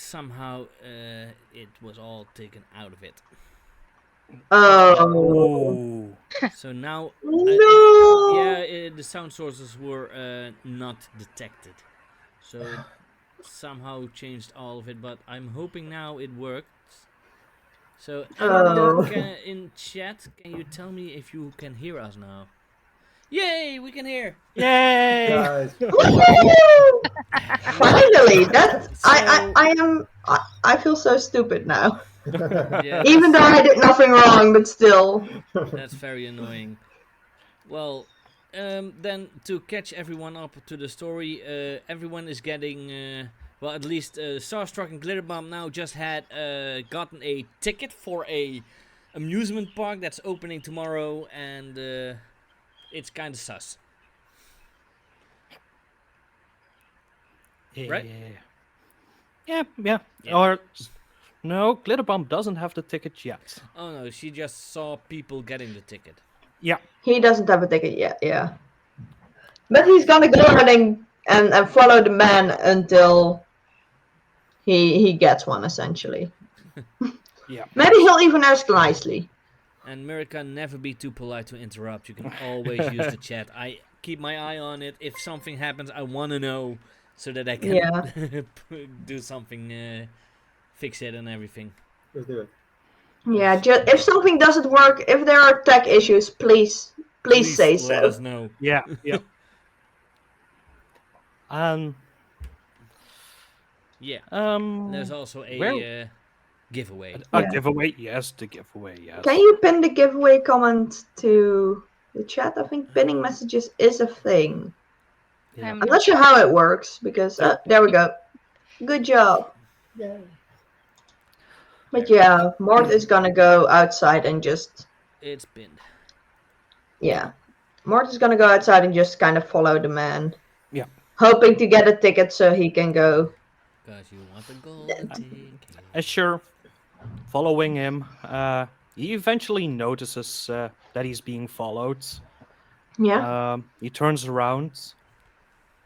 somehow it was all taken out of it. Oh. Oh. So now, No. the sound sources were not detected. So it somehow changed all of it, but I'm hoping now it worked. So everyone Oh. in chat, can you tell me if you can hear us now? Yay, we can hear. Yay! Guys, Woo! Finally, that So I feel so stupid now. yeah, Even though I did nothing wrong, but still. that's very annoying. Well, then to catch everyone up to the story, everyone is getting, well, at least Starstruck and Glitterbomb now just had gotten a ticket for a amusement park that's opening tomorrow, and it's kind of sus, right? Yeah. Yeah. Or no, Glitterbomb doesn't have the ticket yet. Oh no, she just saw people getting the ticket. Yeah. He doesn't have a ticket yet, yeah. But he's gonna go ahead and follow the man until he gets one, essentially. Yeah. Maybe he'll even ask nicely. And Mirka, never be too polite to interrupt. You can always use the chat. I keep my eye on it. If something happens, I want to know so that I can Yeah. do something, fix it and everything. let's do it. Yeah, just if something doesn't work, if there are tech issues, please say let so. us know. Yeah. Um. Yeah. There's Um. also Where a giveaway. a Yeah. giveaway? Yes, the giveaway. Yes. Can you pin the giveaway comment to the chat? I think pinning messages is a thing. Yeah. I'm not sure how it works because there we go. Good job. Yay. But yeah, Mort is gonna go outside and just It's pinned. Mort is gonna go outside and just kind of follow the man. Yeah. Hoping to get a ticket so he can go. Because you want the golden ticket. Sure. Following him, he eventually notices that he's being followed. Yeah. He turns around,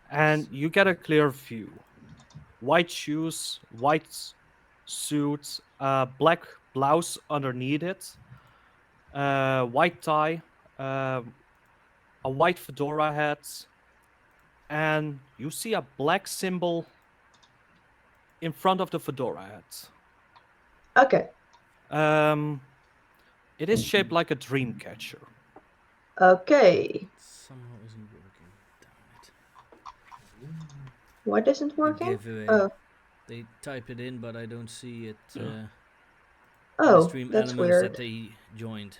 and you get a clear view. White shoes, white suit, black blouse underneath it, white tie, a white fedora hat, and you see a black symbol in front of the fedora hat. Okay. It is shaped like a dream catcher. Okay. Somehow isn't working. Damn it. What isn't working? Giveaway. Oh. They type it in, but I don't see it in the Oh, stream that's elements weird. that they joined.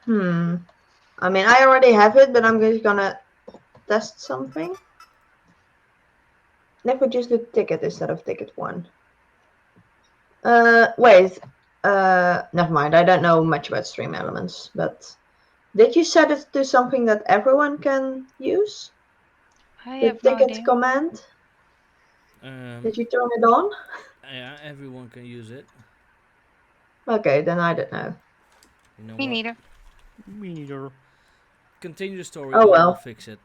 I mean, I already have it, but I'm just gonna test something. If we just do ticket instead of ticket 1. Wait. Never mind. I don't know much about stream elements, but did you set it to something that everyone can use? I The have no ticket idea. command? Did you turn it on? Yeah, everyone can use it. Okay, then I don't know. You know Me what? neither. Me neither. Continue the story. Oh, well. I'll fix it.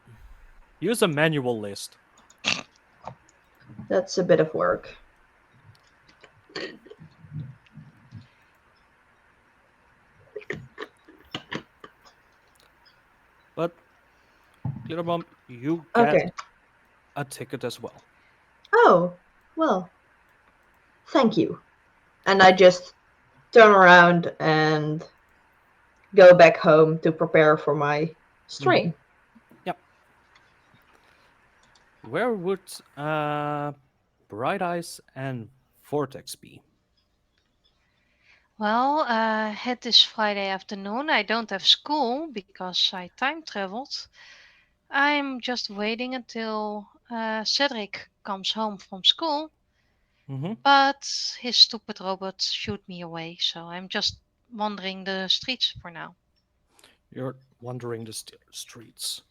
Use a manual list. That's a bit of work. But Glitterbomb, you get Okay. a ticket as well. Oh, well. Thank you. And I just turn around and go back home to prepare for my stream. Yep. Where would Bright Eyes and Vortex be? Well, it is Friday afternoon. I don't have school because I time traveled. I'm just waiting until Cedric comes home from school, Mm-hmm. but his stupid robot shoot me away. So I'm just wandering the streets for now. You're wandering the streets.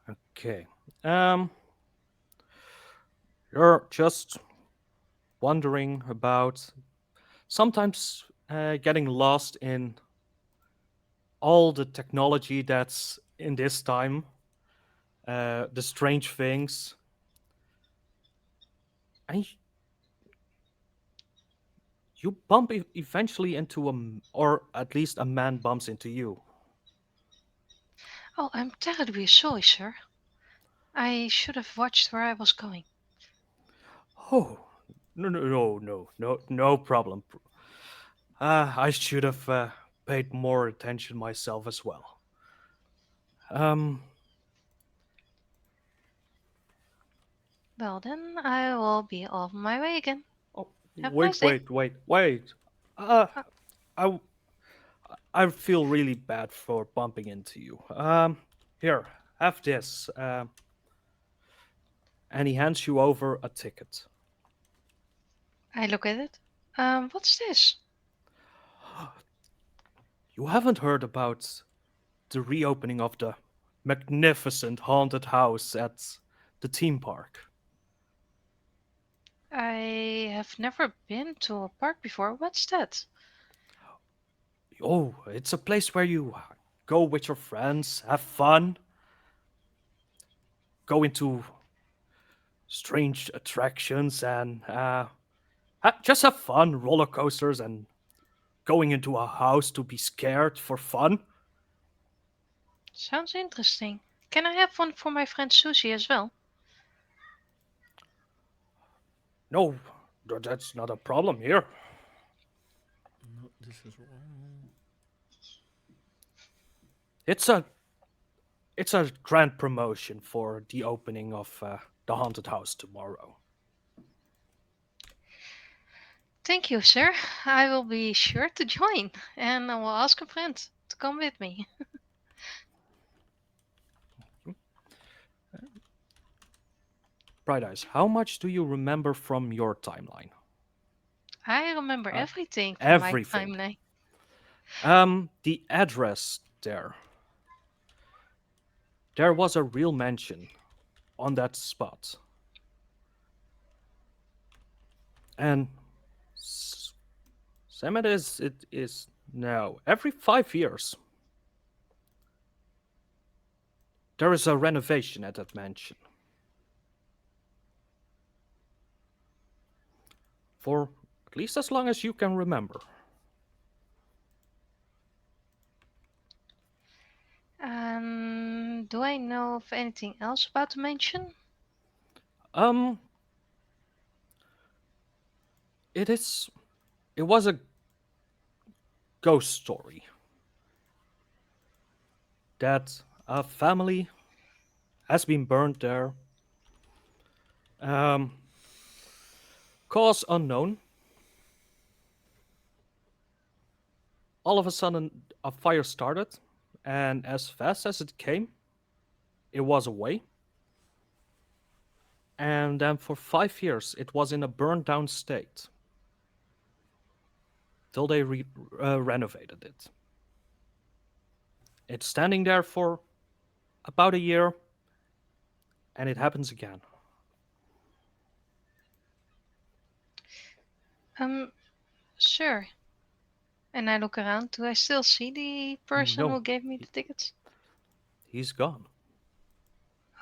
Okay. You're just wondering about, sometimes getting lost in all the technology that's in this time, the strange things. And You bump eventually into or at least a man bumps into you. Oh, I'm terribly sorry, sir. I should have watched where I was going. Oh, no problem. I should have paid more attention myself as well. Um, Well, then I will be off my way again. oh, Have a nice day. wait. Uh, Uh, I I feel really bad for bumping into you. Here, have this. And he hands you over a ticket. I look at it. What's this? You haven't heard about the reopening of the magnificent haunted house at the theme park? I have never been to a park before. What's that? Oh, it's a place where you go with your friends, have fun, go into strange attractions, and just have fun, roller coasters, and going into a house to be scared for fun. Sounds interesting. Can I have one for my friend Susie as well? No, that's not a problem here. No, this is wrong. It's a it's a grand promotion for the opening of the haunted house tomorrow. Thank you, sir. I will be sure to join, and I will ask a friend to come with me. Bright Eyes, how much do you remember from your timeline? I remember Uh, everything from my everything. timeline. The address there. There was a real mansion on that spot. And Sam it is now. Every 5 years, there is a renovation at that mansion. For at least as long as you can remember. Do I know of anything else about the mansion? Um, it is. It was a ghost story that a family has been burned there. Um, cause unknown. All of a sudden, a fire started, and as fast as it came, it was away. And then for 5 years, it was in a burned down state till they renovated it. It's standing there for about a year, and it happens again. Um, sure. And I look around. Do I still see the person No, who gave me the he, tickets? he's gone.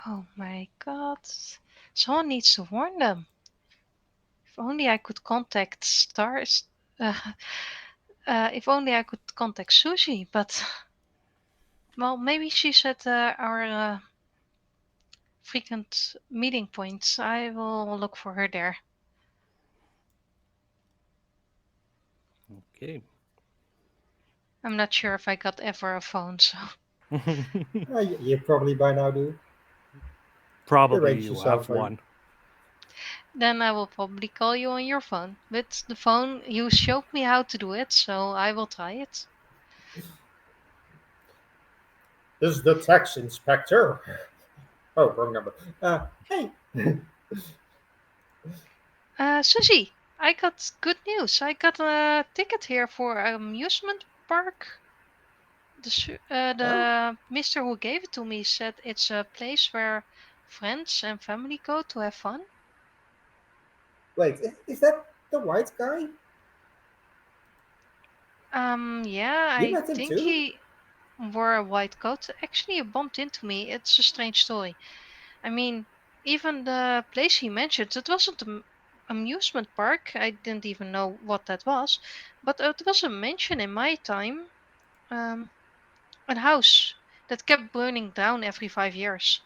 Oh my god. Someone needs to warn them. If only I could contact Stars. Uh, if only I could contact Sushi, but well, maybe she's at our frequent meeting points. I will look for her there. Okay. I'm not sure if I got ever a phone, so You probably by now do. Probably Arrange you yourself. have one. then I will probably call you on your phone. With the phone, you showed me how to do it, so I will try it. This is the tax inspector. Oh, wrong number. Hey. Susie, I got good news. I got a ticket here for an amusement park. Oh, The Mister who gave it to me said it's a place where friends and family go to have fun. wait. Is that the white guy? Yeah, You I met him think too? he wore a white coat. Actually, he bumped into me. It's a strange story. I mean, even the place he mentioned, it wasn't amusement park. I didn't even know what that was, but it was a mansion in my time. Um, a house that kept burning down every 5 years.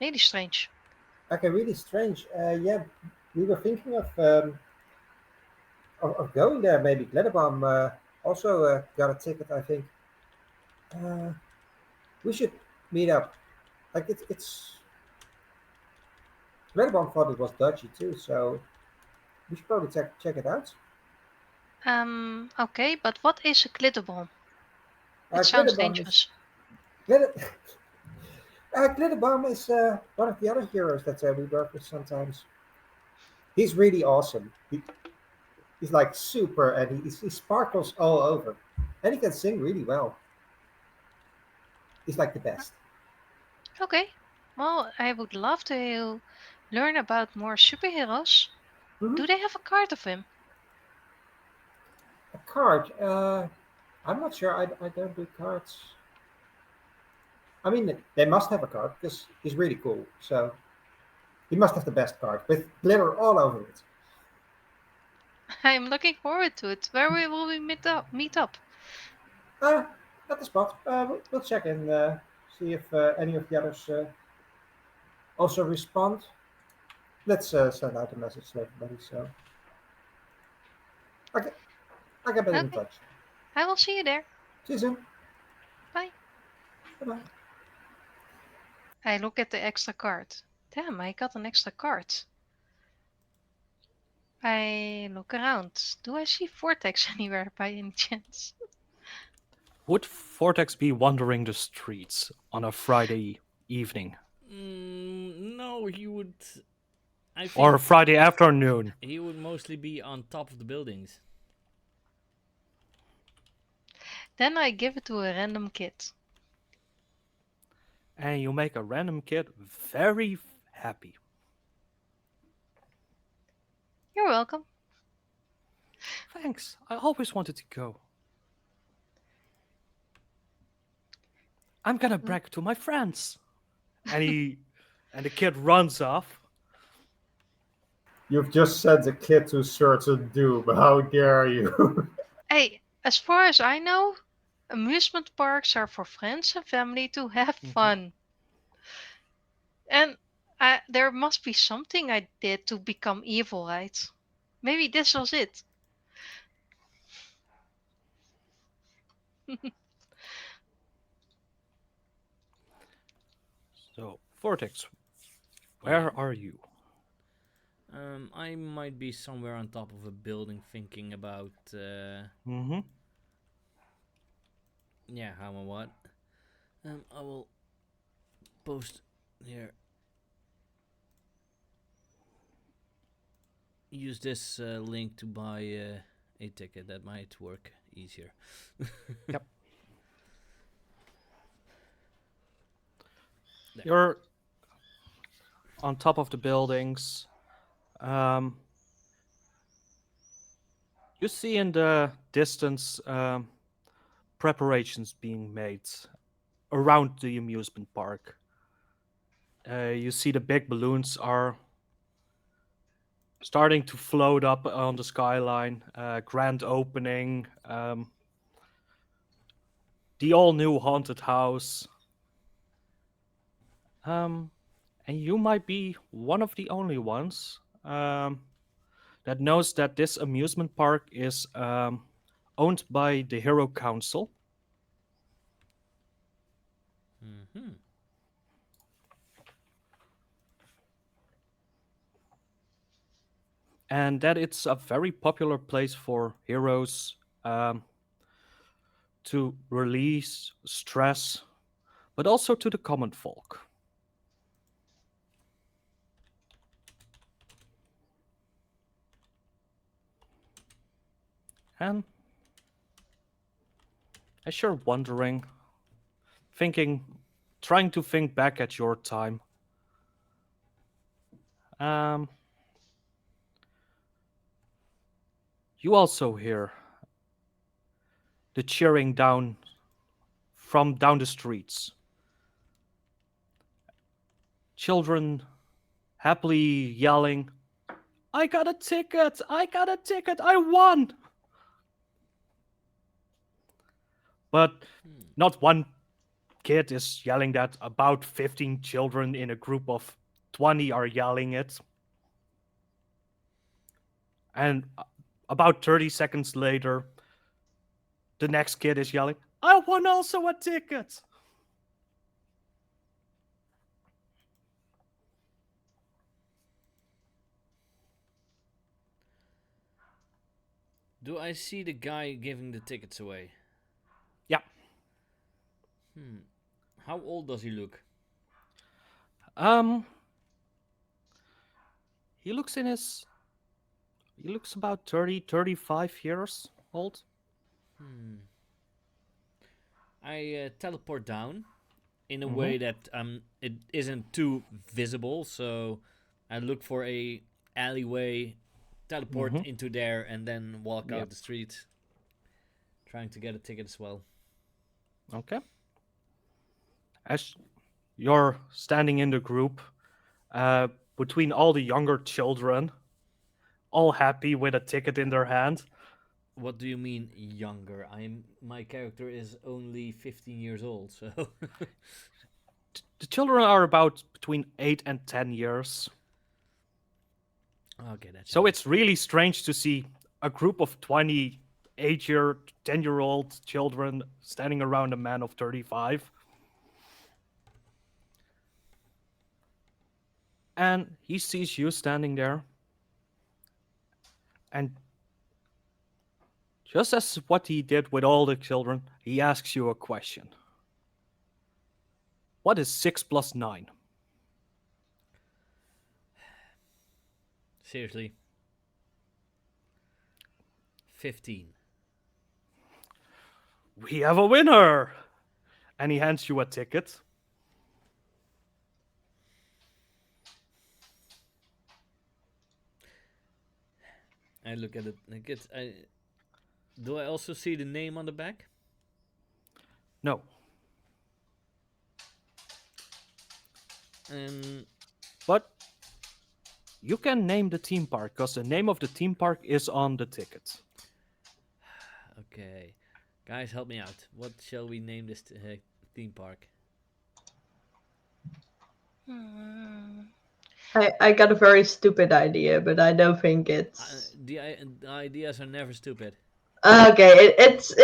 Really strange. Okay, really strange. Yeah, we were thinking of going there. Maybe Glitterbomb also got a ticket. I think uh, we should meet up. Like it's Glitterbomb thought it was dodgy too, so we should probably check it out. Okay, but what is a glitter bomb? It sounds Glitterbomb is dangerous. Glitter. Glitterbomb is one of the other heroes that we work with sometimes. He's really awesome. He's like super, and he sparkles all over, and he can sing really well. He's like the best. Okay, well, I would love to learn about more superheroes. Hmm. Do they have a card of him? A card. I'm not sure. I don't do cards. I mean, they must have a card because he's really cool. So he must have the best card with glitter all over it. I'm looking forward to it. Where will we meet up? Meet up? Uh, at the spot. We'll check in, see if any of the others also respond. Let's send out a message to everybody. So I I get back in Okay, touch. I will see you there. See you soon. Bye. Bye bye. I look at the extra card. Damn, I got an extra card. I look around. Do I see Vortex anywhere by any chance? Would Vortex be wandering the streets on a Friday evening No, he would. I or think a Friday afternoon? he would mostly be on top of the buildings. Then I give it to a random kid. And you make a random kid very happy. You're welcome. Thanks. I always wanted to go. I'm gonna brag to my friends. And the kid runs off. You've just sent a kid to certain doom. How dare you? Hey, as far as I know, amusement parks are for friends and family to have Mhm. fun. And there must be something I did to become evil, right? Maybe this was it. So, Vortex, Yeah. where are you? I might be somewhere on top of a building thinking about, Mm-hmm. yeah, how and what. I will post here. Use this link to buy a ticket. That might work easier. Yep. There. You're on top of the buildings. Um, you see in the distance preparations being made around the amusement park. You see the big balloons are starting to float up on the skyline. Grand opening. The all new haunted house. Um, and you might be one of the only ones that knows that this amusement park is owned by the Hero Council. Mm-hmm. And that it's a very popular place for heroes to release stress, but also to the common folk. And as you're wondering, thinking, trying to think back at your time, um, you also hear the cheering down from down the streets. Children happily yelling, I got a ticket! I got a ticket! I won! But not one kid is yelling that. About 15 children in a group of 20 are yelling it. And about 30 seconds later, the next kid is yelling, I won also a ticket! Do I see the guy giving the tickets away? Yeah. How old does he look? Um, he looks in his. He looks about 30, 35 years old. I teleport down in a Mhm. way that it isn't too visible, so I look for a alleyway, teleport Mhm. into there, and then walk Yep. out the street, trying to get a ticket as well. Okay. As you're standing in the group, uh, between all the younger children, all happy with a ticket in their hand. What do you mean younger? My character is only 15 years old, so The children are about between 8 and 10 years. okay, that's So young. it's really strange to see a group of 20 8-year, 10-year-old children standing around a man of 35. And he sees you standing there. And just as what he did with all the children, he asks you a question. What is 6 plus 9? Seriously, 15. We have a winner! And he hands you a ticket. I look at it. Do I also see the name on the back? No. And But you can name the theme park because the name of the theme park is on the ticket. okay, guys, help me out. What shall we name this theme park? Hmm. I got a very stupid idea, but I don't think it's The ideas are never stupid. okay. It's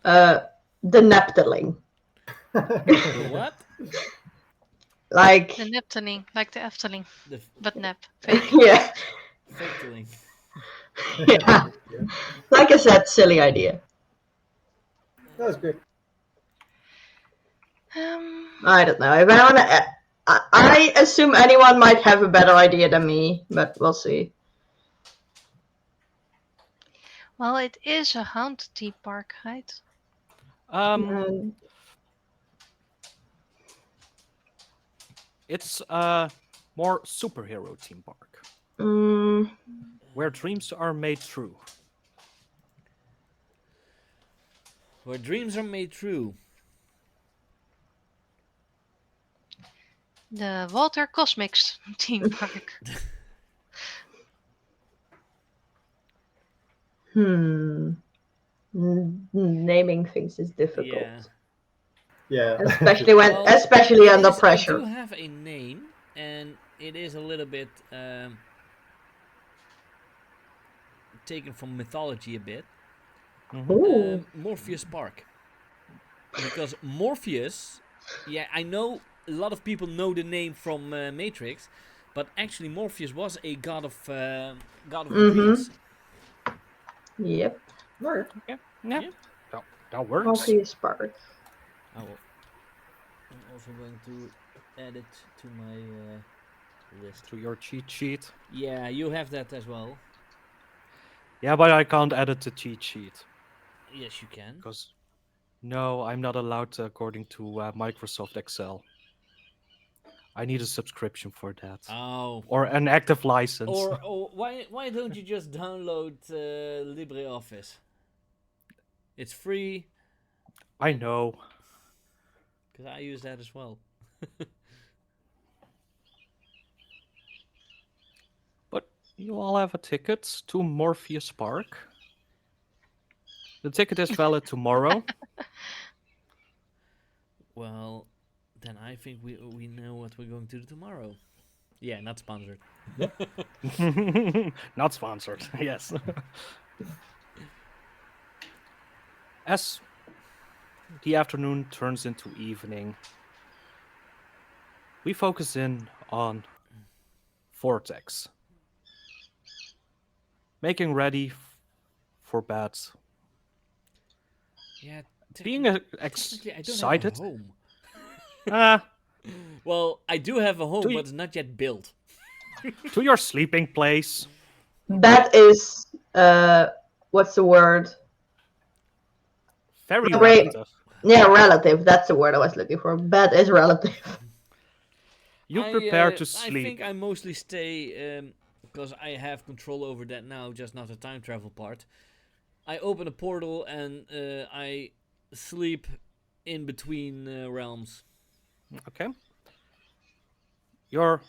the Neptaling. The what? Like The Neptuning, like the Efteling, The but nep, fake. yeah, Factoling. yeah. Like I said, silly idea. That was good. I don't know. If anyone, I assume anyone might have a better idea than me, but we'll see. Well, it is a haunted theme park, right? And It's a more superhero theme park mm, where dreams are made true. Where dreams are made true. The Walter Cosmics theme park. naming things is difficult, Yeah. Yeah. especially when, Well, especially it under is. I do pressure. have a name, and it is a little bit taken from mythology a bit. Ooh. Morpheus Park. Because Morpheus, yeah, I know a lot of people know the name from Matrix, but actually Morpheus was a god of the Mm-hmm. dreams. Yep. Alright. Okay. Yeah. Yeah. That works. Morpheus Park. I'm also going to add it to my list. To your cheat sheet. Yeah, you have that as well. Yeah, but I can't edit the cheat sheet. Yes, you can. Because, no, I'm not allowed to, according to Microsoft Excel. I need a subscription for that. Oh. Or an active license. Or why don't you just download LibreOffice? It's free. I know. Because I use that as well. But You all have a ticket to Morpheus Park. The ticket is valid tomorrow. Well, then I think we know what we're going to do tomorrow. Yeah, not sponsored. Not sponsored, yes. As the afternoon turns into evening, we focus in on Vortex, making ready for bed. Yeah, Being technically I don't have a excited. home. Ah, Well, I do have a home, to, but y- it's not yet built. to your sleeping place. That is, what's the word? Very Right. relative. Yeah, relative. That's the word I was looking for. Bad is relative. You prepare to I sleep. think I mostly stay because I have control over that now, just not the time travel part. I open a portal and I sleep in between realms. Okay. You're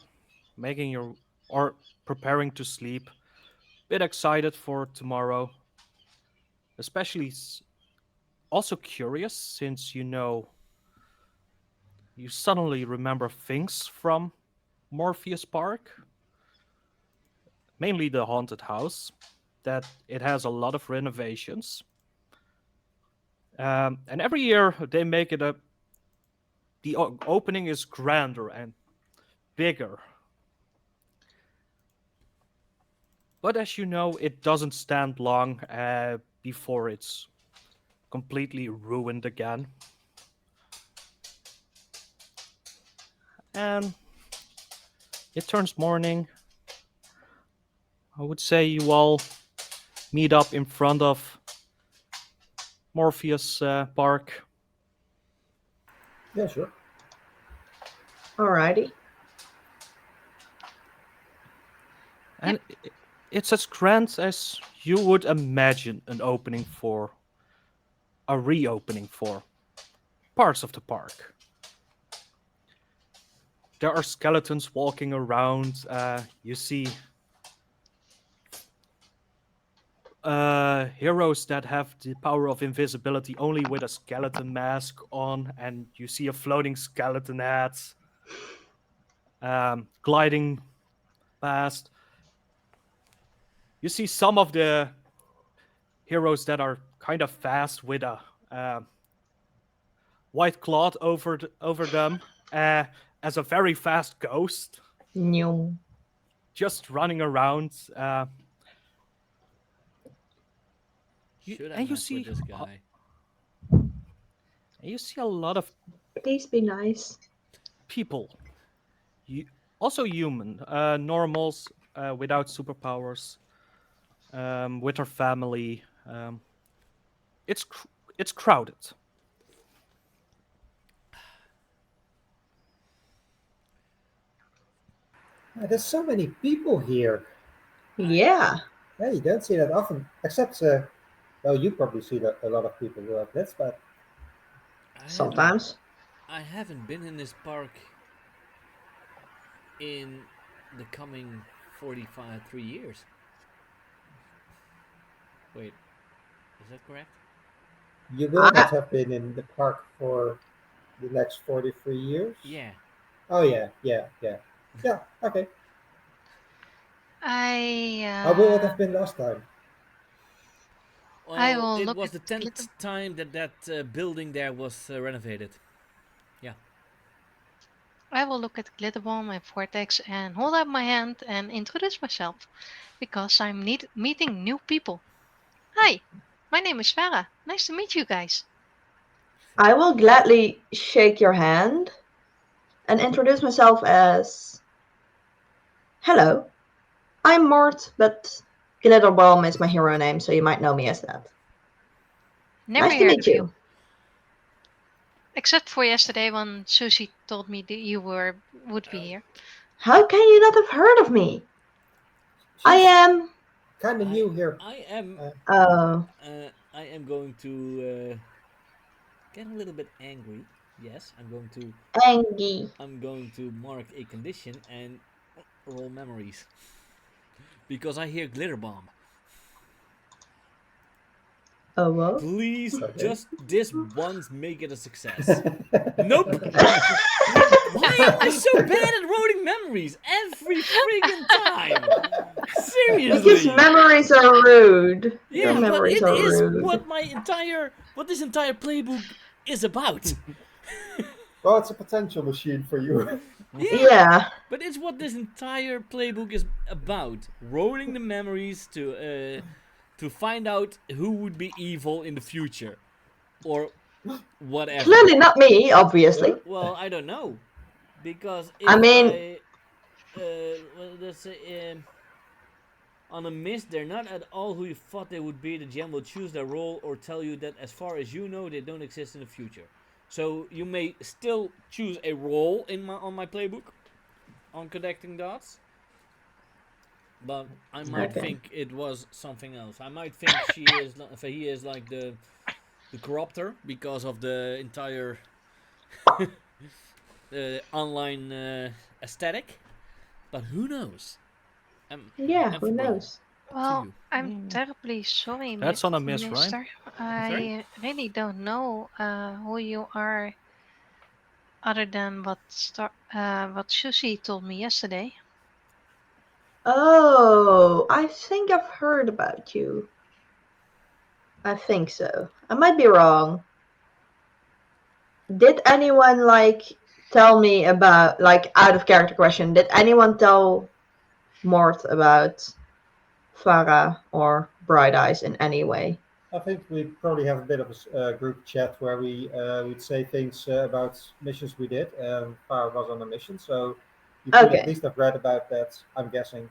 making your or preparing to sleep. Bit excited for tomorrow. Especially also curious since you suddenly remember things from Morpheus Park, mainly the haunted house, that it has a lot of renovations. And every year they make it a the opening is grander and bigger. But as you know, it doesn't stand long before it's completely ruined again. And it turns morning. I would say you all meet up in front of Morpheus Park. Yeah, sure. Alrighty. And it's as grand as you would imagine an opening for a reopening for parts of the park. There are skeletons walking around. You see heroes that have the power of invisibility only with a skeleton mask on, and you see a floating skeleton head gliding past. You see some of the heroes that are kind of fast with a white cloth over them as a very fast ghost, Nyum. just running around. Should I And mess with this guy? you see a lot of Please be nice. people, you, also human, normals without superpowers, with her family. It's it's crowded. There's so many people here. Yeah, Yeah, you don't see that often, except well, you probably see that a lot of people who have this, but I haven't sometimes. I haven't been in this park in the coming 45 3 years. Wait, is that correct? you will not I, have been in the park for the next 43 years. Yeah. Oh yeah, yeah, yeah, yeah. Okay. I How will it uh, have been last time? I Well, will it look was at the glitter. 10th time that building there was renovated. Yeah. I will look at Glitterbomb and Vortex and hold up my hand and introduce myself because I'm meeting new people. Hi, my name is Farah. Nice to meet you guys. I will gladly shake your hand and introduce myself as hello. I'm Mort, but Glitterbomb is my hero name, so you might know me as that. Never Nice to heard meet of you, you. except for yesterday when Susie told me that you would be here. How can you not have heard of me? I She's am. kind of I new here. I am Uh, I am going to get a little bit angry. Yes, Angie. I'm going to mark a condition and roll memories. because I hear Glitterbomb. Oh well. Please, Okay. just this once, make it a success. Nope. Why am I so bad at rolling memories every friggin' time? Because Seriously. memories are rude. Your Yeah, but memories it are is rude. what this entire playbook is about. Well, it's a potential machine for you. Yeah, Yeah. but it's what this entire playbook is about: rolling the memories to find out who would be evil in the future, or whatever. Clearly not me, Yeah. obviously. Well, I don't know, because I if mean, I well, let's say on a miss, they're not at all who you thought they would be. The GM will choose their role or tell you that, as far as you know, they don't exist in the future. So you may still choose a role on my playbook on connecting dots, but I might okay. think it was something else. I might think he is like the corruptor because of the entire online aesthetic. But who knows? Yeah, who Emphabro, knows? up to Well, you. I'm terribly sorry, That's on a miss, right? mister. Sorry. I really don't know who you are other than what Sushi told me yesterday. Oh, I think I've heard about you. I think so. I might be wrong. Did anyone tell me about out of character question? Did anyone tell Mort about Farah or Bright Eyes in any way? I think we probably have a bit of a group chat where we'd say things about missions we did. Farah was on a mission, so you could at Okay. least have read about that. I'm guessing,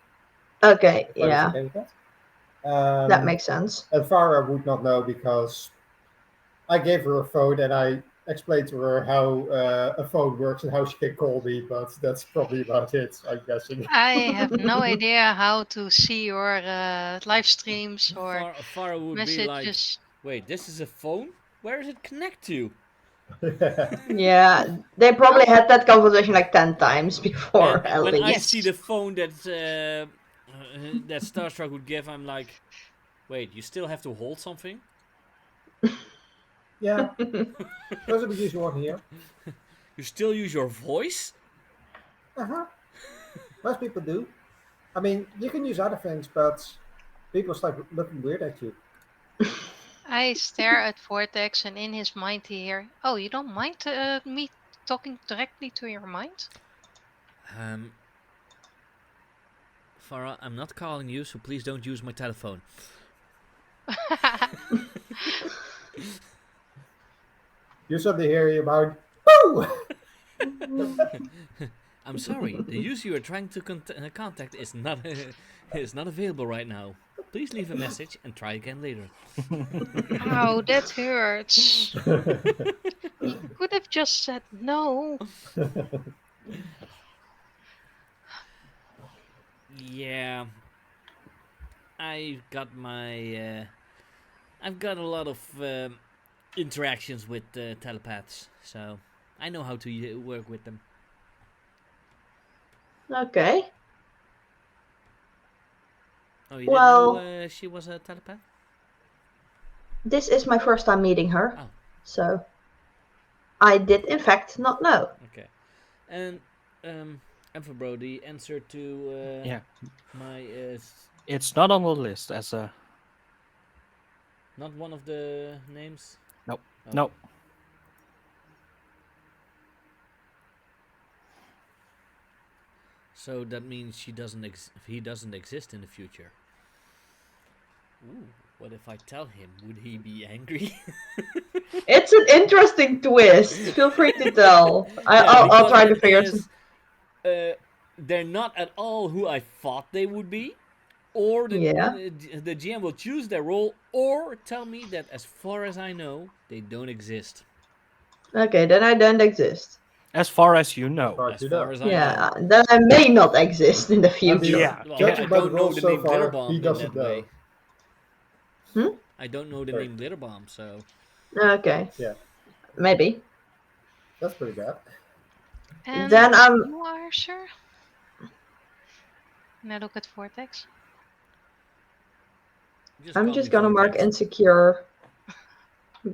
Okay, if I was yeah, okay with that. that Um, makes sense. and Farah would not know because I gave her a phone and I explained to her how a phone works and how she can call me, but that's probably about it, I'm guessing. I have no idea how to see your live streams or Farah would be like, messages. wait, this is a phone? Where does it connect to? Yeah, they probably Well, had that conversation like 10 times before, And at when I least. see yes. the phone that Starstruck would give, I'm like, wait, you still have to hold something? Yeah, those are the usual one here. You still use your voice? Uh-huh. Most people do. I mean, you can use other things, but people start looking weird at you. I stare at Vortex and in his mind here. Oh, you don't mind me talking directly to your mind? Um, Farah, I'm not calling you, so please don't use my telephone. You suddenly hear your mind, boo! I'm sorry, the user you are trying to contact is not is not available right now. Please leave a message and try again later. Ow, that hurts. He could have just said no. Yeah, I got my. I've got a lot of interactions with telepaths, so I know how to work with them. Okay. Oh, you didn't know Well, she was a telepath? this is my first time meeting her, Oh, so I did in fact not know. okay. And Emphabro, the answer to Yeah, my it's not on the list as a not one of the names. no, Oh. no. So that means he doesn't exist in the future. Ooh, what if I tell him? Would he be angry? It's an interesting twist. Feel free to tell. I'll Because try to it figure it. is. They're not at all who I thought they would be, or Yeah. the GM will choose their role, or tell me that, as far as I know, they don't exist. Okay, then I don't exist. As far as you As know. far as As you know. far as I know. Yeah, then I may not exist in the I mean, future. Yeah, Well, I judging by the don't know rolls the so name far, he Glitterbomb in that doesn't know. way. Hmm? I don't know the Sorry. name Glitterbomb, so Okay, Yeah, maybe. that's pretty bad. And Then I'm you are, sir? And I look at Vortex. Just I'm call just me gonna mark Vortex. insecure.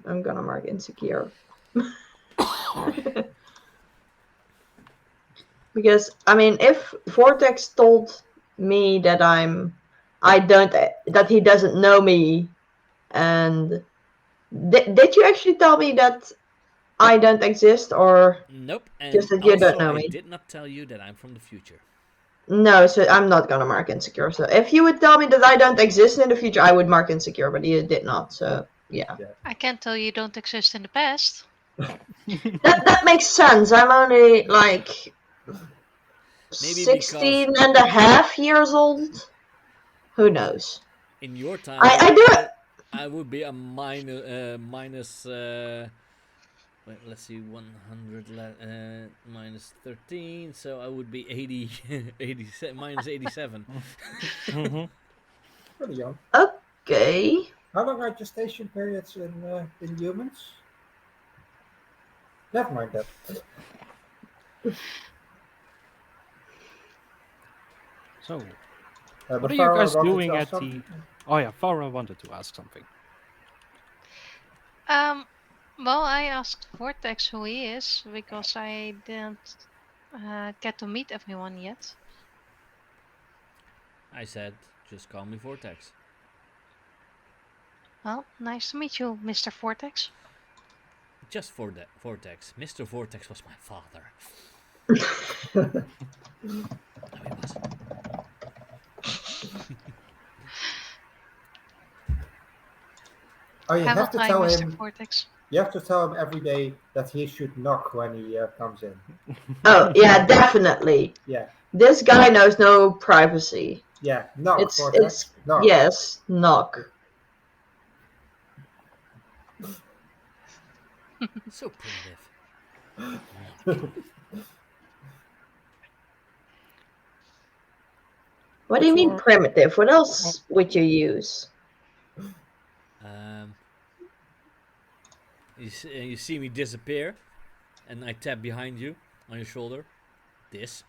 I'm gonna mark insecure. Because I mean, if Vortex told me that that he doesn't know me, and did you actually tell me that I don't exist, or Nope, just and that you don't also know I me? did not tell you that I'm from the future. No, so I'm not gonna mark insecure. So if you would tell me that I don't exist in the future, I would mark insecure, but you did not. So yeah, I can't tell you don't exist in the past. that makes sense. I'm only like Maybe because 16 and a half years old. Who knows? in your I time, do. I would be a minus. Wait, let's see, 100 minus 13, so I would be 80, 87, minus 87. Pretty young. Okay. How long are gestation periods in humans? Never mind that. So, But what are you Farah guys wanted to doing ask at the? something. Oh yeah, Farah wanted to ask something. Well, I asked Vortex who he is because I didn't get to meet everyone yet. I said, just call me Vortex. Well, nice to meet you, Mr. Vortex. Just for that Vortex. Mr. Vortex was my father. No, he wasn't. Oh, you I will have to try, tell Mr. him. Vortex. You have to tell him every day that he should knock when he comes in. Oh yeah, definitely. Yeah, This guy knows no privacy. yeah. Knock, It's Vortex. Knock. yes, knock. So primitive. Knock. What do you mean For primitive? What well, else would you use? Um, you see me disappear, and I tap behind you on your shoulder. This.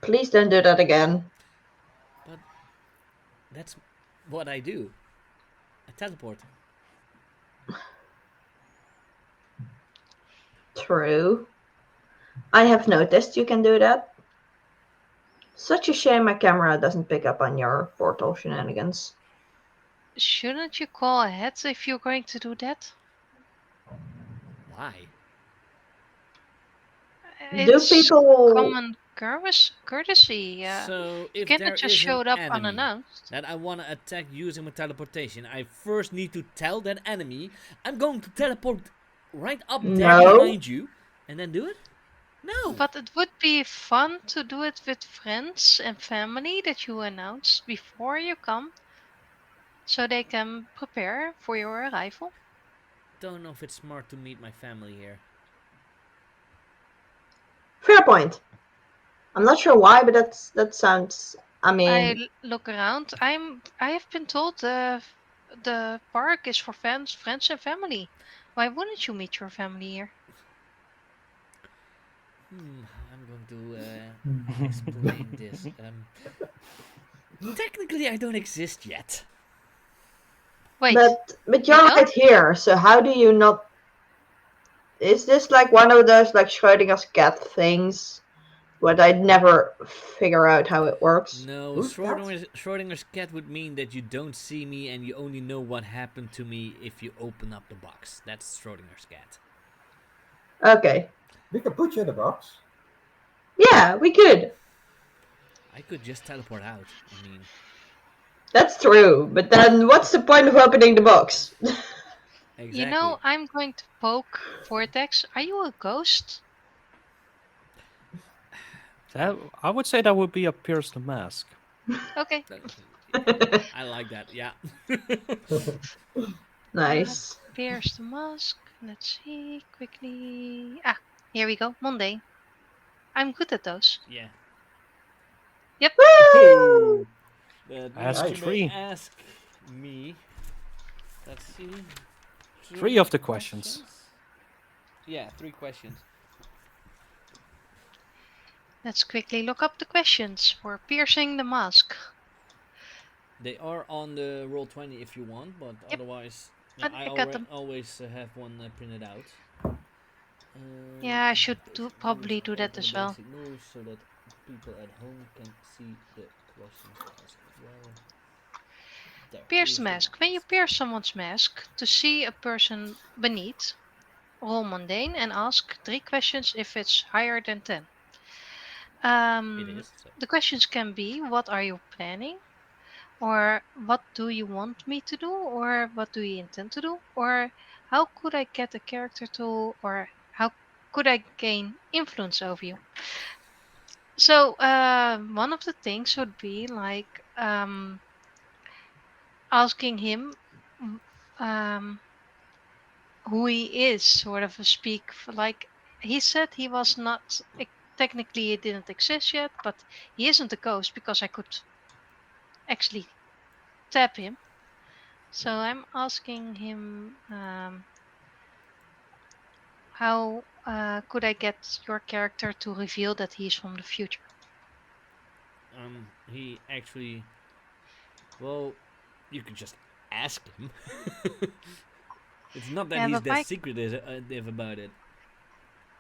Please don't do that again. But that's what I do. I teleport. True. I have noticed you can do that. Such a shame my camera doesn't pick up on your portal shenanigans. Shouldn't you call ahead if you're going to do that? Why? Do It's people common courtesy. So You if cannot there just is an show up enemy unannounced. that I want to attack using my teleportation, I first need to tell that enemy I'm going to teleport right up there no? behind you, and then do it? No. But it would be fun to do it with friends and family that you announce before you come so they can prepare for your arrival. Don't know if it's smart to meet my family here. Fair point. I'm not sure why, but that sounds. I mean, Look around. I have been told the park is for friends and family. Why wouldn't you meet your family here? I'm going to explain this. Technically, I don't exist yet. Wait, but you you're don't? right here. So how do you not? Is this like one of those like Schrodinger's cat things? But I'd never figure out how it works. No, Who's that? Schrodinger's cat would mean that you don't see me and you only know what happened to me if you open up the box. That's Schrodinger's cat. Okay. We can put you in the box. Yeah, we could. I could just teleport out. I mean, That's true. But then what's the point of opening the box? You exactly. know, I'm going to poke Vortex. Are you a ghost? that I would say that would be a Pierce the Mask. Okay. I like that. Yeah. Nice. Pierce the mask. Let's see quickly. Ah, here we go. Monday. I'm good at those. Yeah. Yep. Woo! That Ask means you Nice. may 3. ask me. Let's see. 3 of the questions. Yeah, 3 questions. Let's quickly look up the questions for piercing the mask. They are on the Roll20 if you want, but Yep, otherwise, yeah, I I got them. always have one printed out. Yeah, I should Basic moves. probably do I'll that open the as well. basic moves so that people at home can see the questions to ask as well. There, Pierce the here's the mask. When you mask. pierce someone's mask to see a person beneath, roll mundane and ask 3 questions if it's higher than 10. It Um, is, so. the questions can be what are you planning? Or what do you want me to do? Or what do you intend to do? Or how could I get a character to, or how could I gain influence over you? So, one of the things would be like asking him mm, um, who he is, sort of a speak for, like he said he was not technically he didn't exist yet, but he isn't a ghost because I could actually tap him. So Yep. I'm asking him how could I get your character to reveal that he's from the future? He actually, well, you could just ask him. It's not that Yeah, he's that secretive about it.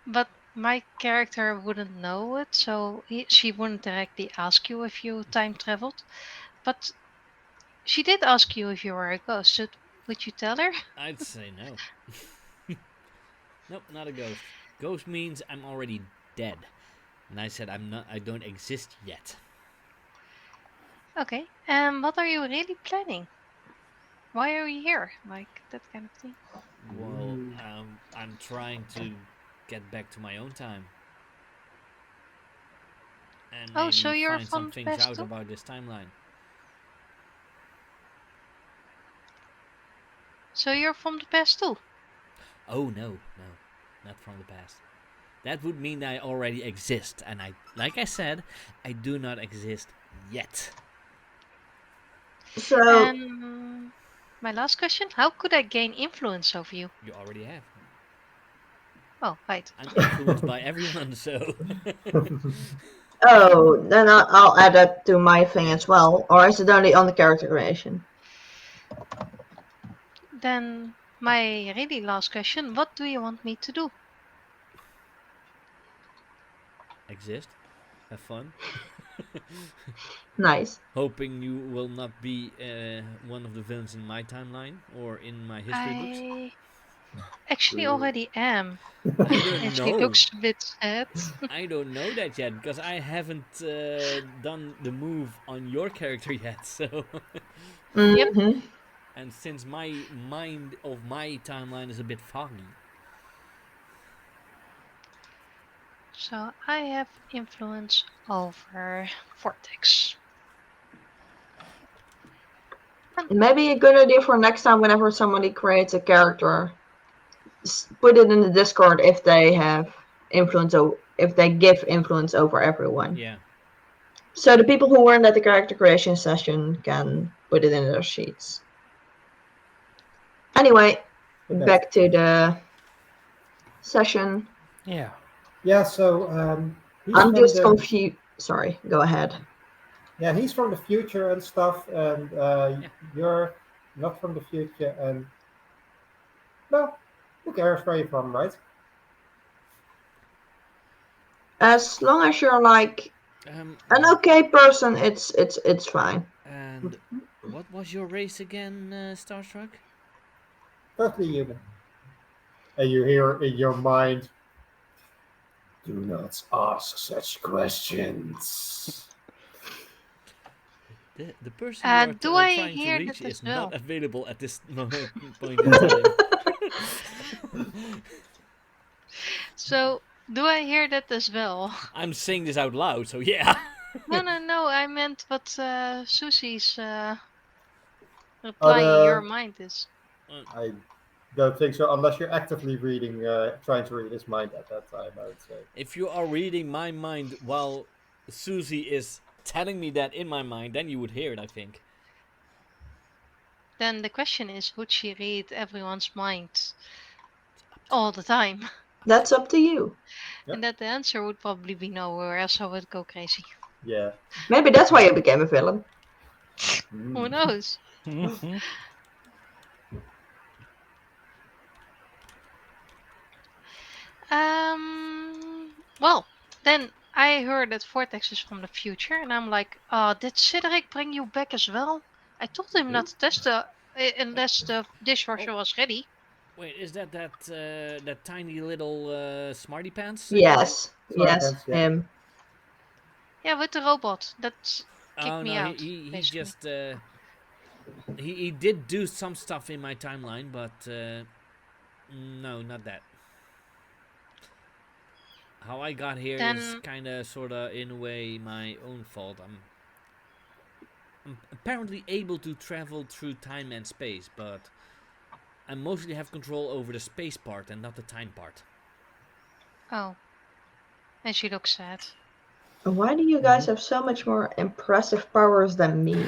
but my character wouldn't know it, so she wouldn't directly ask you if you time traveled. But she did ask you if you were a ghost. So would you tell her? I'd say no. Nope, not a ghost. Ghost means I'm already dead. And I said I'm not. I don't exist yet. Okay. What are you really planning? Why are you here? Like that kind of thing. Well, I'm trying to get back to my own time and Oh, so maybe you're find some from the things past out too? about this timeline. So you're from the past too? Oh no, no, not from the past. That would mean I already exist, and like I said, I do not exist yet. So, And my last question: how could I gain influence over you? You already have. Oh, right. I'm influenced by everyone, so oh, then I'll add that to my thing yeah. as well. Or is it only on the character creation? Then my really last question: what do you want me to do? Exist, have fun. Nice. Hoping you will not be one of the villains in my timeline or in my history books. I actually already am. I don't And she know. looks a bit sad. I don't know that yet because I haven't done the move on your character yet. So, Yep. Mm-hmm. and since my mind of my timeline is a bit foggy, So I have influence over Vortex. Maybe a good idea for next time whenever somebody creates a character, put it in the Discord if they have influence if they give influence over everyone. yeah. So the people who weren't at the character creation session can put it in their sheets. Anyway, But that's back to the session. Yeah. yeah. So he's I'm from just the confused. Sorry, go ahead. yeah he's from the future and stuff, and Yeah. you're not from the future. And well, who cares where you're from, right? As long as you're like an Well, okay person, it's fine. and what was your race again, Starstruck? Totally human. And you hear in your mind, "Do not ask such questions." The person you are Do I trying to hear reach that as is not well? available at this point in time. So do I hear that as well? I'm saying this out loud, so yeah. No, no, no. I meant what Susie's But reply in your mind is. I don't think so, unless you're actively reading, trying to read his mind at that time, I would say. If you are reading my mind while Susie is telling me that in my mind, then you would hear it, I think. Then the question is, would she read everyone's mind all the time? That's up to you. Yep. And that the answer would probably be no, or else I would go crazy. Yeah. Maybe that's why you became a villain. Who Mm. knows? Mhm. Well, then I heard that Vortex is from the future, and I'm like, did Cedric bring you back as well? I told him not to touch Wait, unless the oh, dishwasher was ready. wait, is that tiny little smarty pants guy? Yes, Sorry, yes, pants. Yeah. him. Yeah, with the robot that kicked Oh me no, he out, he, he basically. just he did do some stuff in my timeline, but no, not that. How I got here is Then, kind of, sort of, in a way, my own fault. I'm apparently able to travel through time and space, but I mostly have control over the space part and not the time part. oh, and she looks sad. Why do you guys Mhm. have so much more impressive powers than me?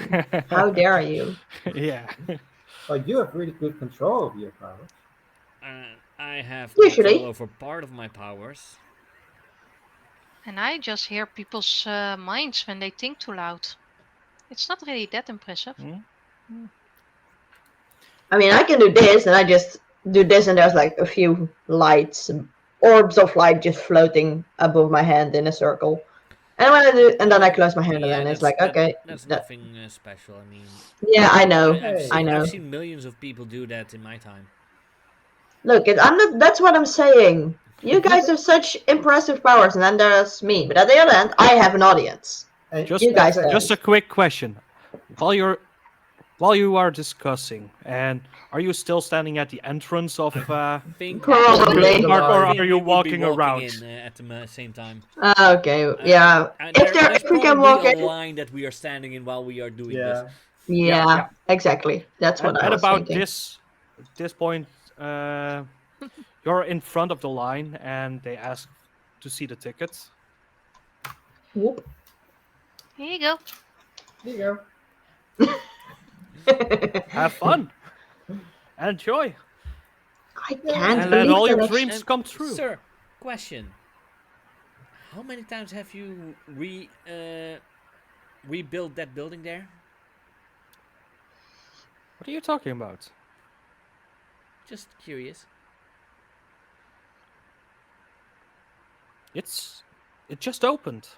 How dare you? Yeah. Oh, you have really good control of your powers. I have control Usually. over part of my powers. And I just hear people's minds when they think too loud. It's not really that impressive. Mm, mm. I mean, I can do this, and I just do this, and there's like a few lights, orbs of light just floating above my hand in a circle. And when I do, and then I close my hand, and Yeah, then it's like, okay, that's that, nothing special. I mean, yeah, I know, I've I Hey. seen I've know. seen millions of people do that in my time. Look, I'm not. That's what I'm saying. You If you guys have such impressive powers, and then there's me. But at the other end, I have an audience. and Just You guys exactly. just a don't. quick question. While you're while you are discussing, and are you still standing at the entrance of Think the Of Probably. the amusement park, or line. are think you we would be walking walking around? in at the same time. Okay, yeah. There's If we can probably walk a in, line that we are standing in while we are doing this. Yeah. Yeah, yeah, yeah. exactly. That's what I At was about thinking. this point, you're in front of the line, and they ask to see the tickets. Whoop. Here you go. Here you go. Have fun, enjoy, I Yeah. can't and let believe all your that dreams come true. Sir, question: how many times have you rebuilt that building there? What are you talking about? Just curious. It's it just opened,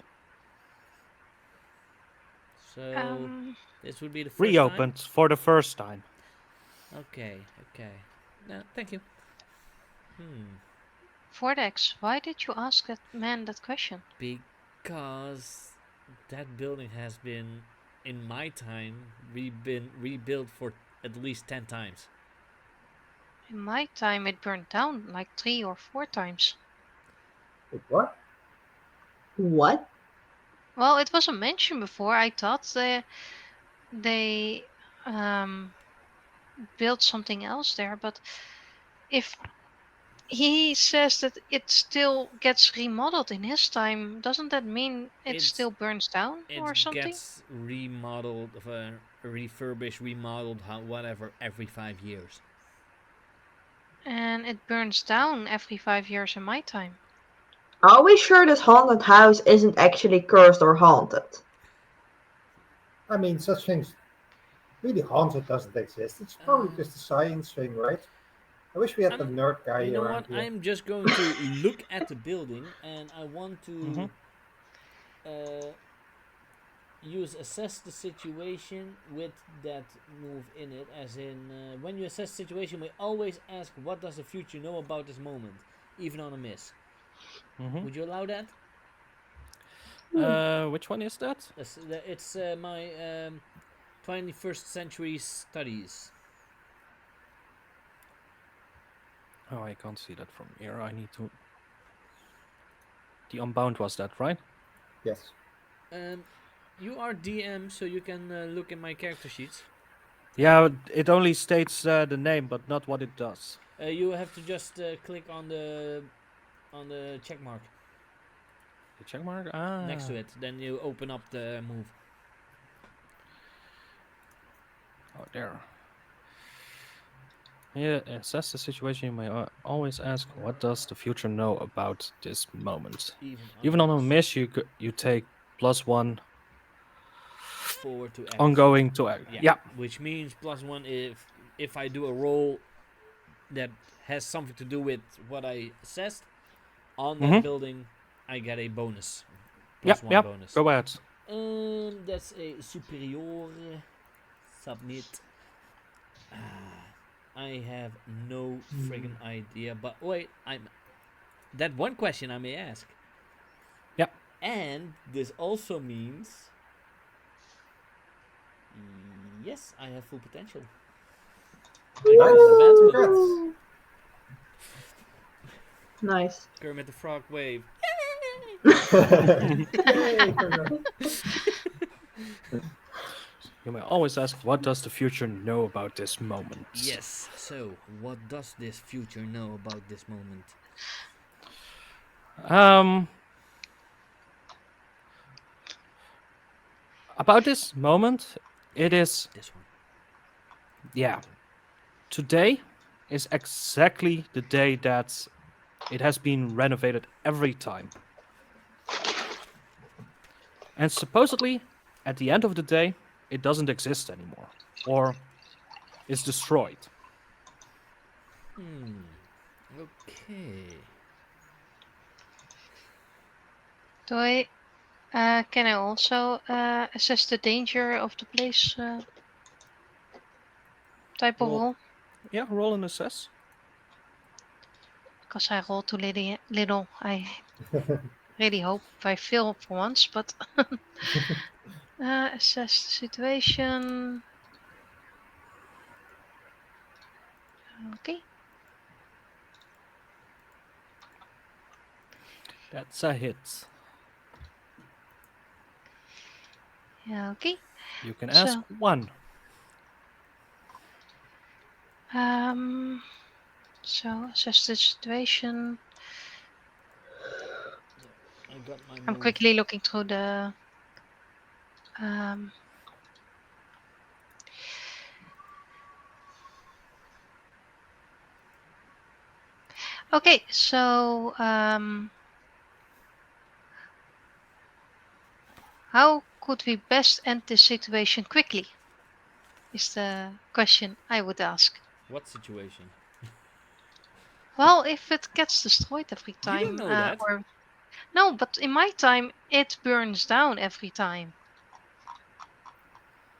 So Um, this would be the first time. reopened for the first time. Okay, okay. No, thank you. Hmm. Vortex, why did you ask that man that question? Because that building has been, in my time, been rebuilt for at least 10 times. In my time, it burned down like 3 or 4 times. Wait, what? what? Well, it wasn't mentioned before. I thought they um, built something else there, but if he says that it still gets remodeled in his time, doesn't that mean it It's still burns down or it something? gets remodeled, refurbished, remodeled, whatever, every 5 years. And it burns down every 5 years in my time. Are we sure this haunted house isn't actually cursed or haunted? I mean, such things. Really, haunted doesn't exist. It's probably Uh, just a science thing, right? I wish we had the I'm. nerd guy You know around what? here. I'm just going to look at the building, and I want Hmm. to uh, use assess the situation with that move in it. As in, when you assess the situation, we always ask, "What does the future know about this moment?" Even on a miss. Hmm. Would you allow that? Which one is that? It's my 21st century studies. Oh, I can't see that from here. I need to. The Unbound was that, right? Yes. Um, you are DM, so you can look in my character sheets. Yeah, it only states the name, but not what it does. You have to just click on the check mark The check mark? next to Ah. it. Then you open up the move. Oh, there. Yeah, assess the situation. You may always ask, what does the future know about this moment? Even on a Even on a miss. miss, you take +1 forward to act. ongoing to act. Yeah. Yeah. Which means +1 if I do a roll that has something to do with what I assessed on that Mm-hmm. building, I get a bonus. Yep. +1 Yep. bonus. Go ahead. That's a superior. Submit. I have no friggin' idea. But wait, that one question I may ask. Yep. And this also means yes, I have full potential. I get Nice. an advancement. Congrats. Nice. Kermit the Frog wave. Yay, congrats. You may always ask, what does the future know about this moment? Yes. So, what does this future know about this moment? Um, about this moment, it is, This one. yeah, today is exactly the day that it has been renovated every time. And supposedly, at the end of the day, it doesn't exist anymore, or is destroyed. Okay. Do I? Can I also assess the danger of the place? Type of Roll, roll? yeah, roll and assess. Because I roll too little. I really hope I fail for once, but assess the situation. Okay. That's a hit. Yeah. Okay. You can ask So, one. um, so assess the situation. I got my I'm move. quickly looking through the. Um, okay. So, how could we best end this situation quickly? Is the question I would ask. What situation? Well, if it gets destroyed every You don't time, know that. or no, but in my time it burns down every time.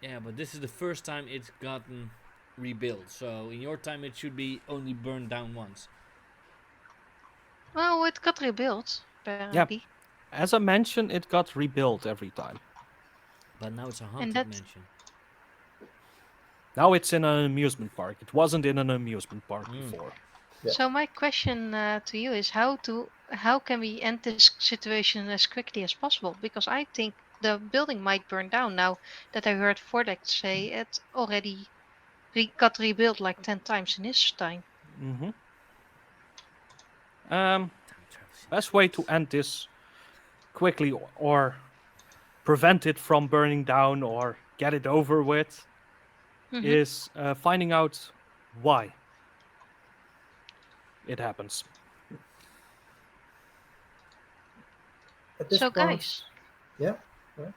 Yeah, but this is the first time it's gotten rebuilt. So in your time, it should be only burned down once. Well, it got rebuilt Yeah, apparently, as I mentioned, it got rebuilt every time. But now it's a and haunted that. mansion. Now it's in an amusement park. It wasn't in an amusement park before. Yeah. So my question to you is how can we end this situation as quickly as possible? Because I think the building might burn down now that I heard Vortex say it already got rebuilt like 10 times in his time. Hmm. Um, Time travel best way to end this quickly or prevent it from burning down or get it over with Hmm. is finding out why it happens. At this So point, guys, yeah. Yeah.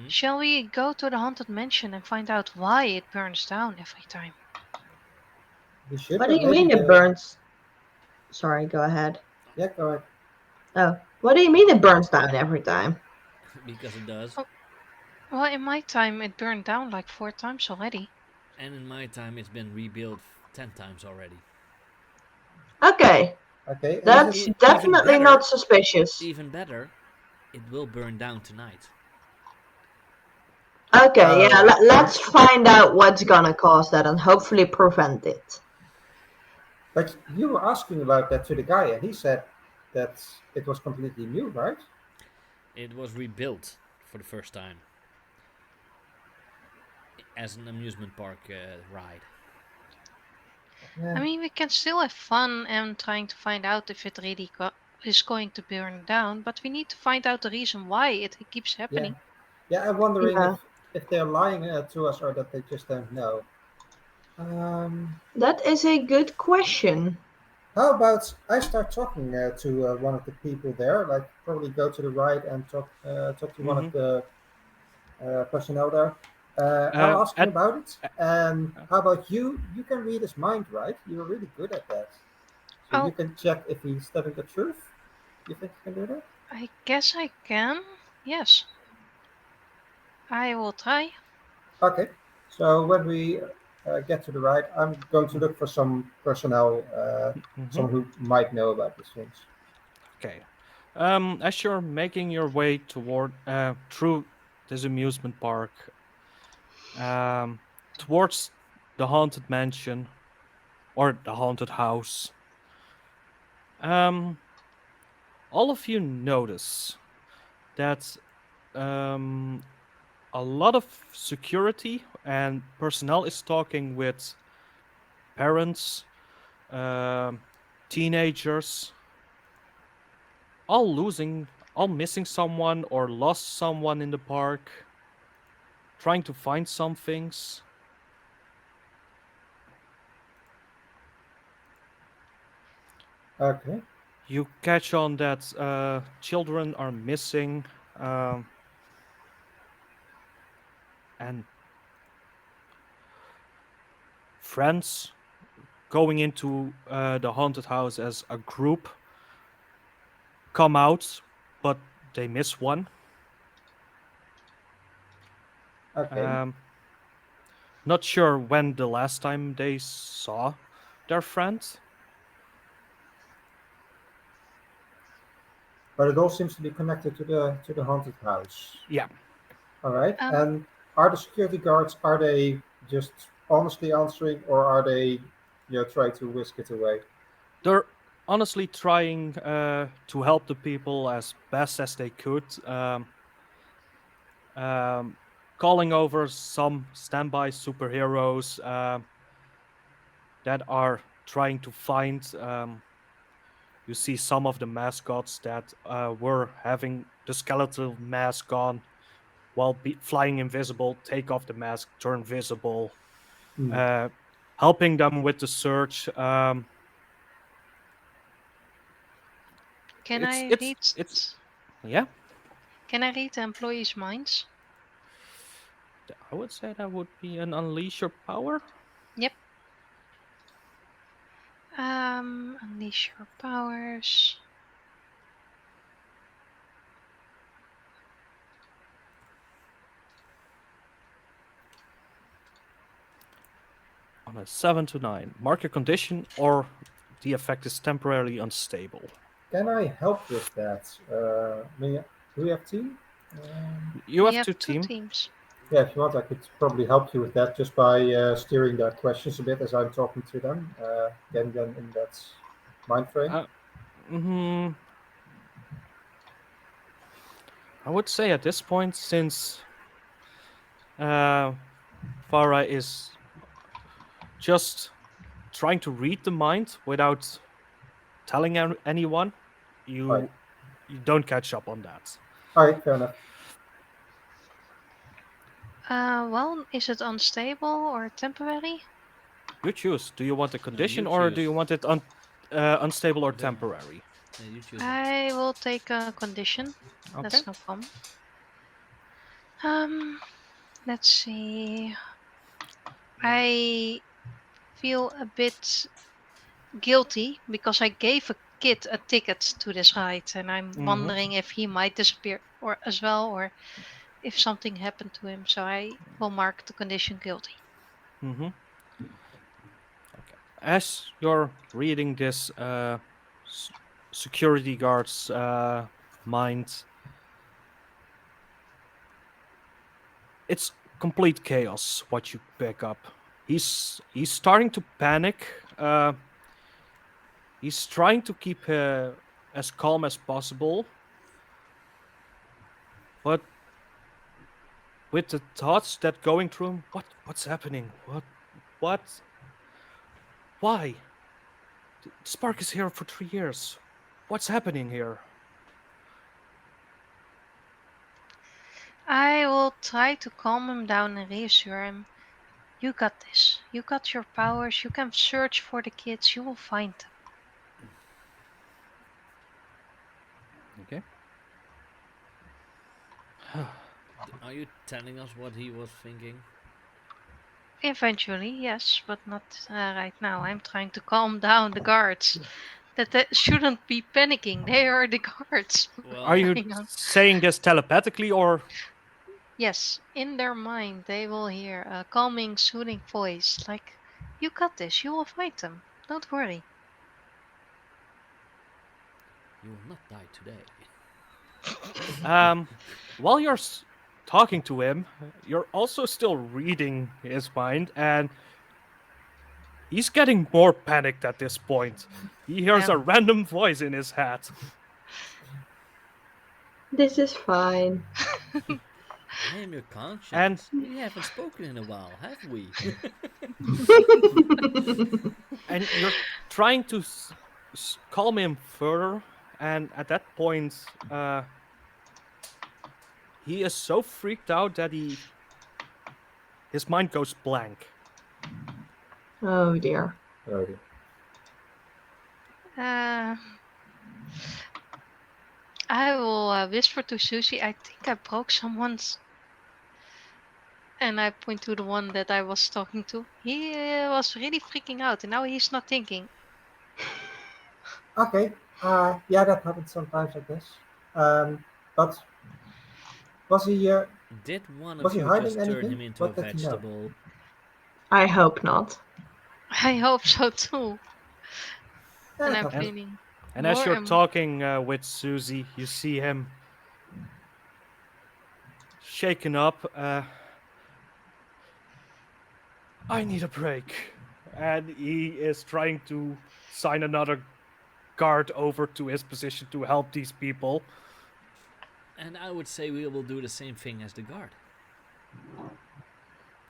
shall we go to the haunted mansion and find out why it burns down every time? We should, What do but you maybe mean it the. burns? Sorry, go ahead. Yeah, go ahead. Oh, what do you mean it burns down every time? because it does. Oh, well, in my time it burned down like 4 times already. And in my time, it's been rebuilt 10 times already. Okay, Okay, and is that's it. Even definitely better, not suspicious. even better, it will burn down tonight. Okay, yeah, Oh, let's find out what's gonna cause that and hopefully prevent it. but you were asking about that to the guy, and he said that it was completely new, right? It was rebuilt for the first time as an amusement park ride. I Yeah, mean, we can still have fun and trying to find out if it really is going to burn down, but we need to find out the reason why it keeps yeah, happening. yeah. I'm wondering Yeah, if they're lying to us or that they just don't know. Um, that is a good question. how about I start talking to one of the people there, like probably go to the right and talk to one Hmm. of the personnel there. I'll Uh, ask him at about it. And uh, how about you? You can read his mind, right? You're really good at that. So you Oh, can check if he's telling the truth. You think you can do that? I guess I can. Yes, I will try. Okay. So when we get to the right, I'm going to look for some personnel, mhm. someone who might know about these things. Okay. As you're making your way toward through this amusement park, um, towards the haunted mansion or the haunted house, um, all of you notice that um, a lot of security and personnel is talking with parents, um, teenagers, all missing someone or lost someone in the park, trying to find some things. Okay. You catch on that children are missing, and friends going into the haunted house as a group come out, but they miss one. Okay. Um, Not sure when the last time they saw their friend. But it all seems to be connected to the haunted house. Yeah, All right. Um, And are the security guards are they just honestly answering, or are they trying to whisk it away? they're honestly trying to help the people as best as they could. Um, Calling over some standby superheroes that are trying to find. You see some of the mascots that were having the skeletal mask on while flying invisible, take off the mask, turn visible, Hmm. uh, helping them with the search. can I read? It's yeah. Can I read the employees' minds? I would say that would be an unleash your power. Yep. Unleash your powers. On a 7 to 9, mark a condition or the effect is temporarily unstable. Can I help with that? Do we have team? You We have have two two team. teams. Yeah, if you want, I could probably help you with that just by steering the questions a bit as I'm talking to them, getting them in that mind frame. Uh, mhm, I would say at this point, since uh, Farah is just trying to read the mind without telling anyone, All right, you don't catch up on that. all right, fair enough. Well, is it unstable or temporary? You choose. Do you want a You condition or do you choose. want it unstable or The, temporary? you choose it. I will take a condition. Okay. That's no problem. Um, let's see. I feel a bit guilty because I gave a kid a ticket to this ride, and I'm Mm-hmm. wondering if he might disappear or as well, or if something happened to him. So I will mark the condition guilty. Mm-hmm. Okay. As you're reading this s- security guard's mind, it's complete chaos what you pick up. He's starting to panic. He's trying to keep as calm as possible, but with the thoughts that going through him, what's happening? What why? Spark is here for 3 years. What's happening here? I will try to calm him down and reassure him. You got this. You got your powers. You can search for the kids. You will find them. Okay. Are you telling us what he was thinking? Eventually, yes, but not right now. I'm trying to calm down the guards. That they shouldn't be panicking. They are the guards. Are Well, you Hang on. saying this telepathically or? Yes, in their mind, they will hear a calming, soothing voice like, "You got this. You will fight them. Don't worry." you will not die today. While you're talking to him, you're also still reading his mind, and he's getting more panicked at this point. He hears Yeah. a random voice in his head. This is fine. I am your And conscience. We haven't spoken in a while, have we? and you're trying to calm him further, and at that point, he is so freaked out that his mind goes blank. Oh dear. Oh, dear. Uh, I will whisper to Susie, "I think I broke someone's." And I point to the one that I was talking to. He was really freaking out, and now he's not thinking. Okay. Yeah, that happens sometimes, I guess. But was he Did one was of he you hiding just turn anything? him into a What did you know? vegetable? I hope not. I hope so too. Yeah, And it I'm And happens. feeling and as more you're and talking with Susie, you see him shaken up. I need a break, and he is trying to sign another guard over to his position to help these people. And I would say we will do the same thing as the guard.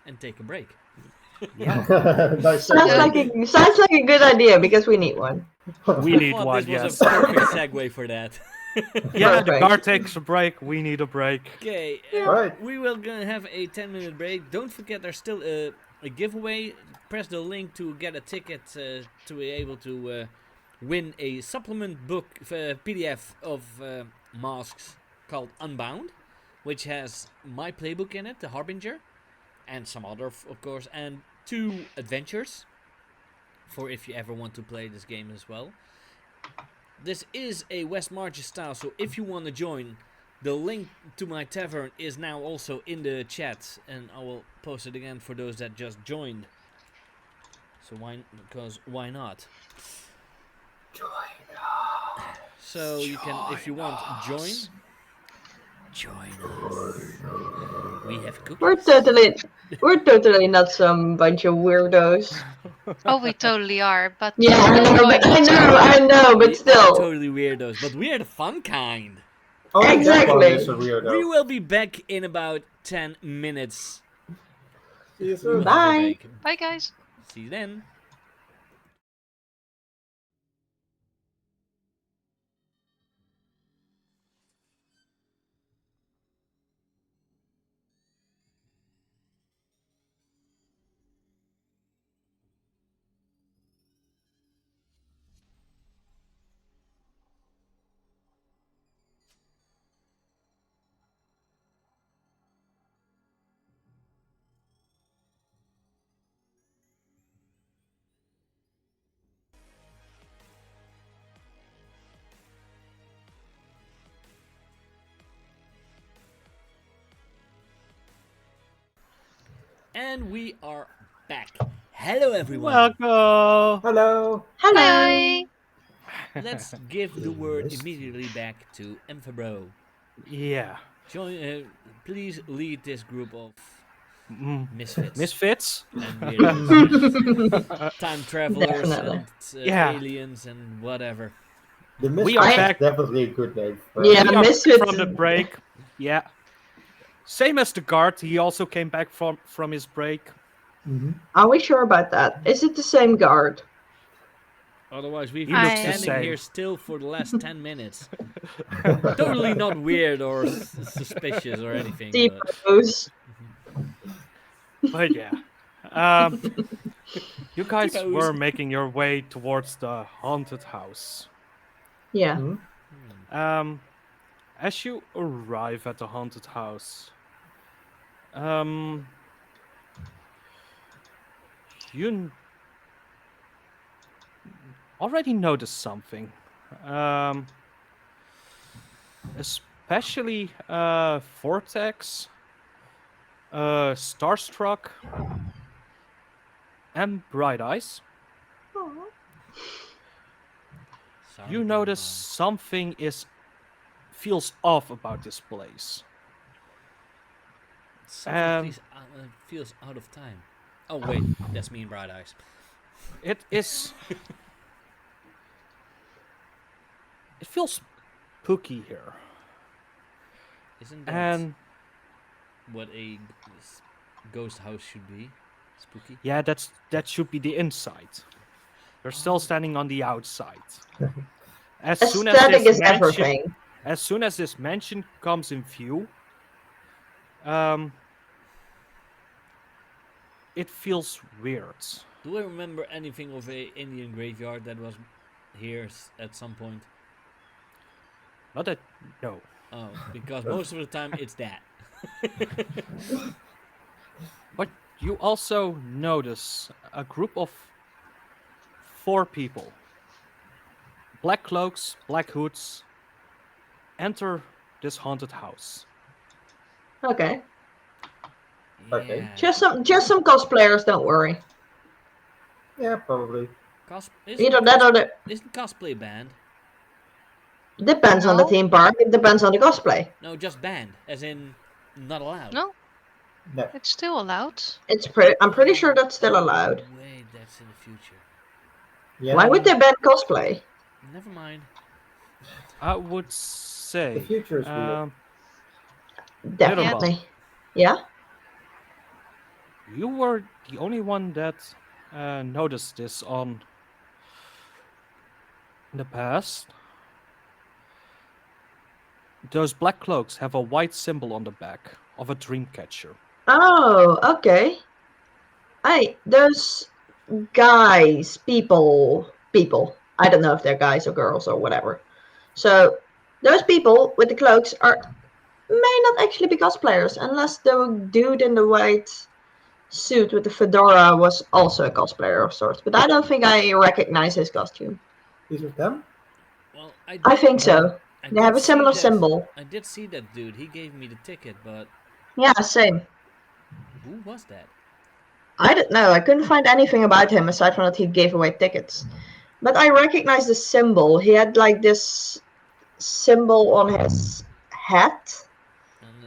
And take a break. Yeah, Nice Sounds Yeah. like a good idea because we need one. we I need thought one. this was a Yes. perfect segue for that. Yeah, the Perfect. guard takes a break. We need a break. Okay, Right. we will gonna have a 10-minute break. Don't forget, there's still a giveaway. Press the link to get a ticket to be able to win a supplement book PDF of masks called Unbound, which has my playbook in it, the Harbinger, and some other, of course, and 2 adventures for if you ever want to play this game as well. This is a West Marches style, so if you want to join, the link to my tavern is now also in the chat, and I will post it again for those that just joined. So why not? So you can, if you want, join us. We have We're cookies. totally not some bunch of weirdos. oh, we totally are. But Yeah, I still know, join us. I know, but We are still. totally weirdos, but we are the fun kind. Only that one Exactly. is a We weirdo. will be back in about 10 minutes. See you We soon. will have a Bye. break. Bye, guys. See you then. And we are back. Hello, everyone. Welcome. Hello. Hello. Hi. Let's give the word Missed you. immediately back to Emphabro. Yeah. Please lead this group of Mm. misfits Misfits. and weirdos, time travelers Definitely. and Yeah. aliens and whatever. The We are Misfits is back. definitely a good name. Yeah, We are back Misfits from the is- break. Yeah. Same as the guard. He also came back from his break. Mhm. Are we sure about that? Is it the same guard? Otherwise, we've He been looks the standing same. here still for the last 10 minutes. Totally not weird or suspicious or anything. But Deepos. But yeah. Um, you guys Typos. were making your way towards the haunted house. Yeah. Mhm. Um, as you arrive at the haunted house, Um, you already noticed something. Um, especially Vortex, Starstruck, and Bright Eyes. Aw. Sorry, You notice Glitterbomb. something is feels off about this place. Something And feels out of time. Oh wait, that's me and Bright Eyes. it is it feels spooky here. Isn't that And what a ghost house should be? Spooky. yeah, that should be the inside. You're still Oh, standing on the outside. Aesthetic is everything. As soon as this mansion comes in view, um, it feels weird. do I remember anything of a Indian graveyard that was here at some point? Not that no. Oh, because most of the time it's that. But you also notice a group of 4 people, black cloaks, black hoods, enter this haunted house. Okay. Okay. Yeah. Just some cosplayers, don't worry. Yeah, probably. Either that or the Isn't cosplay banned? depends on the No, theme park, it depends on the cosplay. No, just banned, as in not allowed. no, No. it's still allowed. I'm pretty sure that's still allowed. Wait, that's in the future. Yeah. Why would they ban cosplay? Never mind. I would The say, future is weird. Glitterbomb, Definitely. Yeah? you were the only one that noticed this on in the past. Those black cloaks have a white symbol on the back of a dream catcher. Oh, okay. Those guys, people. I don't know if they're guys or girls or whatever. So, those people with the cloaks may not actually be cosplayers, unless the dude in the white suit with the fedora was also a cosplayer of sorts. But I don't think I recognize his costume. These are them? Well, I think so. They have a similar symbol. I did see that dude. He gave me the ticket, but Yeah, same. who was that? I don't know. I couldn't find anything about him aside from that he gave away tickets. But I recognize the symbol. He had like this symbol on his hat,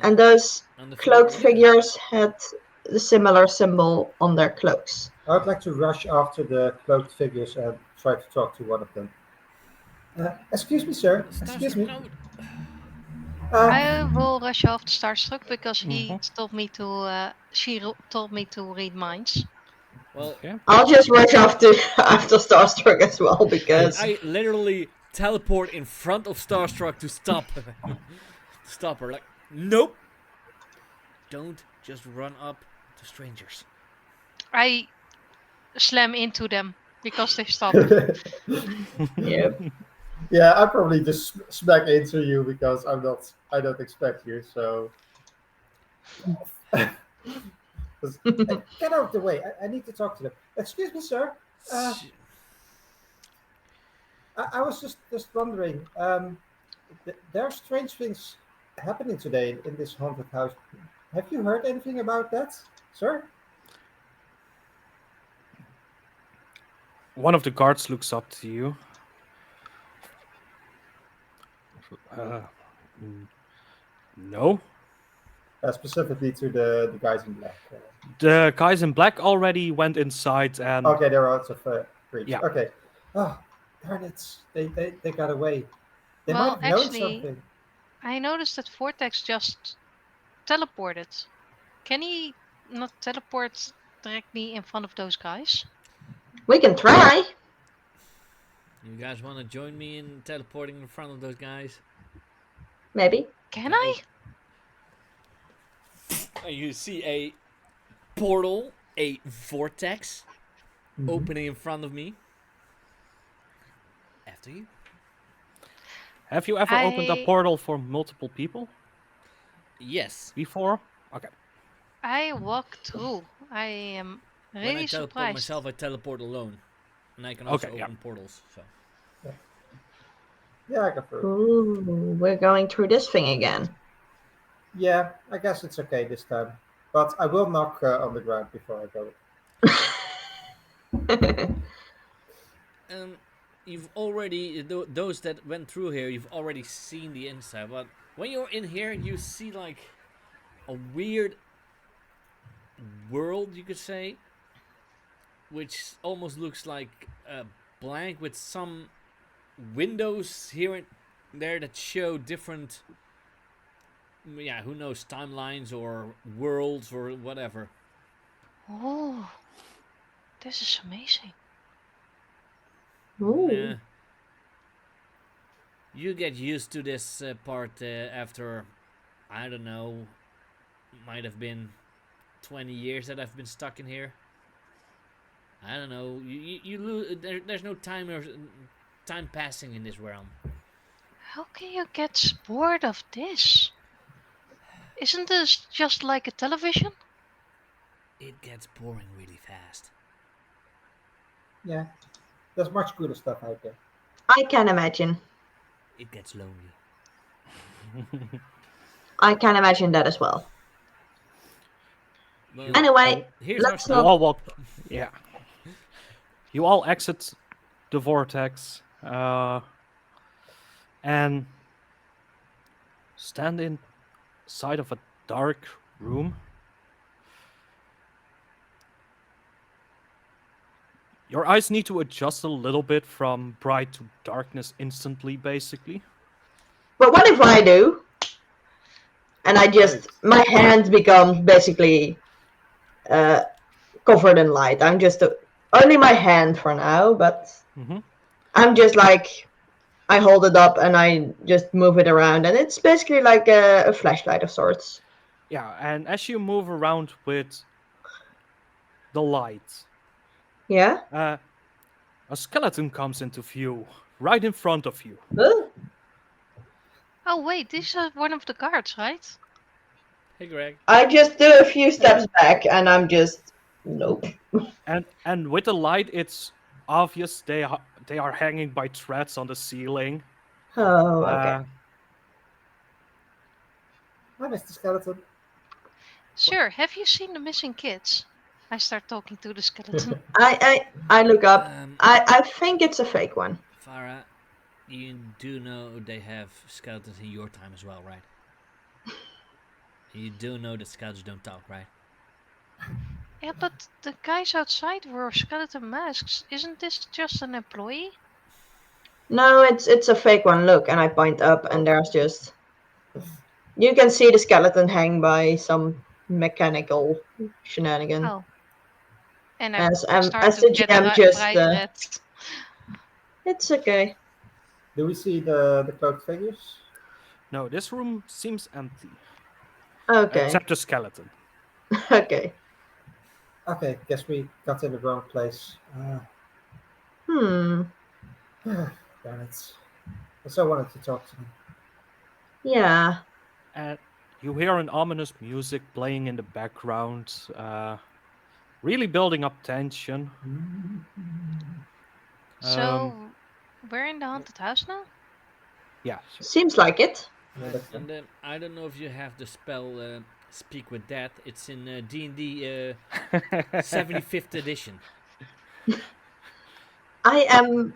and those On the cloaked fedora, yeah. figures had the similar symbol on their cloaks. I would like to rush after the cloaked figures and try to talk to one of them. Excuse me, sir. Excuse Starstruck, me. no. I will rush off to Starstruck because Mhm. she told me to read minds. Well, Okay. I'll just rush after after Starstruck as well because I literally teleport in front of Starstruck to stop her. To stop her. Like, nope. Don't just run up to strangers. I slam into them because they stopped. yeah. Yeah, I probably just smack into you because I don't expect you. So get out of the way. I need to talk to them. Excuse me, sir. I was just wondering. There are strange things happening today in this haunted house. Have you heard anything about that, sir? One of the guards looks up to you. Uh, no. Specifically to the guys in black. The guys in black already went inside and Okay, there are lots of creeps. yeah. Okay. Oh, darn it! They got away. They might Well, have known actually, something. I noticed that Vortex just teleported. Can he not teleport directly in front of those guys? We can try. You guys want to join me in teleporting in front of those guys? Maybe. Can I? And you see a portal, a vortex, opening in front of me. After you. Have you ever opened a I portal for multiple people Yes. before? Okay. I walk through. I am When I really teleport surprised. myself, I teleport alone, and I can also Okay, yeah. open portals. So Yeah, I go first. Ooh, we're going through this thing again. Yeah, I guess it's okay this time. But I will knock on the ground before I go. um, you've already those that went through here, you've already seen the inside. But when you're in here, you see like a weird world, you could say, which almost looks like a blank with some windows here and there that show different, yeah, who knows, timelines or worlds or whatever. Oh, this is amazing. Ooh. You get used to this part after, I don't know, might have been 20 years that I've been stuck in here. I don't know. You lose. There's no time or time passing in this realm. How can you get bored of this? Isn't this just like a television? It gets boring really fast. Yeah, there's much cooler stuff out there. I can imagine. It gets lonely. I can imagine that as well. Well, Anyway, here's our let's You not. stop. all walk. Yeah. You all exit the vortex and stand inside of a dark room. Your eyes need to adjust a little bit from bright to darkness instantly, basically. But what if I do? And I just, Right. my hands become basically covered in light. I'm just only my hand for now, but Mm-hmm. I'm just like, I hold it up and I just move it around, and it's basically like a flashlight of sorts. Yeah, and as you move around with the light, Yeah. uh, a skeleton comes into view right in front of you. Huh? Oh wait, this is one of the guards, right? Hey, Greg. I just do a few steps back, and I'm just nope. And with the light, it's obvious they are hanging by threads on the ceiling. Oh, okay. Uh, Hi, Mr. Skeleton. Sir, have you seen the missing kids? I start talking to the skeleton. I look up. Um, I think it's a fake one. Farah, you do know they have skeletons in your time as well, right? You do know that skeletons don't talk, right? Yeah, but the guys outside wore skeleton masks. Isn't this just an employee? No, it's a fake one. Look, and I point up, and there's just you can see the skeleton hang by some mechanical shenanigan. Oh, and I start As to the get GM just bright red. it's okay. Do we see the cloaked figures? no, this room seems empty, Okay. except the skeleton. Okay. Okay, guess we got in the wrong place. Hmm. Damn it. I so wanted to talk to them. Yeah. And you hear an ominous music playing in the background, really building up tension. Um, So, we're in the haunted house now? yeah, Seems like it. Yeah, that's And I don't know if you have the spell Speak with Death. It's in D&D 75th edition. I am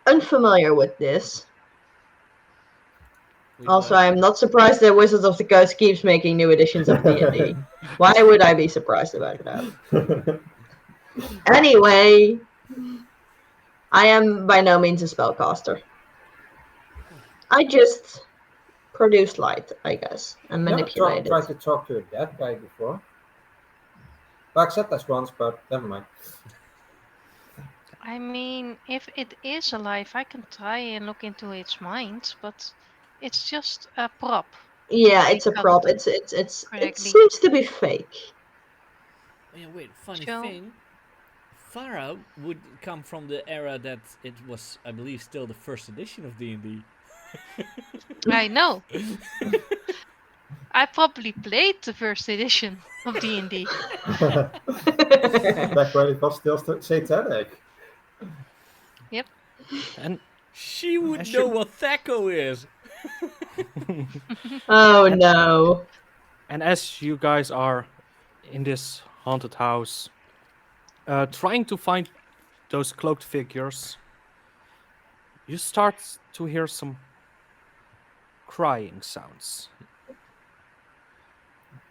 unfamiliar with this. With Also, what? I'm not surprised that Wizards of the Coast keeps making new editions of D&D. Why would I be surprised about that? Anyway, I am by no means a spellcaster. I just produce light, I guess, and Never manipulate tried it. to talk to a dead guy before. Well, except that's once, but never mind. I mean, if it is alive, I can try and look into its mind, but it's just a prop. Yeah, I it's a got prop. it It correctly. seems to be fake. Oh, yeah, wait, funny So, thing. Farah would come from the era that it was, I believe, still the first edition of D&D. I know. I probably played the first edition. of D&D. Back when it was still satanic. Yep. And She would as know you what Thaco is. Oh and no. and as you guys are in this haunted house, trying to find those cloaked figures, you start to hear some crying sounds.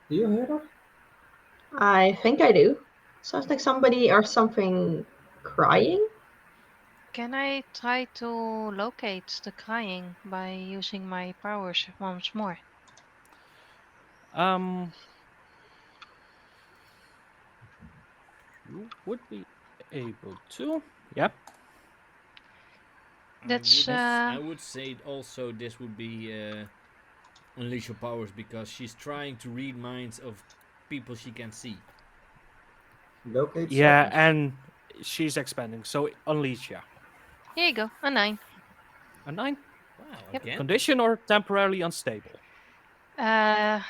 Do you hear that? I think I do. Sounds like somebody or something crying. Can I try to locate the crying by using my powers once more? Um, you would be able to. Yep. That's I would say also this would be unleash your powers because she's trying to read minds of people she can see. Locate Yeah, sadness. and she's expanding. So unleash, yeah. here you go, a 9. A 9. Wow, Yep. again? Condition or temporarily unstable. Uh,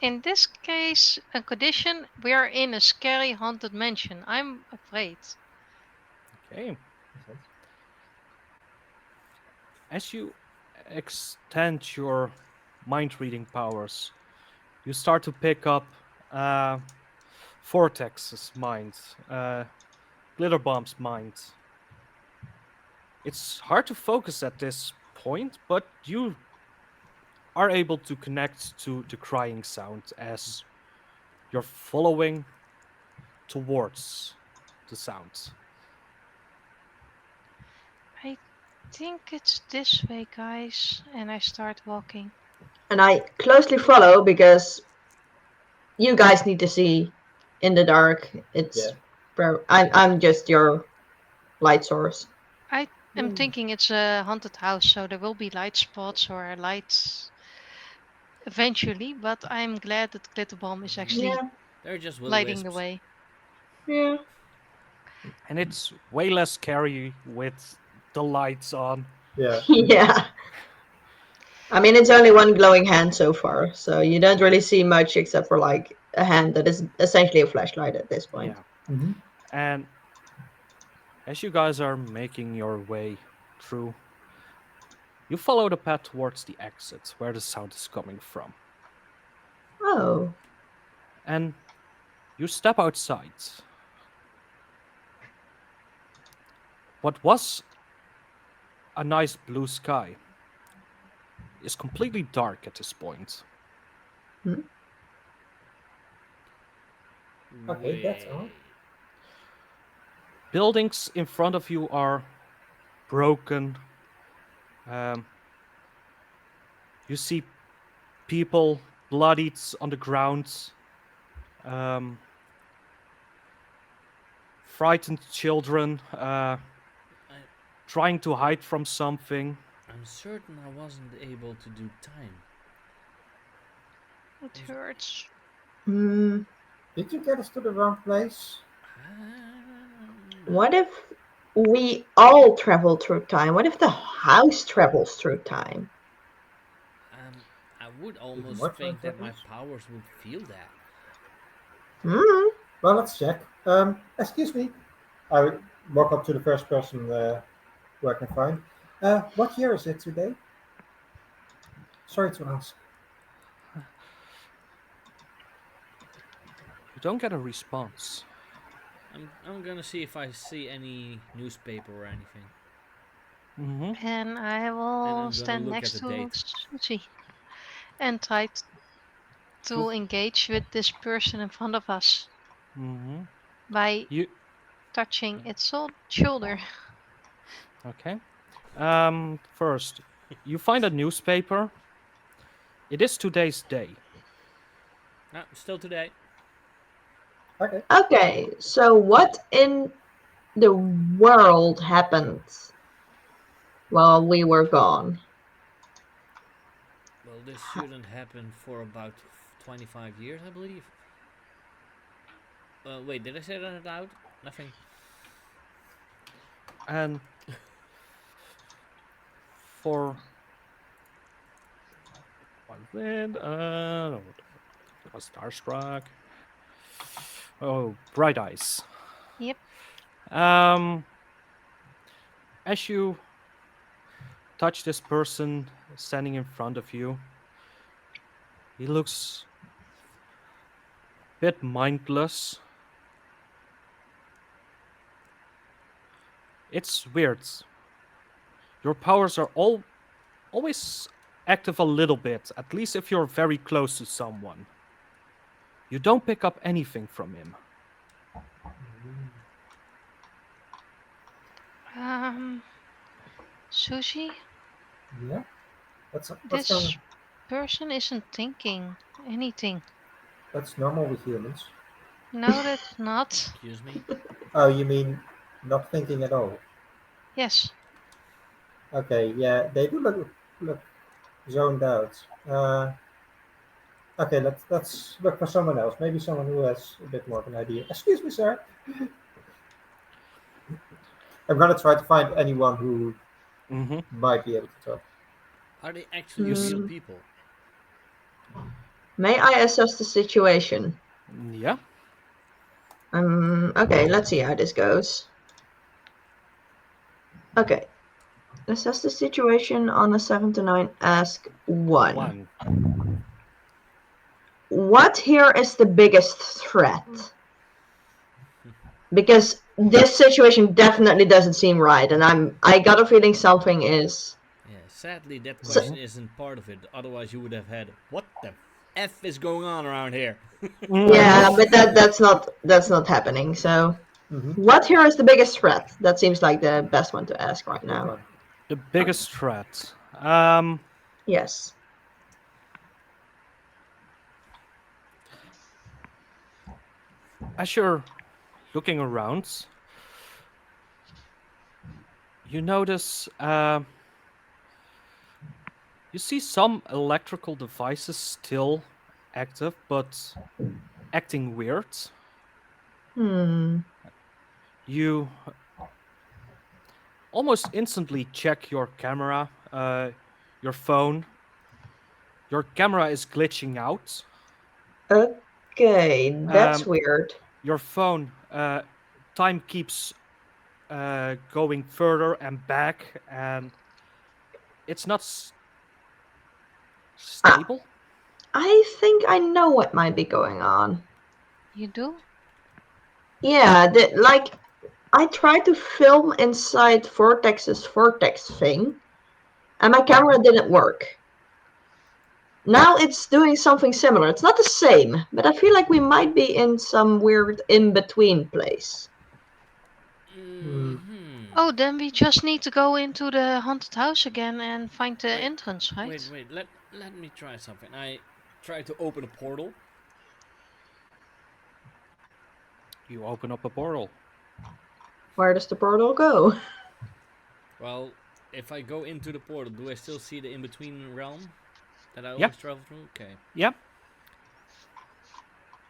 in this case, a condition. We are in a scary haunted mansion. I'm afraid. Okay. As you extend your mind reading powers, you start to pick up Vortex's mind, Glitterbomb's mind. It's hard to focus at this point, but you are able to connect to the crying sound as you're following towards the sound. I think it's this way, guys. And I start walking. And I closely follow because you guys need to see in the dark. Yeah. I'm just your light source. I am Hmm. thinking it's a haunted house, so there will be light spots or lights eventually. But I'm glad that Glitterbomb is actually Yeah, They're just will lighting the wisps. way. yeah, And it's way less scary with the lights on. Yeah. yeah. I mean, it's only one glowing hand so far, so you don't really see much except for like a hand that is essentially a flashlight at this point. Yeah. Mm-hmm. And as you guys are making your way through, you follow the path towards the exit where the sound is coming from. Oh, And you step outside. What was a nice blue sky is completely dark at this point. hmm. Okay, that's all. Wait. Buildings in front of you are broken. Um, you see people bloodied on the ground, um, frightened children I, trying to hide from something. I'm certain I wasn't able to do time. It Was hurts. Hmm. Did you get us to the wrong place? no. What if we all travel through time? What if the house travels through time? I would Even almost more time think that my travelers? powers would feel that. Hmm. Well, let's check. Excuse me. I would walk up to the first person who I can find. What year is it today? Sorry to ask. You don't get a response. I'm gonna see if I see any newspaper or anything, Hmm. And I and will I'm gonna stand look at next the to date. Susie and try to engage with this person in front of us Mm-hmm. by You touching its shoulder. okay? First, you find a newspaper. It is today's day. Ah, still today. Okay. Okay, so what in the world happened while we were gone? Well, this shouldn't happen for about 25 years, I believe. Wait, did I say that out loud? Nothing. And for was it? Starstruck. Oh, Bright Eyes. Yep. As you touch this person standing in front of you, he looks a bit mindless. It's weird. Your powers are always active a little bit, at least if you're very close to someone. You don't pick up anything from him. Um, Sushi, Yeah. What's going on? this person isn't thinking anything. That's normal with humans. No, that's not. Excuse me. Oh, you mean not thinking at all? Yes. Okay, yeah, they do look zoned out. Okay, let's look for someone else. Maybe someone who has a bit more of an idea. Excuse me, sir. I'm gonna try to find anyone who Mm-hmm. might be able to talk. Are they actually real Hmm. people? May I assess the situation? Yeah. Okay, let's see how this goes. Okay, assess the situation on a 7 to 9, ask 1. One. What here is the biggest threat? Because this situation definitely doesn't seem right, and I got a feeling something is. Yeah, sadly that So, question isn't part of it. Otherwise, you would have had what the f is going on around here. yeah, but that's not happening. So, Mm-hmm. what here is the biggest threat? That seems like the best one to ask right Good now. one. The biggest threat. Yes. As you're looking around, you notice you see some electrical devices still active, but acting weird. Hmm. You almost instantly check your camera, your phone. Your camera is glitching out. Okay, that's Um, weird. your phone time keeps going further and back, and it's not Ah, stable. I think I know what might be going on. You do? Yeah, like I tried to film inside Vortex's Vortex thing, and my camera didn't work. Now it's doing something similar. It's not the same, but I feel like we might be in some weird in-between place. Hmm. Hmm. Oh, then we just need to go into the haunted house again and find the Wait, entrance, right? wait. Let me try something. I try to open a portal. You open up a portal. Where does the portal go? Well, if I go into the portal, do I still see the in-between realm that I Yep, always travel through? Okay. yep.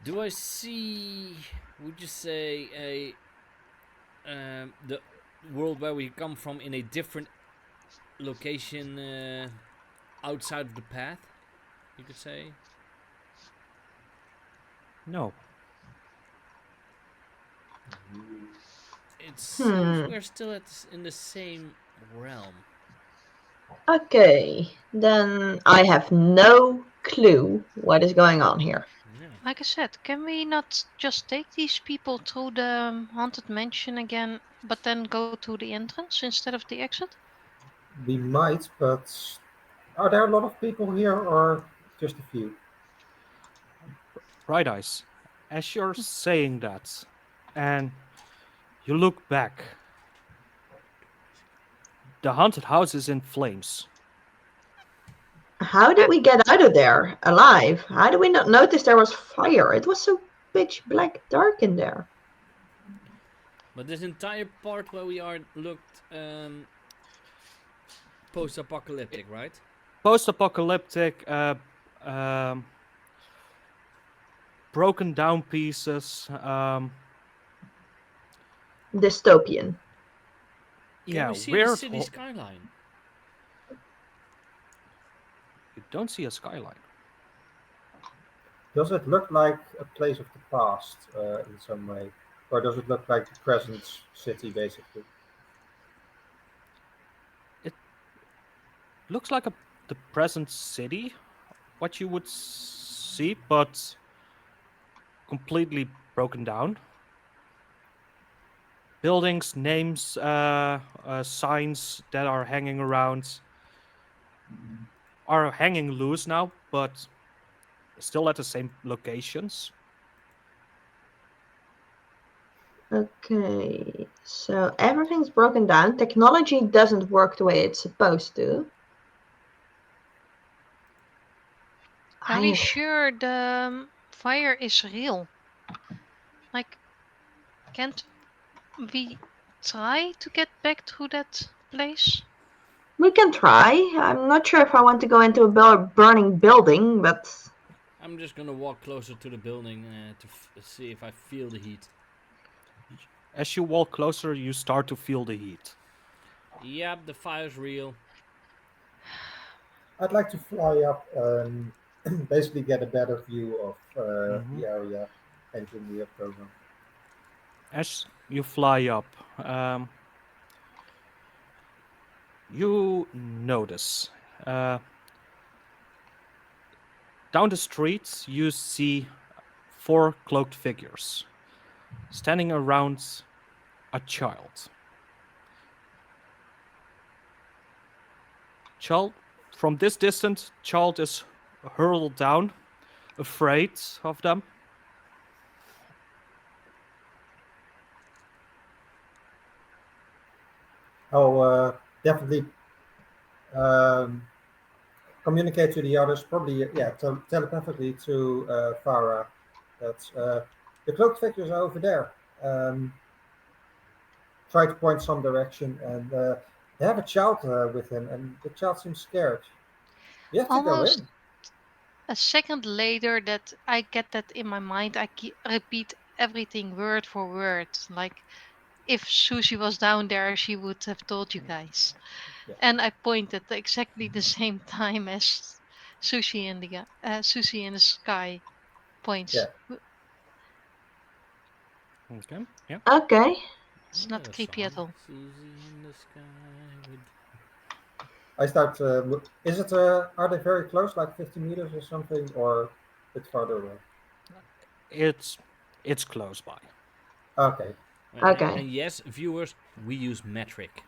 Do I see? Would you say the world where we come from in a different location outside of the path? You could say No. it seems Hmm. we're still in the same realm. Okay, then I have no clue what is going on here. Yeah. Like I said, can we not just take these people through the haunted mansion again, but then go to the entrance instead of the exit? We might, but are there a lot of people here or just a few? Bright Eyes. As you're saying that, and you look back, the haunted house is in flames. How did we get out of there alive? How did we not notice there was fire? It was so pitch black dark in there. But this entire part where we are looked post-apocalyptic, right? Post-apocalyptic, um, broken down pieces. Dystopian. Can Yeah, we see the weird. city skyline? You don't see a skyline. Does it look like a place of the past in some way, or does it look like the present city basically? It looks like the present city, what you would see, but completely broken down. Buildings, names, signs that are hanging around are hanging loose now, but still at the same locations. Okay, so everything's broken down. Technology doesn't work the way it's supposed to. Are we I sure the fire is real? Like, can't we try to get back to that place? We can try. I'm not sure if I want to go into a burning building, but I'm just gonna walk closer to the building to see if I feel the heat. As you walk closer, you start to feel the heat. Yep, the fire's real. I'd like to fly up and basically get a better view of Mhm. the area entering the program. As you fly up, you notice down the street you see four cloaked figures standing around a child. Child, from this distance, child is hurled down, afraid of them. I'll definitely um, communicate to the others, probably yeah, telepathically to Farah that the cloaked figures are over there. Um, Try to point some direction, and they have a child with him, and the child seems scared. You have to go Almost in. a second later that I get that in my mind, I repeat everything word for word. Like, if Sushi was down there, she would have told you guys. Yeah, And I pointed exactly the same time as Sushi in the sky yeah. points. Okay, yeah. okay. It's Isn't that not a creepy at song? all. Susie in the sky with. I start. Is it? Are they very close, like 50 meters or something, or a bit farther away? It's it's close by. Okay. Okay. And yes, viewers, we use metric.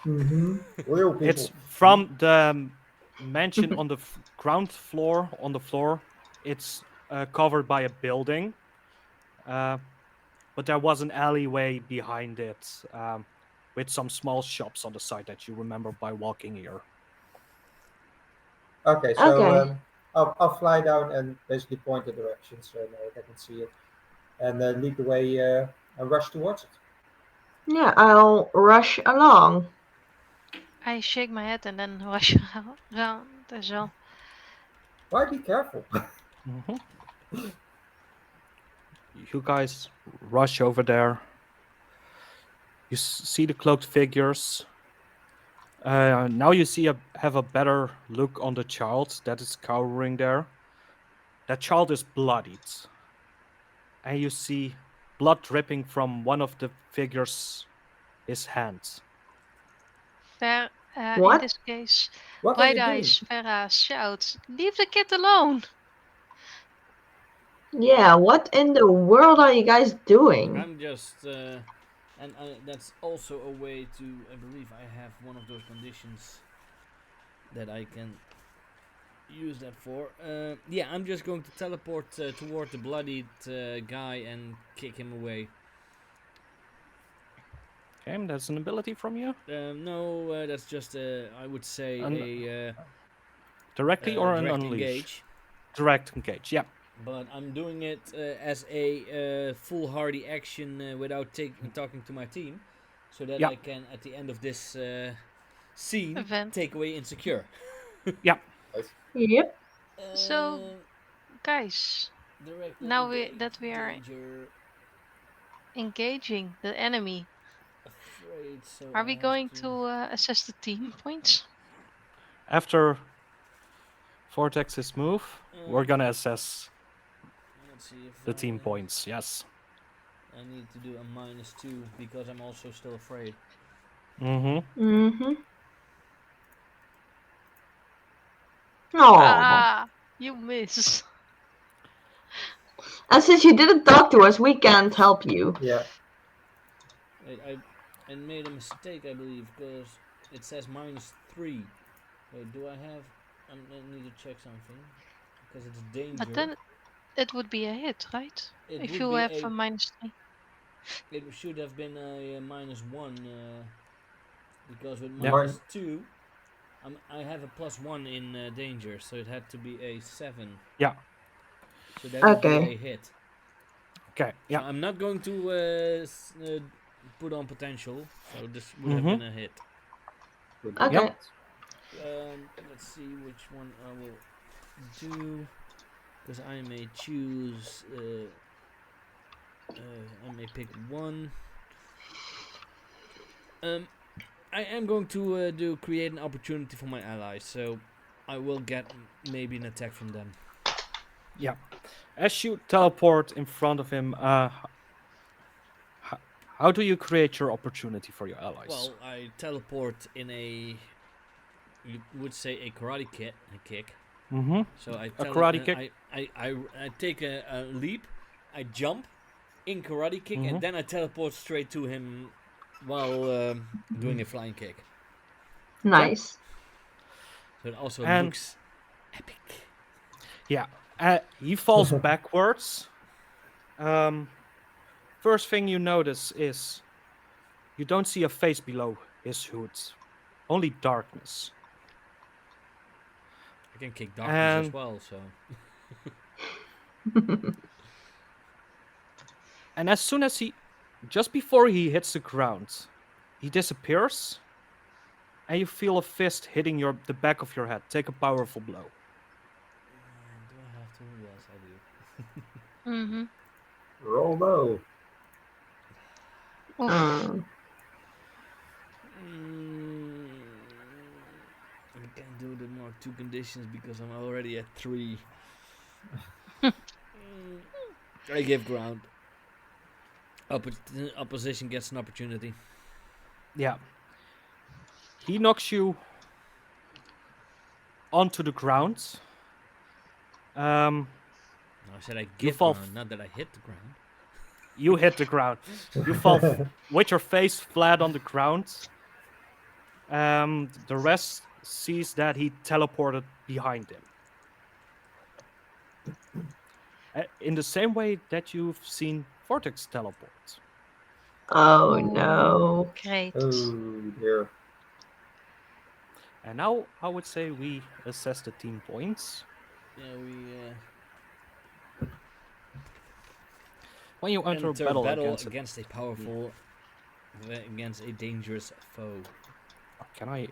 Mm-hmm. Real It's people. from the mansion on the ground floor. On the floor, it's covered by a building, uh, but there was an alleyway behind it with some small shops on the side that you remember by walking here. Okay, so Okay. I'll fly down and basically point the direction so that I can see it, and lead the way and rush towards it. Yeah, I'll rush along. I shake my head and then rush around as well. Why be careful? Mhm. You guys rush over there. You see the cloaked figures. Now you see have a better look on the child that is cowering there. That child is bloodied, and you see blood dripping from one of the figures' his hand. In What? this case, What are Bright you doing? Eyes Farah shouts, "Leave the kid alone!" Yeah, what in the world are you guys doing? I'm just. And that's also a way to. I believe I have one of those conditions that I can use that for. Yeah, I'm just going to teleport toward the bloodied guy and kick him away. Okay, that's an ability from you. No, that's just I would say An directly a or an direct unleash. engage. Direct engage. Yeah. But I'm doing it as a foolhardy action without talking to my team, so that Yeah. I can, at the end of this scene, Event. take away insecure. Yeah. Nice. Yep. So, Uh, guys, Directly now engage. that we are Danger. engaging the enemy, Afraid. So are I we have going to. to assess the team points? After Vortex's move. We're gonna assess Let's see if the team points. Yes. I need to do a -2 because I'm also still afraid. Mm-hmm. Mm-hmm. Oh. You miss. And since you didn't talk to us, we can't help you. Yeah. Wait, I made a mistake, I believe, because it says -3. Wait, do I have? I need to check something because it's danger. But then it would be a hit, right? It If would you be have a. a -3. It should have been a -1 because with Yeah. -2, I have a +1 in danger, so it had to be a 7. Yeah. So that would be Okay. a hit. Okay. So Yeah. I'm not going to put on potential. So this would have Mhm. been a hit. Okay. Let's see which one I will do, because I may choose. I may pick one. I am going to do create an opportunity for my allies, so I will get maybe an attack from them. Yeah. As you teleport in front of him, how do you create your opportunity for your allies? Well, I teleport in a, you would say a karate kick. Mm-hmm. So I A karate kick. I take a leap, I jump in karate kick, Mhm. and then I teleport straight to him while doing a flying kick. Nice. So it also And- looks epic. Yeah. He falls backwards. First thing you notice is you don't see a face below his hood, only darkness. I can kick darkness as And well, so and as soon as just before he hits the ground, he disappears, and you feel a fist hitting the back of your head. Take a powerful blow. do I have to? Yes, I do. Mm-hmm. Roll low. Mm. I can't do the Mark 2 conditions because I'm already at 3. I give ground. Opposition gets an opportunity. Yeah. He knocks you onto the ground. No, I said I give fall ground, not that I hit the ground. You hit the ground. You fall with your face flat on the ground. The rest sees that he teleported behind him. In the same way that you've seen Vortex teleport. Oh no. Great. Oh dear. And now I would say we assess the team points. Yeah, we When you enter enter battle battle against against a powerful, against a dangerous foe. Can I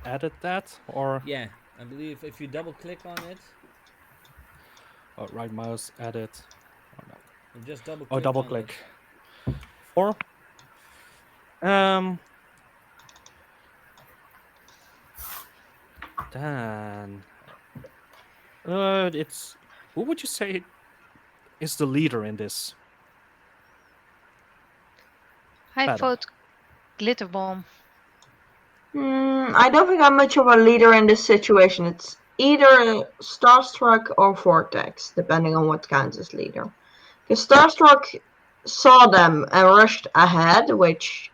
edit that? Or Yeah, I believe if you double click on it, right mouse, edit. Oh, no. and just double click. Oh, double click. Or then it's who would you say is the leader in this? I Battle. vote Glitterbomb. I don't think I'm much of a leader in this situation. It's either Starstruck or Vortex, depending on what counts as leader. Because Starstruck saw them and rushed ahead, which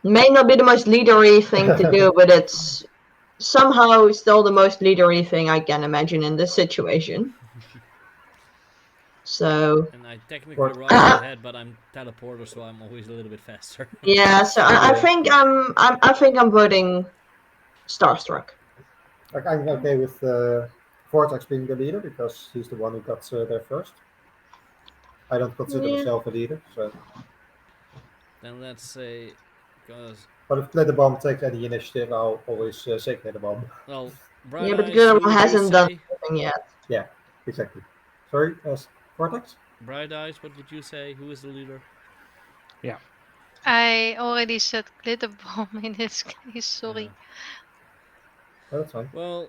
may not be the most leadery thing to do, but it's somehow still the most leadery thing I can imagine in this situation. So And I technically What? rush ahead, but I'm teleporter, so I'm always a little bit faster. yeah, so I Yeah. think I think I'm voting Starstruck. Like, I'm okay with Vortex being the leader because he's the one who got there first. I don't consider Yeah. myself a leader, so. Then let's say, because But if Glitterbomb takes any initiative, I'll always say Glitterbomb. well, Bright Yeah, but Eyes, who Glitterbomb would you hasn't done say? anything yet. Yeah, exactly. Sorry, Vortex? Bright Eyes, what would you say? Who is the leader? Yeah. I already said Glitterbomb in this case. Sorry. Oh, that's fine. Well,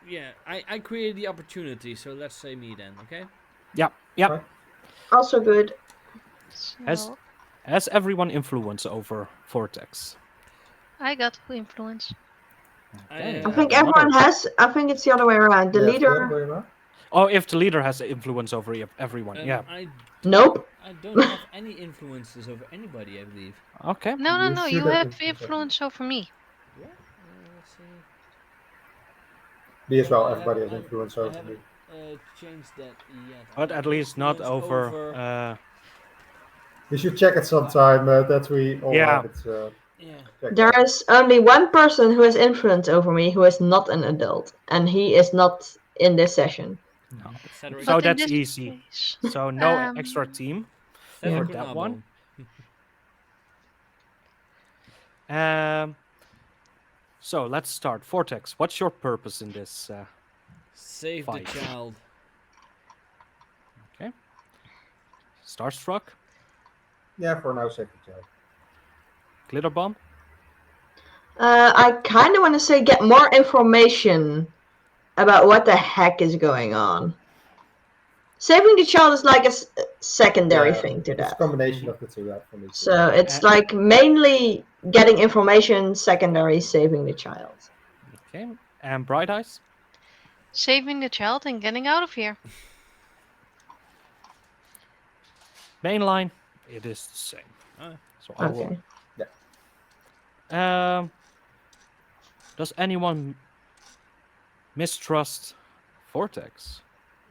Yeah, I created the opportunity, so let's say me then, okay? Yeah, yeah. Right. Also good. Has So has everyone influence over Vortex? I got influence. Okay, I and think another. everyone has. I think it's the other way around. The Yeah, it's the other leader. way around. Oh, if the leader has influence over everyone, yeah. Nope. I don't have any influences over anybody, I believe. Okay. No, no, You no. should You have have influence over me. influence over me. What? Let's see. Me as No, well. I Everybody haven't. has influence I over me. haven't changed that yet. I But have at least not influence over. over. We should check it sometime. That we all Yeah. have it Yeah. checked There out. is only one person who has influence over me who is not an adult, and he is not in this session. No. Cedric. So But in that's this easy. case, So no extra um, team Yeah. for Cedric or that one. Nabo? So let's start. Vortex, what's your purpose in this Save fight? the child. Okay. Starstruck, Yeah, for now, save the child. Glitterbomb. I kind of want to say get more information about what the heck is going on. Saving the child is like a secondary thing to It's a that. combination of the two for me too. So it's like mainly getting information, secondary saving the child. Okay. And Bright Eyes. saving the child and getting out of here. Mainline, it is the same. So I will. Okay. Does anyone mistrust Vortex?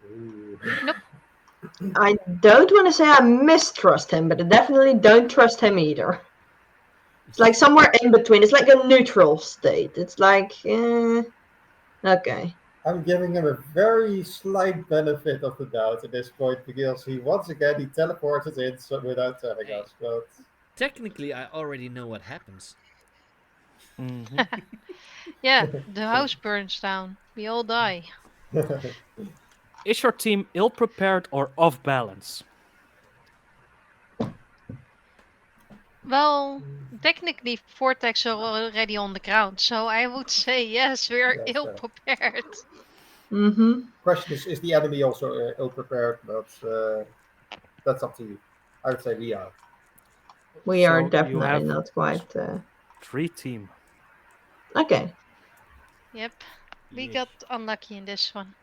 Ooh. Nope. I don't want to say I mistrust him, but I definitely don't trust him either. It's like somewhere in between. It's like a neutral state. It's like, okay. I'm giving him a very slight benefit of the doubt at this point because he once again he teleported in without telling Hey. us. But Technically, I already know what happens. Mm-hmm. Yeah, the house burns down. We all die. Is your team ill prepared or off balance? Well, technically, Vortex are already on the ground, so I would say yes, we are Yes, ill prepared. Mm-hmm. question is the enemy also ill prepared? But that's up to you. I would say we are. We are So you definitely have not quite. 3 team. Okay. Yep, we Yeesh. got unlucky in this one.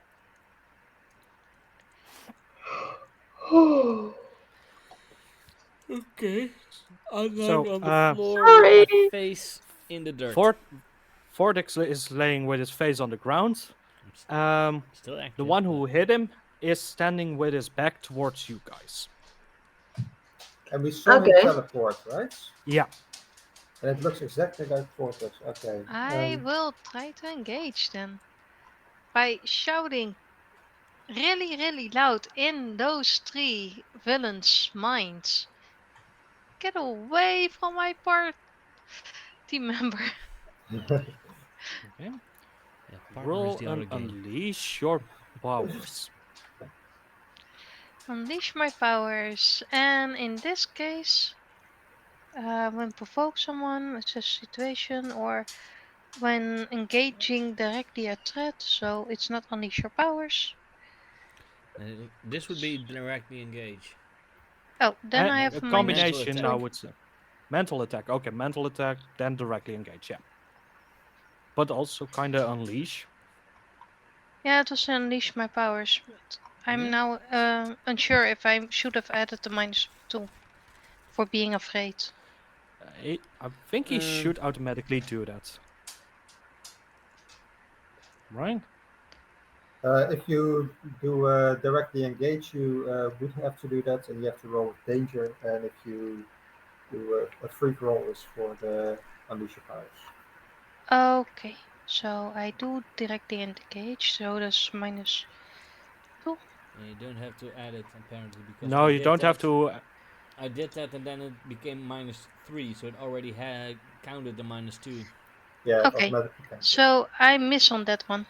Okay. I'm So, lying on the floor Sorry. with my face in the dirt. Vortex is laying with his face on the ground. Still active. The one who hit him is standing with his back towards you guys. And we saw him Okay. teleport, right? Yeah. And it looks exactly like Vortex. Okay. I will try to engage then by shouting really, really loud in those 3 villains' minds. Get away from my team member. Okay. Yeah, partner is Roll the other and game. unleash your powers. Unleash my powers, and in this case, when provoke someone, assess situation, or when engaging directly a threat, so it's not unleash your powers. This would be directly engage. Oh, then I A have combination, attack. I would say. Mental attack. Okay, mental attack, then directly engage. Yeah. But also kind of unleash. Yeah, it was unleash my powers, but I'm now unsure if I should have added the -2 for being afraid. I think he should automatically do that. Right? If you do directly engage, you would have to do that, and you have to roll with danger. And if you do a free roll, is for the unleash your powers. Okay, so I do directly engage, so that's -2. And you don't have to add it apparently because No, you don't have to. I did that and then it became -3, so it already had counted the -2. Yeah, Okay, automatically counts. so I miss on that one,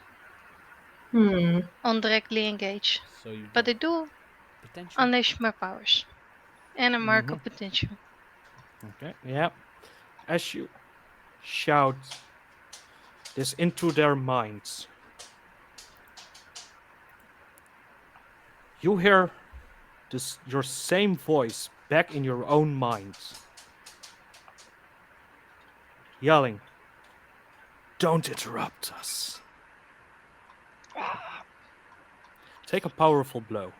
on directly engage. So you But I get do potential. unleash my powers and a mark of potential. Okay, yeah. As you shout this into their minds, You hear your same voice back in your own mind, yelling, "Don't interrupt us." Take a powerful blow.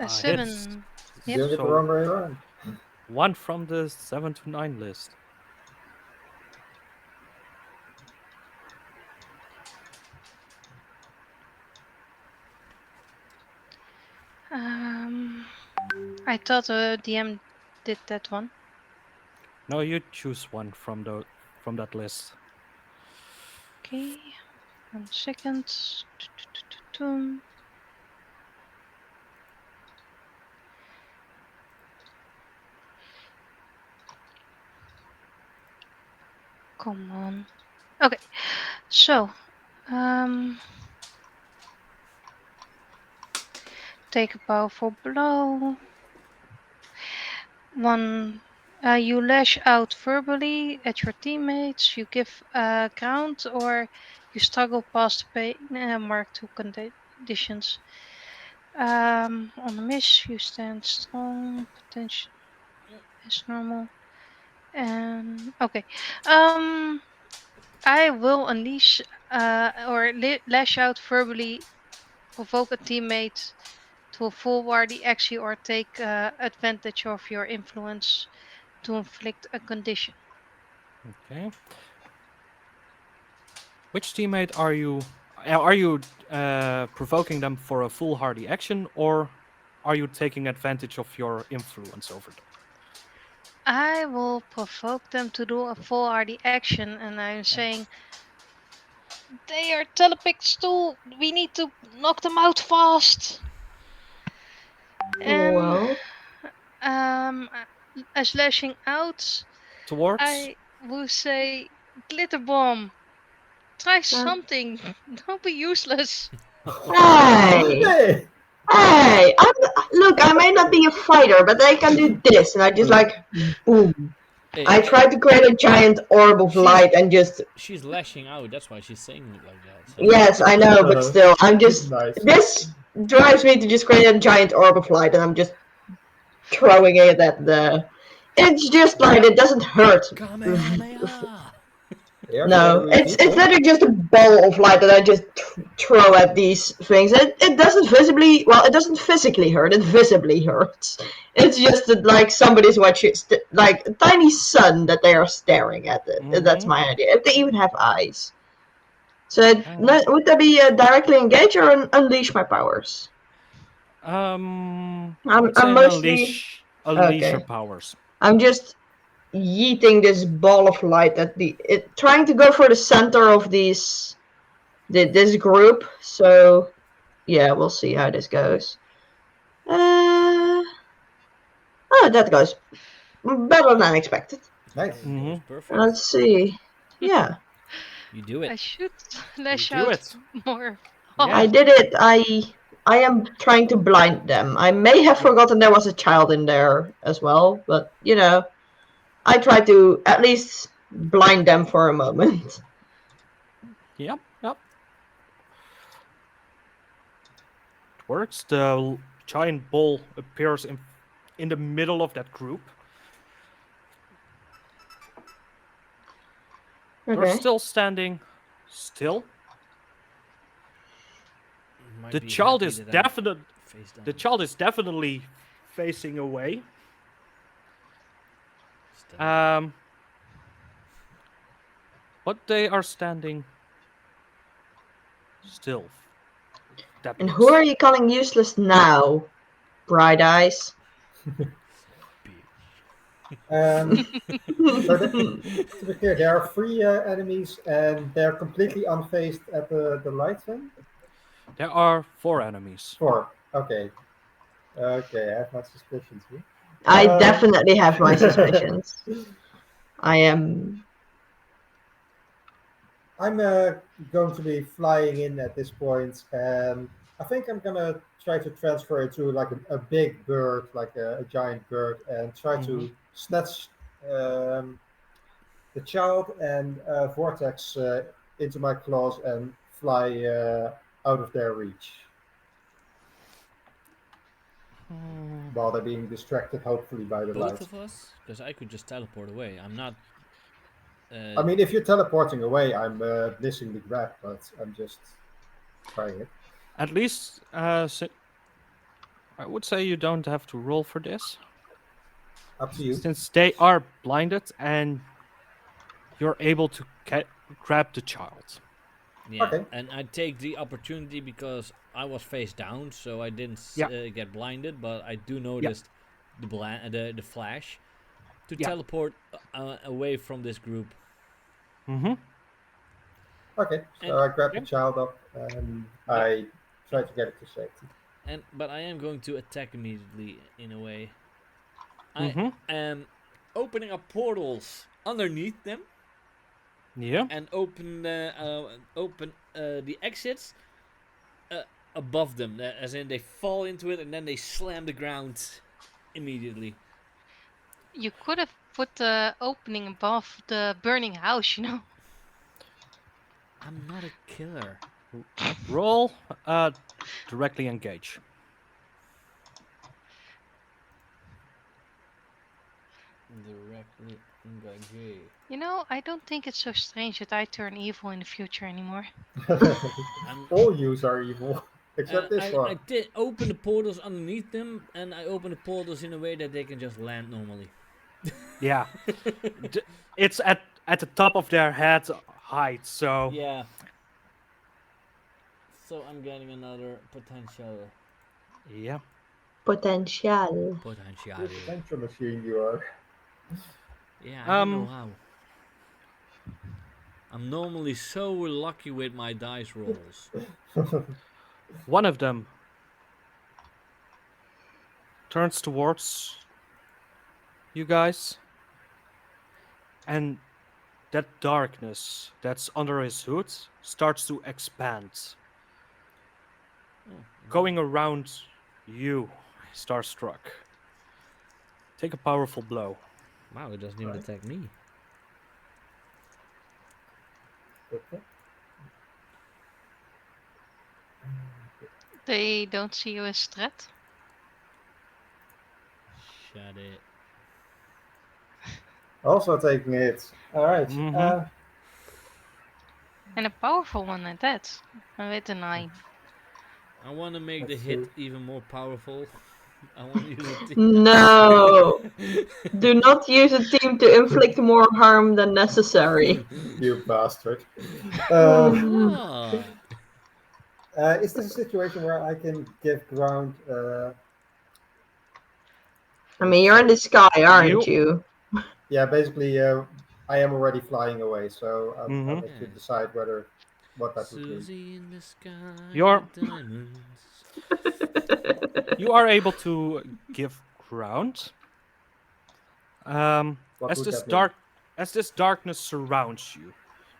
A Hit. 7. Yep. Doing it the So wrong way around. one from the 7 to 9 list. Um, I thought the DM did that one. No, you choose one from that list. Okay. 1 second. Come on. Okay. So, um, take a powerful blow. One. You lash out verbally at your teammates. You give ground, or you struggle past the pain mark to conditions. On a miss, you stand strong. Potential is normal. And okay. Um, I will unleash or lash out verbally, provoke a teammate to a foolhardy action or take advantage of your influence to inflict a condition. Okay. Which teammate are you? Are you provoking them for a foolhardy action, or are you taking advantage of your influence over them? I will provoke them to do a foolhardy action, and I'm saying they are telepics too. We need to knock them out fast. And Well, um, as lashing out, Towards? I will say Glitterbomb. Try uh, something. Don't be useless. hey, Okay. hey, look, I may not be a fighter, but I can do this, and I just like, boom. I Eh, tried to create a giant orb of she's light and just, she's lashing out. That's why she's saying it like that. So yes, I know, but still, I'm just, Nice. this drives me to just create a giant orb of light, and I'm just throwing it at the, it's just like, it doesn't hurt. Kamehameha. They are No, scary it's people. literally just a ball of light that I just throw at these things. It doesn't visibly, well, it doesn't physically hurt. It visibly hurts. It's just that like somebody's watching, like a tiny sun that they are staring at. It. That's Mm-hmm. my idea. If they even have eyes. So Okay. would that be directly engage or unleash my powers? I would I'm say mostly unleash your okay. powers. I'm just yeeting this ball of light at trying to go for the center of this group. So yeah, we'll see how this goes. Oh, that goes better than expected. Nice. It goes Mm-hmm. perfect. Let's see. Yeah, You do I it. should You lash do out it. more I Yeah. hard. did it. I am trying to blind them. I may have forgotten there was a child in there as well, but I tried to at least blind them for a moment. Yep. Yep. It works. The giant ball appears in the middle of that group. They're Okay. still standing still. Might The be child happy is that I'm definite. face The down. child is definitely facing away. Still. Um, but they are standing still. That And who looks. are you calling useless now? Bright eyes. Um, so to be clear, there are three enemies, and they're completely unfazed at the light thing. There are 4 enemies. Four. Okay. Okay, I have my suspicions here. I Um, definitely have my suspicions. I am. I'm going to be flying in at this point and I think I'm gonna try to transfer it to like a big bird, like a giant bird, and try Mm-hmm. to snatch um, the child and Vortex into my claws and fly out of their reach while they're being distracted, hopefully by the Both light. of us? Because I could just teleport away. I'm not. I Uh, mean, if you're teleporting away, I'm missing the grab, but I'm just trying it. At least, I would say you don't have to roll for this, Up to you. since they are blinded and you're able to grab the child. yeah, Okay. and I take the opportunity because I was face down, so I didn't Yeah, get blinded. But I do yeah, notice the flash to yeah. teleport away from this group. Mm-hmm. Okay. So And I grab the Yeah. child up and but I try to get it to safety. but I am going to attack immediately in a way. I Mm-hmm. am opening up portals underneath them Yeah. and open the exits uh, above them, as in they fall into it and then they slam the ground immediately. You could have put the opening above the burning house, you know. I'm not a killer. Roll. Directly engage. Directly engage. You know, I don't think it's so strange that I turn evil in the future anymore. I'm. All yous are evil, except this I one. did open the portals underneath them, and I open the portals in a way that they can just land normally. Yeah. It's at the top of their head height, so Yeah. So I'm getting another potential. yeah. Potential. You're Potential. a potential machine, you are. Yeah, I don't know Um, how. I'm normally so lucky with my dice rolls. one of them turns towards you guys, and that darkness that's under his hood starts to expand, Oh, going around you, Starstruck. Take a powerful blow. wow, it doesn't even Right. attack me. Okay. They don't see you as threat. Shut it. Also taking it. All right. Mm-hmm. And a powerful one at that. With a 9. I want to make the Let's hit see. even more powerful. I want to use a No. team. Do not use a team to inflict more harm than necessary. You bastard. Mm. What? Is this a situation where I can give ground? I Let's mean, you're in say, the sky, aren't You. you? yeah. Basically, I am already flying away, so I'll Mm-hmm. let you Yeah. decide what that would be. Susie in the sky You're with diamonds. you are able to give ground. What As would this that mean? darkness surrounds you,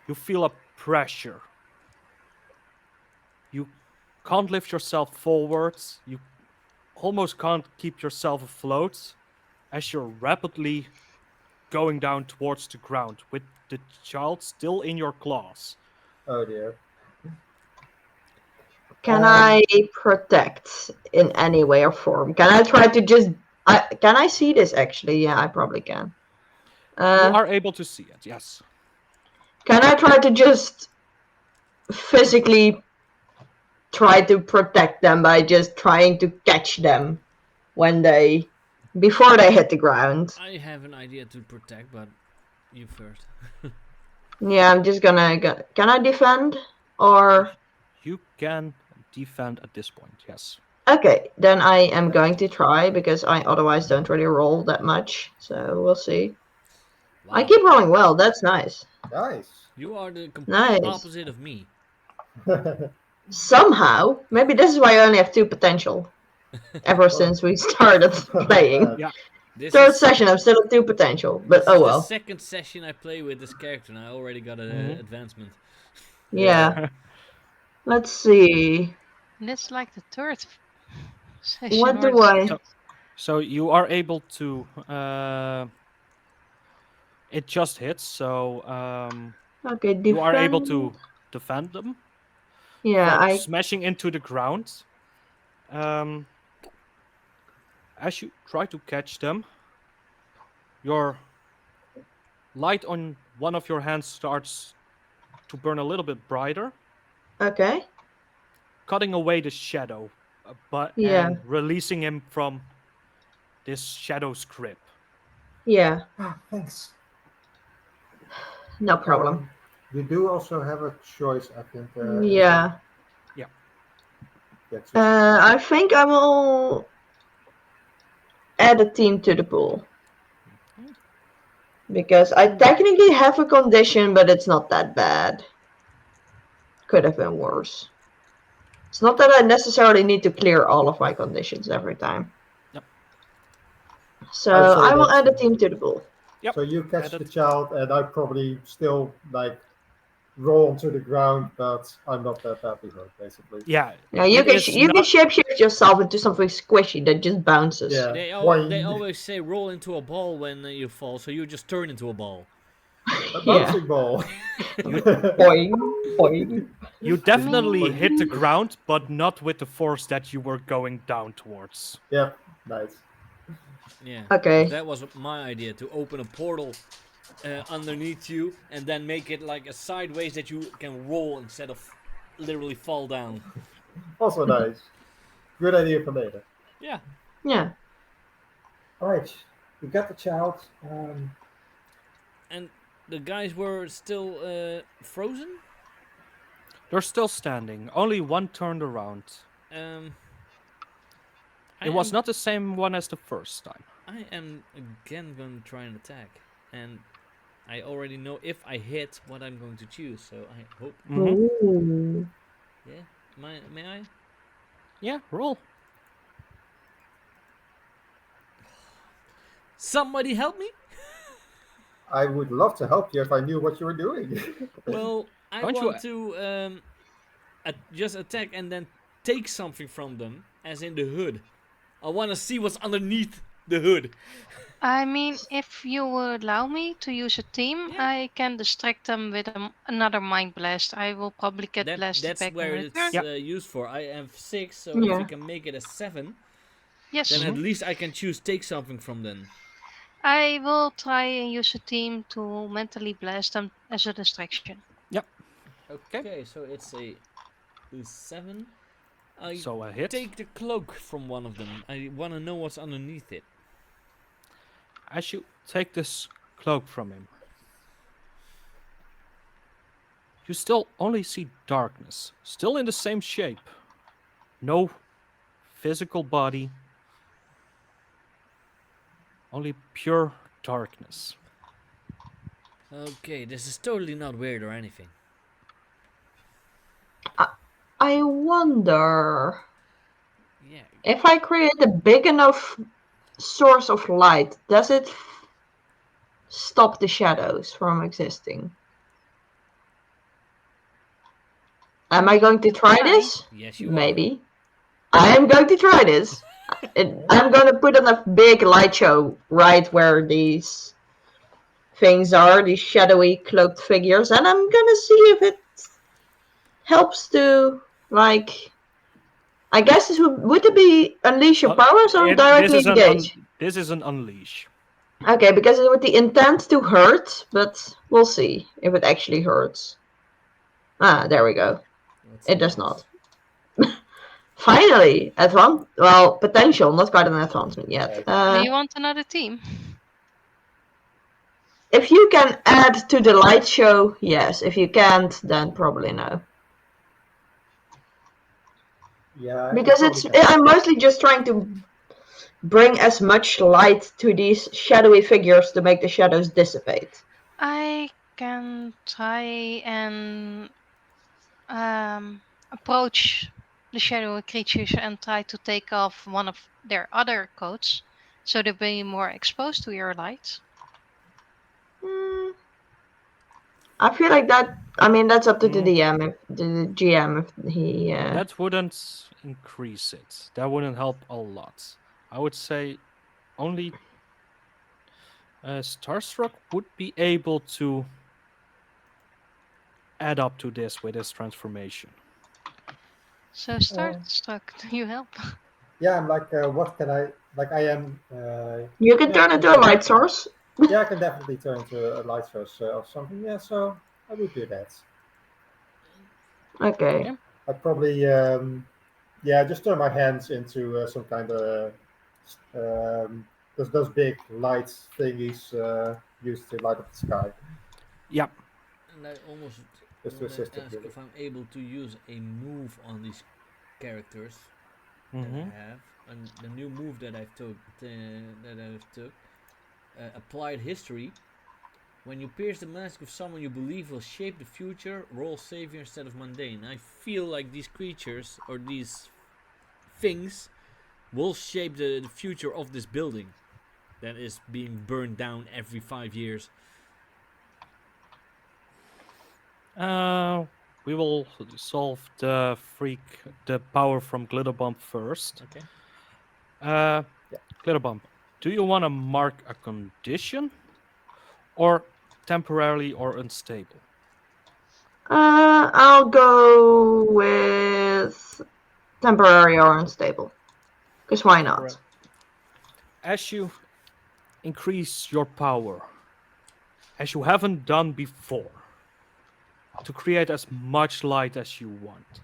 you feel a pressure. You can't lift yourself forward. You almost can't keep yourself afloat as you're rapidly going down towards the ground with the child still in your claws. Oh dear. Can Um, I protect in any way or form? Can I try to just? Can I see this actually? Yeah, I probably can. You Uh, are able to see it, yes. can I try to just physically try to protect them by just trying to catch them when they before they hit the ground? I have an idea to protect, but you first. Yeah, I'm just gonna. Can I defend or? You can defend at this point, yes. Okay, then I am going to try because I otherwise don't really roll that much. So we'll see. I Wow. keep rolling well. That's nice. nice. You are the complete Nice. opposite of me. Somehow, maybe this is why I only have 2 potential ever Oh, since we started oh playing. man. Yeah. This Third is session, I'm still at 2 potential, but this oh is the well. second session I play with this character, and I already got an Mhm. advancement. Yeah. Yeah. Let's see. That's like the third session What or do I? So you are able to. It just hits, so Okay, you are able defend. to defend them Yeah, from I. smashing into the ground. Um, as you try to catch them, your light on one of your hands starts to burn a little bit brighter, Okay. cutting away the shadow, but Yeah, and releasing him from this shadow's grip. yeah, Ah, thanks. no problem. You do also have a choice, I think, as a Yeah. Yeah. that's just it. I think I will add a team to the pool Okay. because I technically have a condition, but it's not that bad. Could have been worse. It's not that I necessarily need to clear all of my conditions every time. Yep. So I would say I will that. add a team to the pool. Yep. So you catch the Edit. child, and I probably still like roll onto the ground, but I'm not that badly hurt, basically. Yeah. Yeah, It is you can not. shapeshift yourself into something squishy that just bounces. Yeah, They boing. always say roll into a ball when you fall, so you just turn into a ball. A Yeah. bouncing ball. You Boing, boing. you I definitely mean, hit the ground, but not with the force that you were going down towards. Yep, nice. Yeah, because Okay. that was my idea to open a portal underneath you and then make it like a sideways that you can roll instead of literally fall down. Also nice. Good idea from Ada. Yeah, Yeah. All right, we got the child. and the guys were still frozen. They're still standing. Only one turned around. Um, I It was am not the same one as the first time. I am again going to try and attack, and I already know if I hit what I'm going to choose. So I hope. Mm-hmm. Ooh. Yeah, may I? Yeah, roll. Somebody help me! I would love to help you if I knew what you were doing. Well, I Don't you? want to just attack and then take something from them, as in the hood. I want to see what's underneath the hood. if you would allow me to use a team, Yeah, I can distract them with another mind blast. I will probably get blasted that's back in where return. it's Yeah. used for. I have 6, so if we Yeah. can make it a 7, then Yes, at Mm-hmm. least I can choose take something from them. I will try and use a team to mentally blast them as a distraction. Yep. Okay. Okay, so it's a 7. I So a hit. take the cloak from one of them. I want to know what's underneath it. As you take this cloak from him, you still only see darkness, still in the same shape. No physical body, only pure darkness. Okay, this is totally not weird or anything. I wonder Yeah, if I create a big enough source of light, does it stop the shadows from existing? Am I going to try Try. this? yes, you are. Maybe. I am going to try this. I'm going to put on a big light show right where these things are, these shadowy cloaked figures, and I'm going to see if it helps to, like, I guess this would it be unleash your powers or This directly is an engage? this is an unleash. Okay, because it's with the intent to hurt, but we'll see if it actually hurts. Ah, there we go. Let's It see does this. not. Finally, well, potential, not quite an advancement yet. Do you want another team? If you can add to the light show, yes. If you can't, then probably no. Yeah, I Because probably it's can. I'm mostly just trying to bring as much light to these shadowy figures to make the shadows dissipate. I can try and approach the shadowy creatures and try to take off one of their other coats so they'll be more exposed to your light. Hmm, I feel like that. I mean, that's up to the Mm, DM if the GM if he. that wouldn't increase it. That wouldn't help a lot. I would say only Starstruck would be able to add up to this with his transformation. So Uh, Starstruck, do you help? yeah, I'm like, what can I like? I am. You can Yeah, turn into a light source. yeah, I can definitely turn into a light source or something. Yeah, so I would do that. Okay. Okay. I'd probably, yeah, just turn my hands into some kind of those big light thingies used to light up the sky, Yeah. And I almost just to want to assist it ask really. if I'm able to use a move on these characters that I Mm-hmm. have, and the new move that I've took, applied history. When you pierce the mask of someone you believe will shape the future, roll savior instead of mundane. I feel like these creatures or these things will shape the future of this building that is being burned down every 5 years. Uh, we will solve the power from Glitterbomb first. Okay. Uh, Yeah. Glitterbomb, do you want to mark a condition or temporarily or unstable? I'll go with temporary or unstable. Cause why not? Temporary. As you increase your power, as you haven't done before, to create as much light as you want.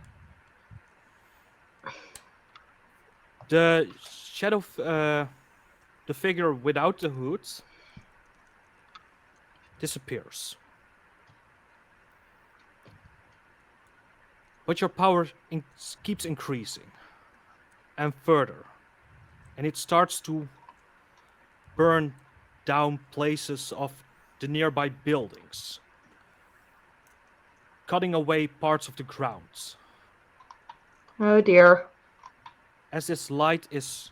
The the figure without the hood disappears. But your power keeps increasing and further, and it starts to burn down places of the nearby buildings, cutting away parts of the grounds. Oh dear. As this light is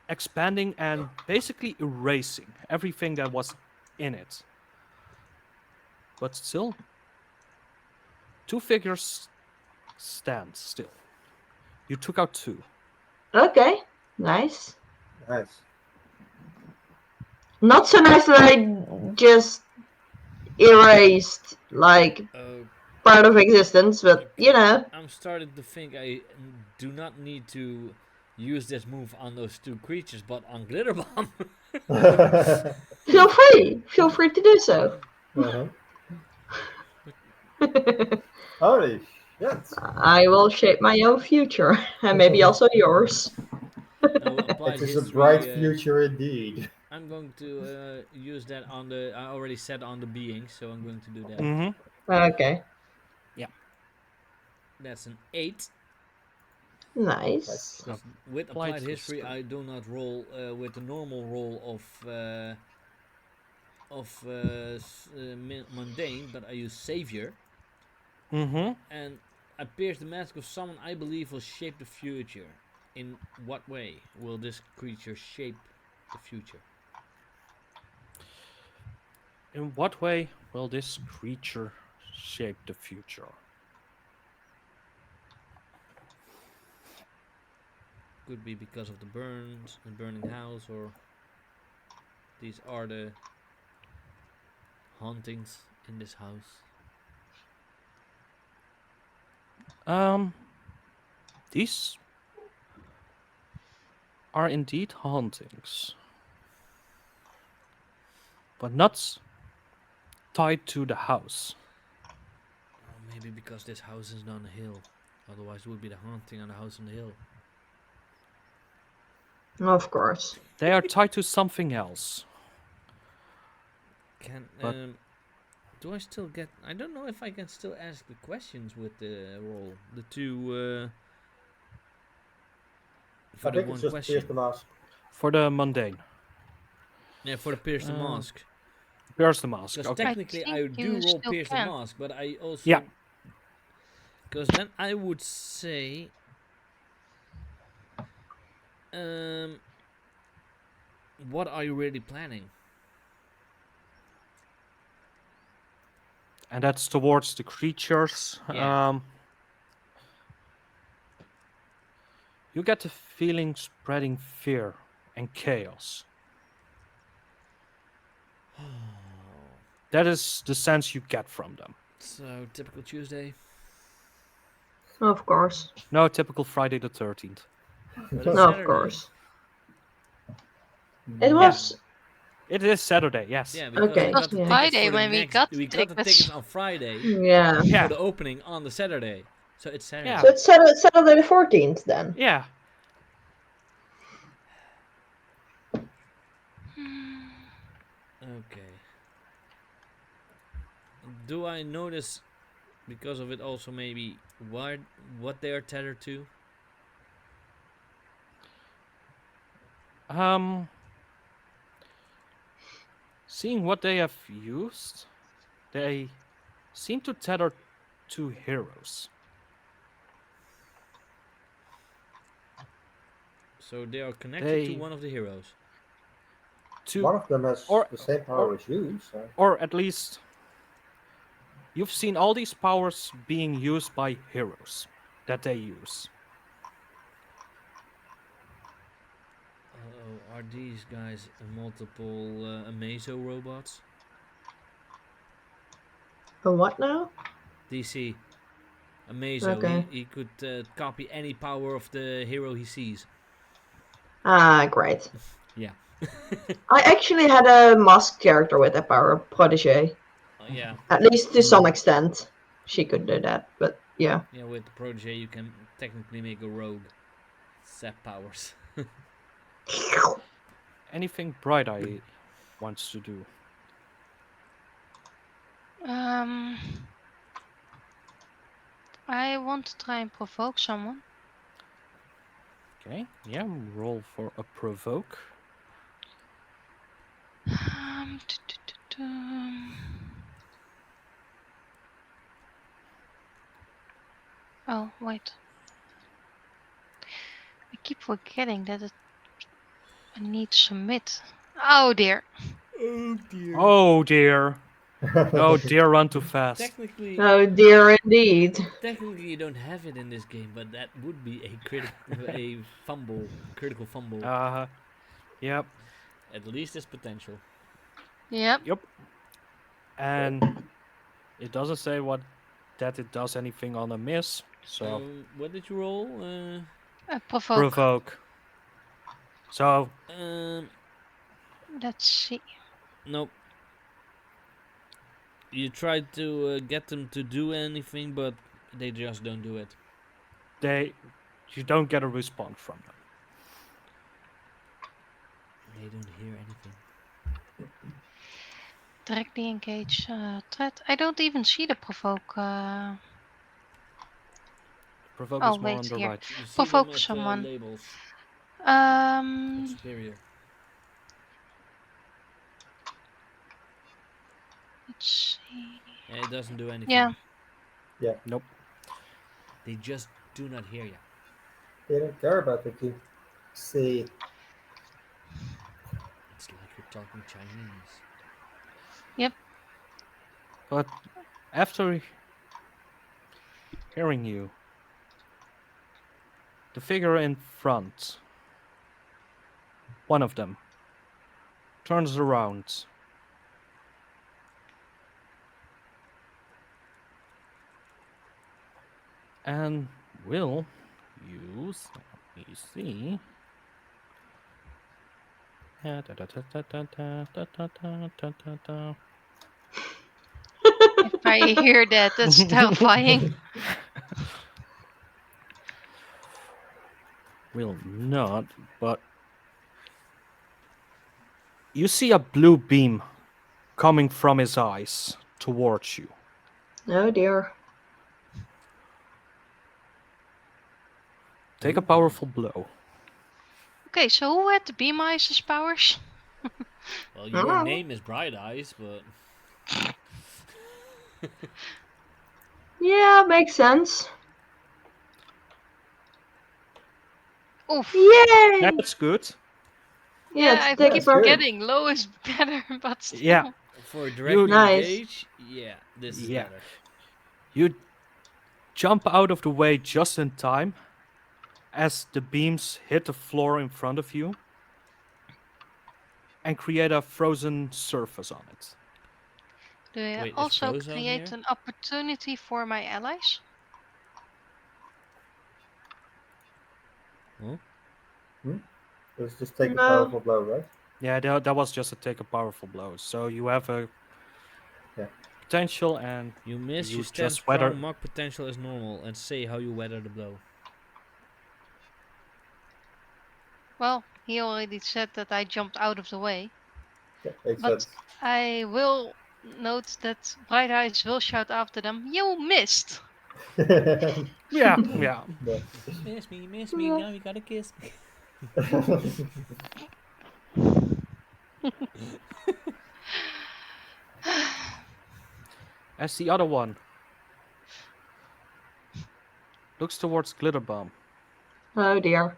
expanding and basically erasing everything that was in it. But still, two figures stand still. You took out two. Okay. Nice. Nice. Not so nice that I just erased like Okay. part of existence, but you Okay. know. I'm starting to think I do not need to use this move on those two creatures, but on Glitterbomb. Feel free. Feel free to do so. Uh-huh. Holy shit! I will shape my own future, and maybe also yours. Now, applied It is a bright history. future indeed. I'm going to use that on the. I already said on the being, so I'm going to do that. Mm-hmm. Okay. Yeah. That's an 8. Nice. Nice. Because with Applied applied history, history. I do not roll with the normal roll of mundane, but I use savior, Mm-hmm. and I pierce the mask of someone I believe will shape the future. In what way will this creature shape the future? In what way will this creature shape the future? Could be because of the burns, the burning house, or these are the hauntings in this house. Um, these are indeed hauntings, but not tied to the house. Oh, maybe because this house is on a hill. Otherwise, it would be the haunting on the house on the hill. Of course. They are tied to something else. Can But do I still get? I don't know if I can still ask the questions with the roll. The two I for the think it's one just pierce question. the mask. for the mundane, Yeah, for the pierce the uh, mask. pierce the mask. Because Okay. I technically, think I do you roll still pierce the can. mask, but I Yeah. also because then I would say um, what are you really planning? and that's towards the creatures. Yeah. You get the feeling spreading fear and chaos. That is the sense you get from them. So typical Tuesday, Of course. No typical Friday the 13th. but it's No, of Saturday. course. It Yeah. was It is Saturday, yes. Yeah, because Okay, we got the yeah. tickets Friday for the when we next. got We the got the tickets. tickets on Friday yeah. Yeah. for the opening on the Saturday, so it's Saturday. Yeah. So it's Saturday the 14th then. Yeah. Okay. Do I notice because of it also maybe what they are tethered to? Seeing what they have used, they seem to tether two heroes. So they are connected to They one of the heroes. One to of them has or the same power as you, so or at least you've seen all these powers being used by heroes that they use. Are these guys multiple Amazo robots? And what now? DC. Amazo. Okay. He could copy any power of the hero he sees. Ah, great. Yeah. I actually had a masked character with that power, Protege. Yeah. At least to some extent. She could do that, but yeah. Yeah, with the protege you can technically make a rogue. Sap powers. Anything Bright Eye wants to do. I want to try and provoke someone. Okay, yeah, roll for a provoke. Um, tu- tu- tu- tu- Oh, wait. I keep forgetting that I need to submit. Oh dear. Oh dear. Oh dear. No, dear, run too fast. Technically, Oh dear, indeed. technically you don't have it in this game, but that would be a critical fumble. Yep, At least it's potential. Yep. yep. And it doesn't say that it does anything on a miss, so What did you roll? Provoke. provoke. So Let's see. Nope. You tried to get them to do anything, but they just don't do it. you don't get a response from them. They don't hear anything. Directly engage threat. I don't even see the provoke. Provoke Oh, is more wait, on the here. right. You see Provoke them at someone. labels. Um, Superior. let's see. Yeah, it doesn't do anything. Yeah. Nope. They just do not hear you. they don't care about what you say. It's like you're talking Chinese. Yep. But after hearing you, the figure in front, one of them, turns around. And will use, let me see. If I hear that, that's terrifying. Will not, but you see a blue beam coming from his eyes towards you. Oh dear. Take a powerful blow. Okay, so who had the beam eyes powers? Well, your Oh. name is Bright Eyes, but Yeah, makes sense. Oof. Yay! That's good. Yeah, it's I take keep for good. forgetting. Low is better, but still. Yeah. For directly Nice. engage, yeah, this is Yeah. better. You jump out of the way just in time as the beams hit the floor in front of you and create a frozen surface on it. Do I Wait, is also Frozone create here? an opportunity for my allies? Huh? Let's just take a No. powerful blow, right? Yeah, that was just a take a powerful blow. So you have a Yeah. potential and You miss, you you stand just strong, weather. mark potential as normal, and say how you weather the blow. Well, he already said that I jumped out of the way, Yeah, makes but sense. I will note that Bright Eyes will shout after them, "You missed!" Yeah, yeah. No. Miss me, now you gotta kiss me. As the other one looks towards Glitterbomb. Oh dear.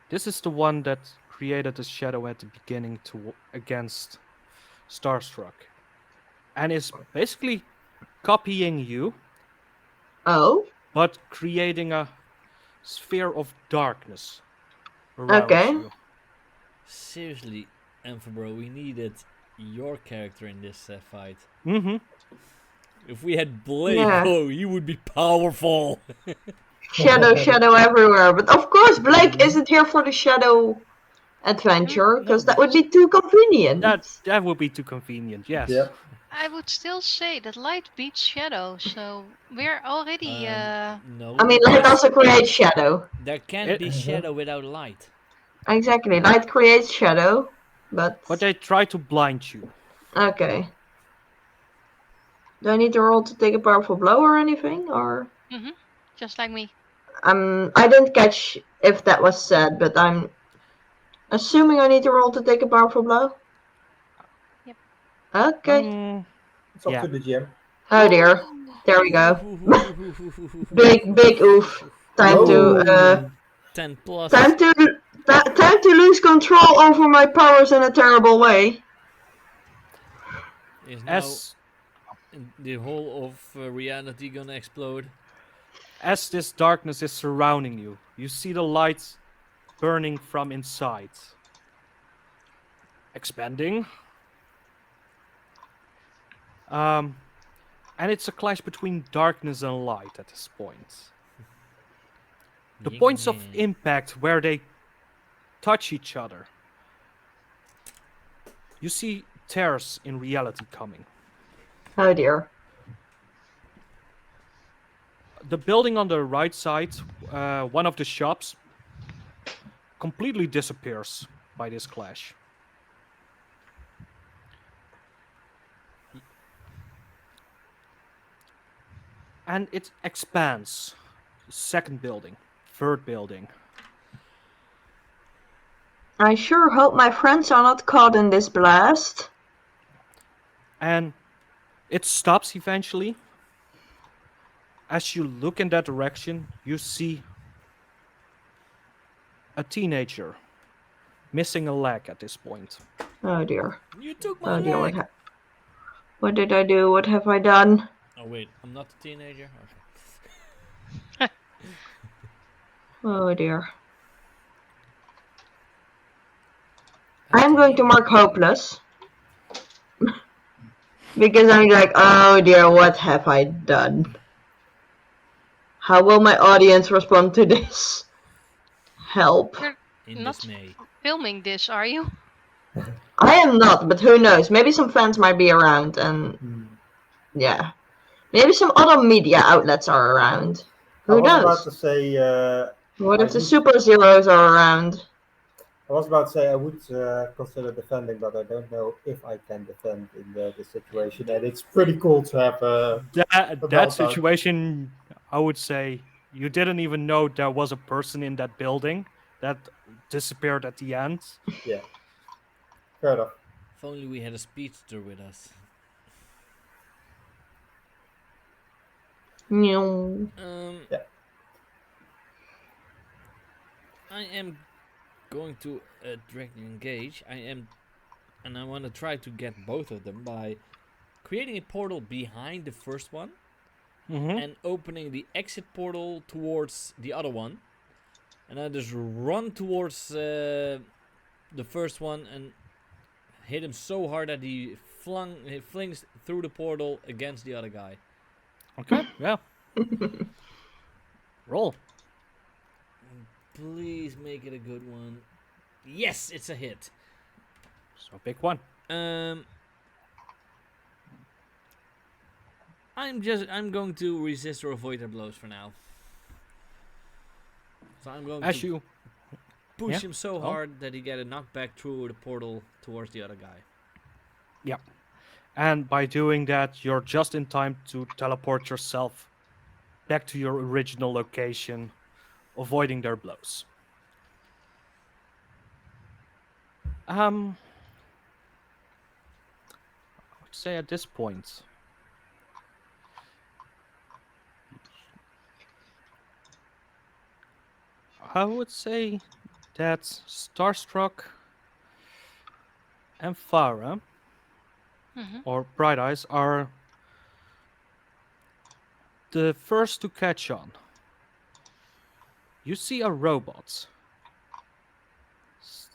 This is the one that created the shadow at the beginning to against Starstruck, and is basically copying you, Oh. but creating a sphere of darkness around Okay. you. Seriously, Emphabro, we needed your character in this fight. Mm-hmm. If we had Blake, Yeah. oh, he would be powerful. Shadow everywhere. But of course, Blake Mhm. isn't here for the shadow adventure, No, because that but would be too convenient. That would be too convenient. Yes. Yeah. I would still say that light beats shadow, so we're already. no, I mean, light because also creates shadow. there can't It, be shadow without light. Exactly. Light creates shadow, but but they try to blind you. okay. Do I need to roll to take a powerful blow or anything? Or Mm-hmm, just like me. I didn't catch if that was said, but I'm assuming I need to roll to take a powerful blow. Yep. Okay. It's up Yeah. to the GM. Oh dear. There we go. Big, Big oof. Time to Oh. 10 plus time to time to lose control over my powers in a terrible way. is now As the whole of reality gonna explode. as this darkness is surrounding you, you see the lights burning from inside, expanding. Um, and it's a clash between darkness and light at this point. The Yin and points of yang. impact where they touch each other, you see tears in reality coming. Oh dear. The building on the right side, one of the shops, completely disappears by this clash. And it expands. Second building, third building. I sure hope my friends are not caught in this blast. And it stops eventually. As you look in that direction, you see a teenager missing a leg at this point. Oh dear. You took my Oh dear. leg! What did I do? What have I done? Oh, wait, I'm not a teenager? Okay. Oh dear. I'm going to mark hopeless. Because I'm like, oh dear, what have I done? How will my audience respond to this? Help. You're In not dismay. filming this, are you? I am not, but who knows? Maybe some fans might be around, and yeah. Maybe some other media outlets are around. I Who was about knows? to say What I if the would. super zeros are around? I was about to say I would consider defending, but I don't know if I can defend in the situation. And it's pretty cool to have a That meltdown. situation, I would say, you didn't even know there was a person in that building that disappeared at the end. Yeah, fair enough. If only we had a speedster with us. No. Um, Yeah. I am going to directly engage. And I want to try to get both of them by creating a portal behind the first one Mm-hmm. and opening the exit portal towards the other one. And I just run towards the first one and hit him so hard that he flings through the portal against the other guy. Okay, yeah. Roll. Please make it a good one. Yes, it's a hit. So pick one. I'm going to resist or avoid their blows for now. So I'm going As to you... push Yeah. him so Oh. hard that he get a knockback through the portal towards the other guy. Yeah. And by doing that, you're just in time to teleport yourself back to your original location, avoiding their blows. I would say at this point, I would say that Starstruck and Farah, Hmm. or Bright Eyes, are the first to catch on. You see a robot s-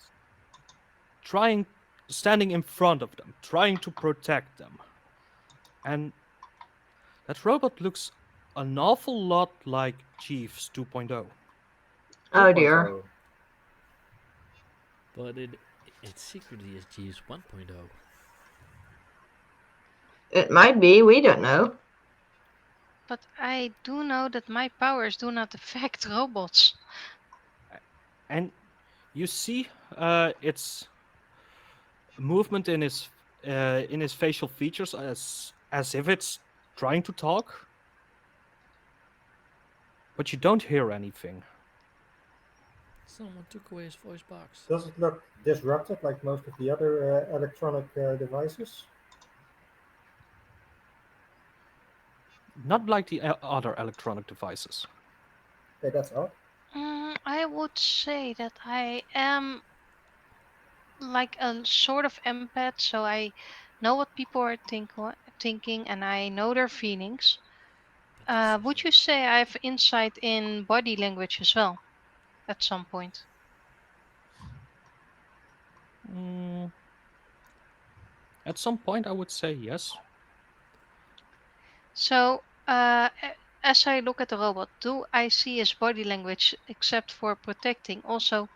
trying, standing in front of them, trying to protect them. And that robot looks an awful lot like Chiefs 2.0. Oh dear. 2.0. But it secretly is Jeeves 1.0. It might be, we don't know. But I do know that my powers do not affect robots. And you see its movement in his facial features as if it's trying to talk, but you don't hear anything. Someone took away his voice box. Does it look disrupted like most of the other electronic devices? Not like the other electronic devices. Okay, that's odd. I would say that I am like a sort of empath, so I know what people are thinking and I know their feelings. But this is Would you say I have insight in body language as well at some point? Mm, at some point, I would say yes. So, as I look at the robot, do I see his body language, except for protecting, also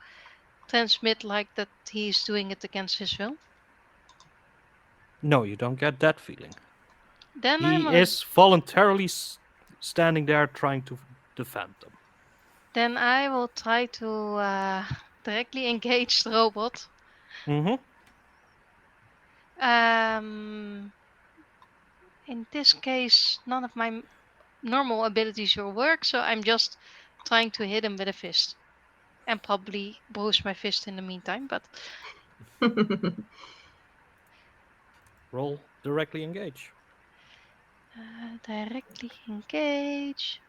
transmit like that he's doing it against his will? No, you don't get that feeling. Then I'm He a, is voluntarily standing there trying to defend them. then I will try to directly engage the robot. Mm-hmm. Um, in this case, none of my normal abilities will work, so I'm just trying to hit him with a fist and probably bruise my fist in the meantime. But Roll directly engage. directly engage.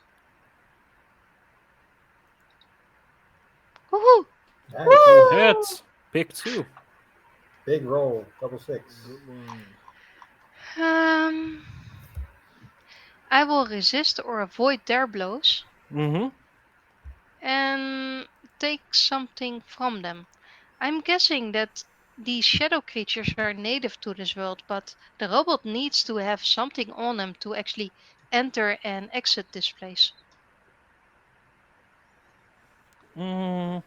Woohoo! Nice. Full Woo! hit. Pick two. Big roll. Double six. good one. Um, I will resist or avoid their blows Mm-hmm. and take something from them. I'm guessing that these shadow creatures are native to this world, but the robot needs to have something on them to actually enter and exit this place. Mm,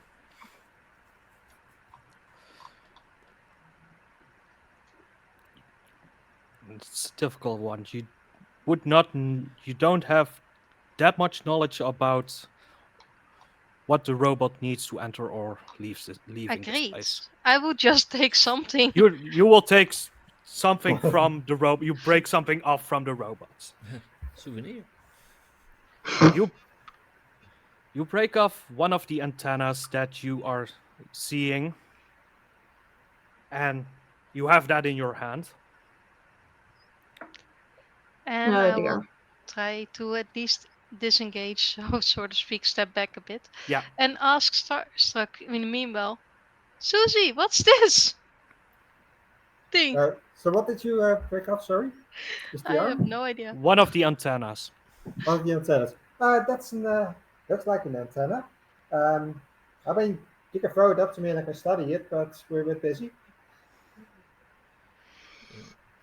it's a difficult one. You would not. You don't have that much knowledge about what the robot needs to enter or leaving this Agreed. place. I would just take something. You will take something from the robot. You break something off from the robots. Souvenir. You you break off one of the antennas that you are seeing, and you have that in your hand. And Oh I will dear. try to at least disengage, so so to speak, step back a bit, Yeah. and ask Starstruck in the meanwhile, Susie, what's this thing? So what did you break off? Sorry, is I the have arm? no idea. One of the antennas. One of the antennas. That's like an antenna. Um, I mean, you can throw it up to me and I can study it, but we're a bit busy.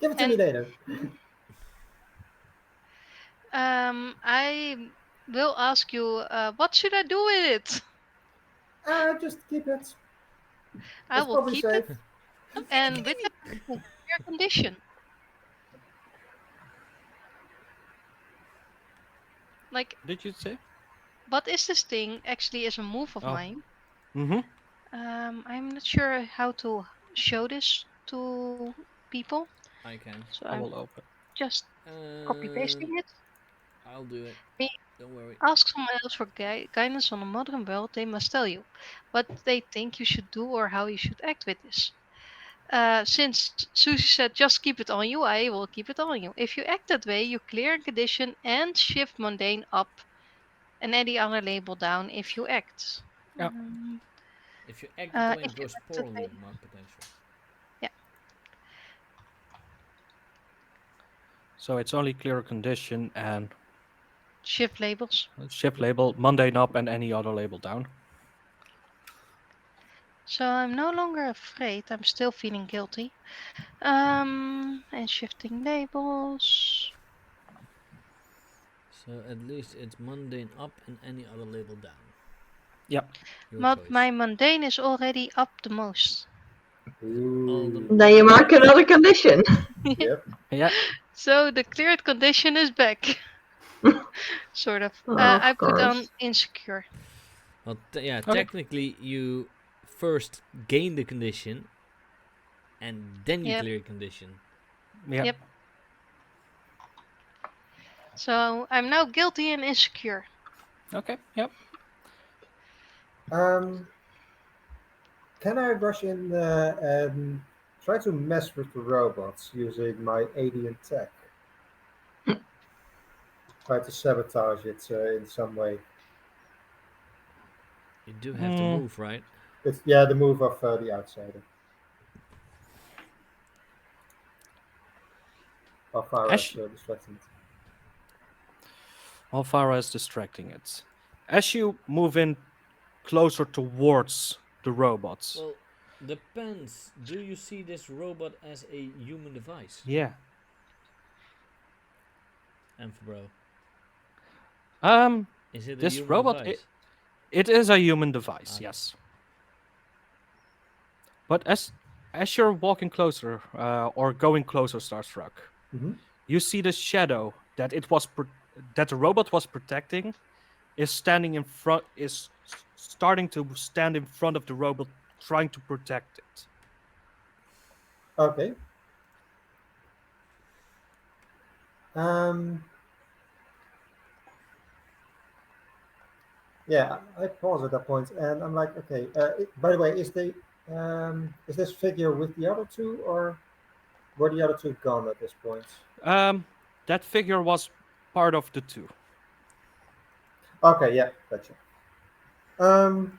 Give it to me And later. I will ask you, what should I do with it? Just keep it. I It's will probably keep it, safe. and with it, I will clear condition. Like, Did you say? what is this thing? Actually, is a move of Oh. mine. Mm-hmm. I'm not sure how to show this to people, I can. so I I'm will open. just copy Um, pasting it. I'll do it. Me Don't worry. ask someone else for guidance on the modern world. They must tell you what they think you should do or how you should act with this. Since Susie said just keep it on you, I will keep it on you. If you act that way, you clear a condition and shift mundane up and any other label down if you act. Yeah. Um, If you act, the plan if you goes act that way, poorly. Mark potential. yeah, So it's only clear condition and shift labels. shift label, mundane up, and any other label down. So I'm no longer afraid. I'm still feeling guilty. And shifting labels. So at least it's mundane up and any other label down. Yep. Your But choice. my mundane is already up the most. All the Ooh. Then you mark yes. another condition. Yep. Yeah. So the cleared condition is back. Sort of. I Of put on course. insecure. Well, yeah. Okay. Technically, you first gain the condition, and then you Yep. clear a condition. Yeah. Yep. So I'm now guilty and insecure. Okay. Yep. Um, can I rush in and try to mess with the robots using my alien tech? Try to sabotage it in some way. You do have to Mm, move, right? It's the move of the outsider. Alpharo's as distracting it. Alfara is distracting it. As you move in closer towards the robots. Well, depends. Do you see this robot as a human device, Yeah. Emphabro? Um. Is it a This human robot, device? it is a human device. Okay. Yes. But as you're walking closer or going closer, Starstruck, Mm-hmm. you see the shadow that that the robot was protecting is standing in front is starting to stand in front of the robot, trying to protect it. Okay. Um, yeah, I pause at that point, and I'm like, okay. By the way, is this figure with the other two, or were the other two gone at this point? Um, that figure was part of the two. Okay, yeah, gotcha. Um,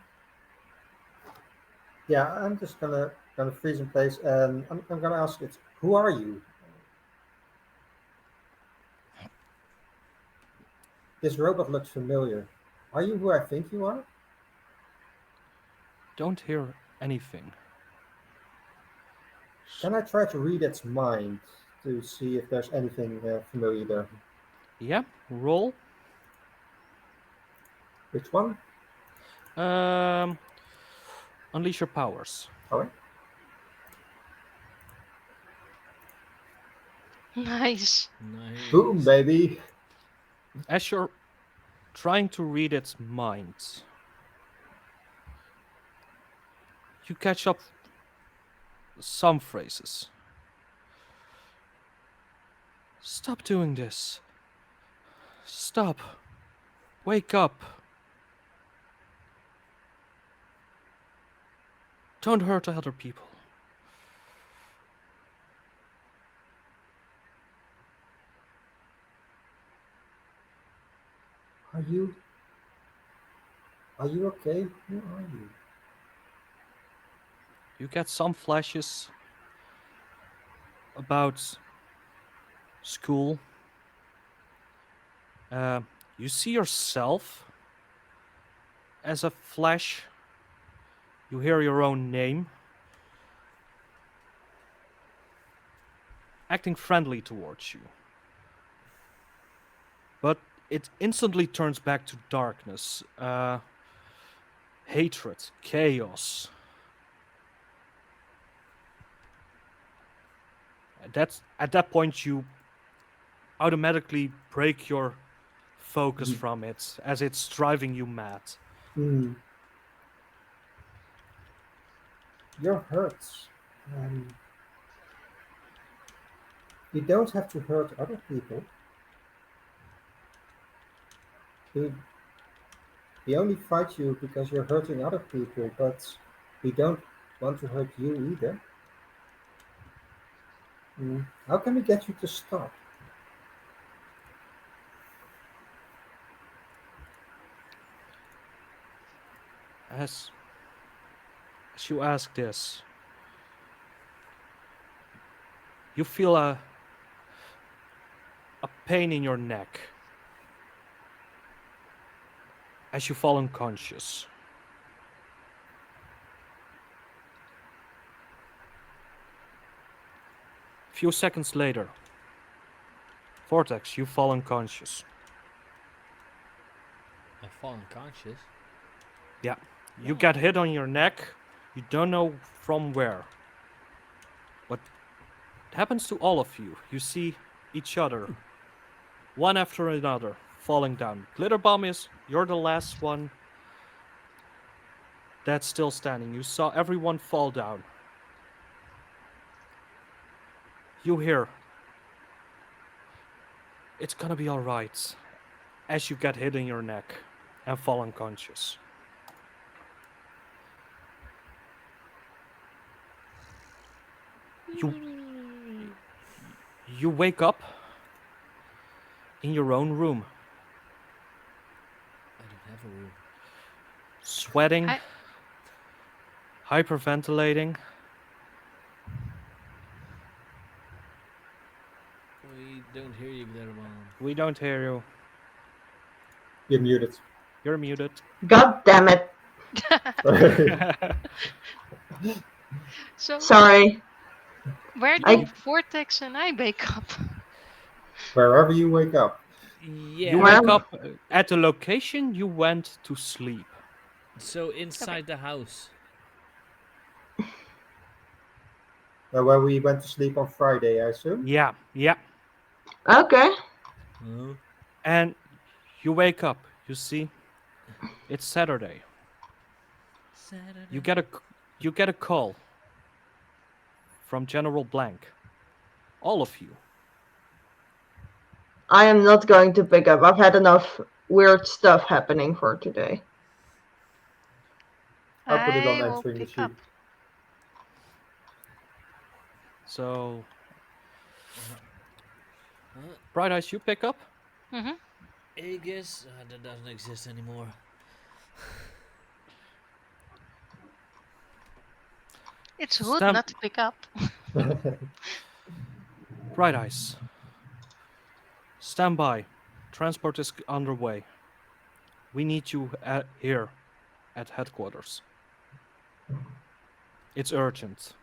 yeah, I'm just gonna freeze in place, and I'm gonna ask it, who are you? This robot looks familiar. Are you who I think you are? Don't hear anything. Can I try to read its mind to see if there's anything familiar there? Yeah, roll. Which one? Um, unleash your powers. All right. Nice. Boom, Nice. baby. As you're trying to read its mind, you catch up some phrases. Stop doing this. Stop. Wake up. Don't hurt other people. Are you? Are you okay? Who are you? You get some flashes about school. Uh, you see yourself as a flash. You hear your own name, acting friendly towards you. But it instantly turns back to darkness, hatred, chaos. That's at that point you automatically break your focus Mm. from it as it's driving you mad. Mm. Your hurts. Um, you don't have to hurt other people. We, we only fight you because you're hurting other people, but we don't want to hurt you either. How can we get you to stop? As as you ask this, you feel a pain in your neck as you fall unconscious. A few seconds later, Vortex, you fall unconscious. I fall unconscious. Yeah. You Why? get hit on your neck. You don't know from where. What happens to all of you? You see each other, one after another, falling down. Glitterbomb is, you're the last one that's still standing. You saw everyone fall down. You hear, it's gonna be alright, as you get hit in your neck and fall unconscious. You you wake up in your own room, I don't have a room. sweating, I hyperventilating. We don't hear you, Glitterbomb. We don't hear you. You're muted. You're muted. God damn it. so Sorry. where did You I Vortex and I wake up? Wherever you wake up. you Yeah. wake where up at the location you went to sleep. So Okay. inside the house. Where we went to sleep on Friday, I assume. Yeah, yeah. okay. Huh? And you wake up, you see, it's Saturday. You Saturday. get you get a call from General Blank. All of you. I am not going to pick up. I've had enough weird stuff happening for today. I'll put it on I will answering pick machine. up. So, Uh, huh? Bright Eyes, you pick up. Hmm. Aegis? That doesn't exist anymore. It's rude Stand, not to pick up. Bright Eyes, stand by. Transport is underway. We need you here at headquarters. It's urgent.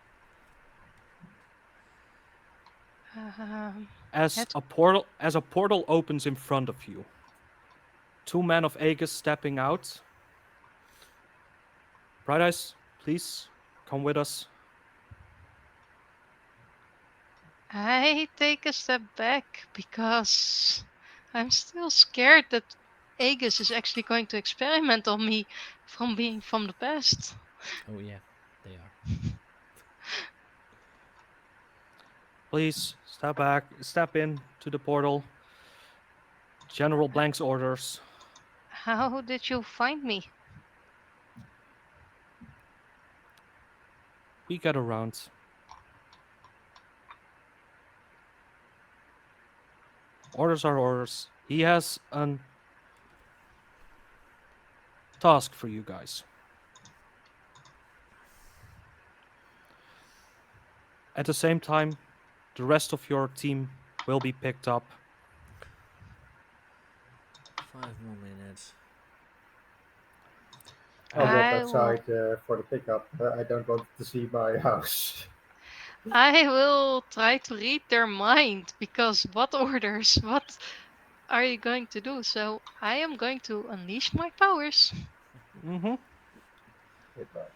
Um, As head. a portal opens in front of you, two men of Aegis stepping out. Bright Eyes, please come with us. I take a step back because I'm still scared that Aegis is actually going to experiment on me from being from the past. Oh, yeah, they are. Please step in to the portal. General Blank's orders. How did you find me? We get around. Orders are orders. He has a task for you guys. At the same time, the rest of your team will be picked up. 5 more minutes. I'll And walk I will. outside for the pickup. I don't want to see my house. I will try to read their mind because what orders? What are you going to do? So I am going to unleash my powers. mhm, Goodbye.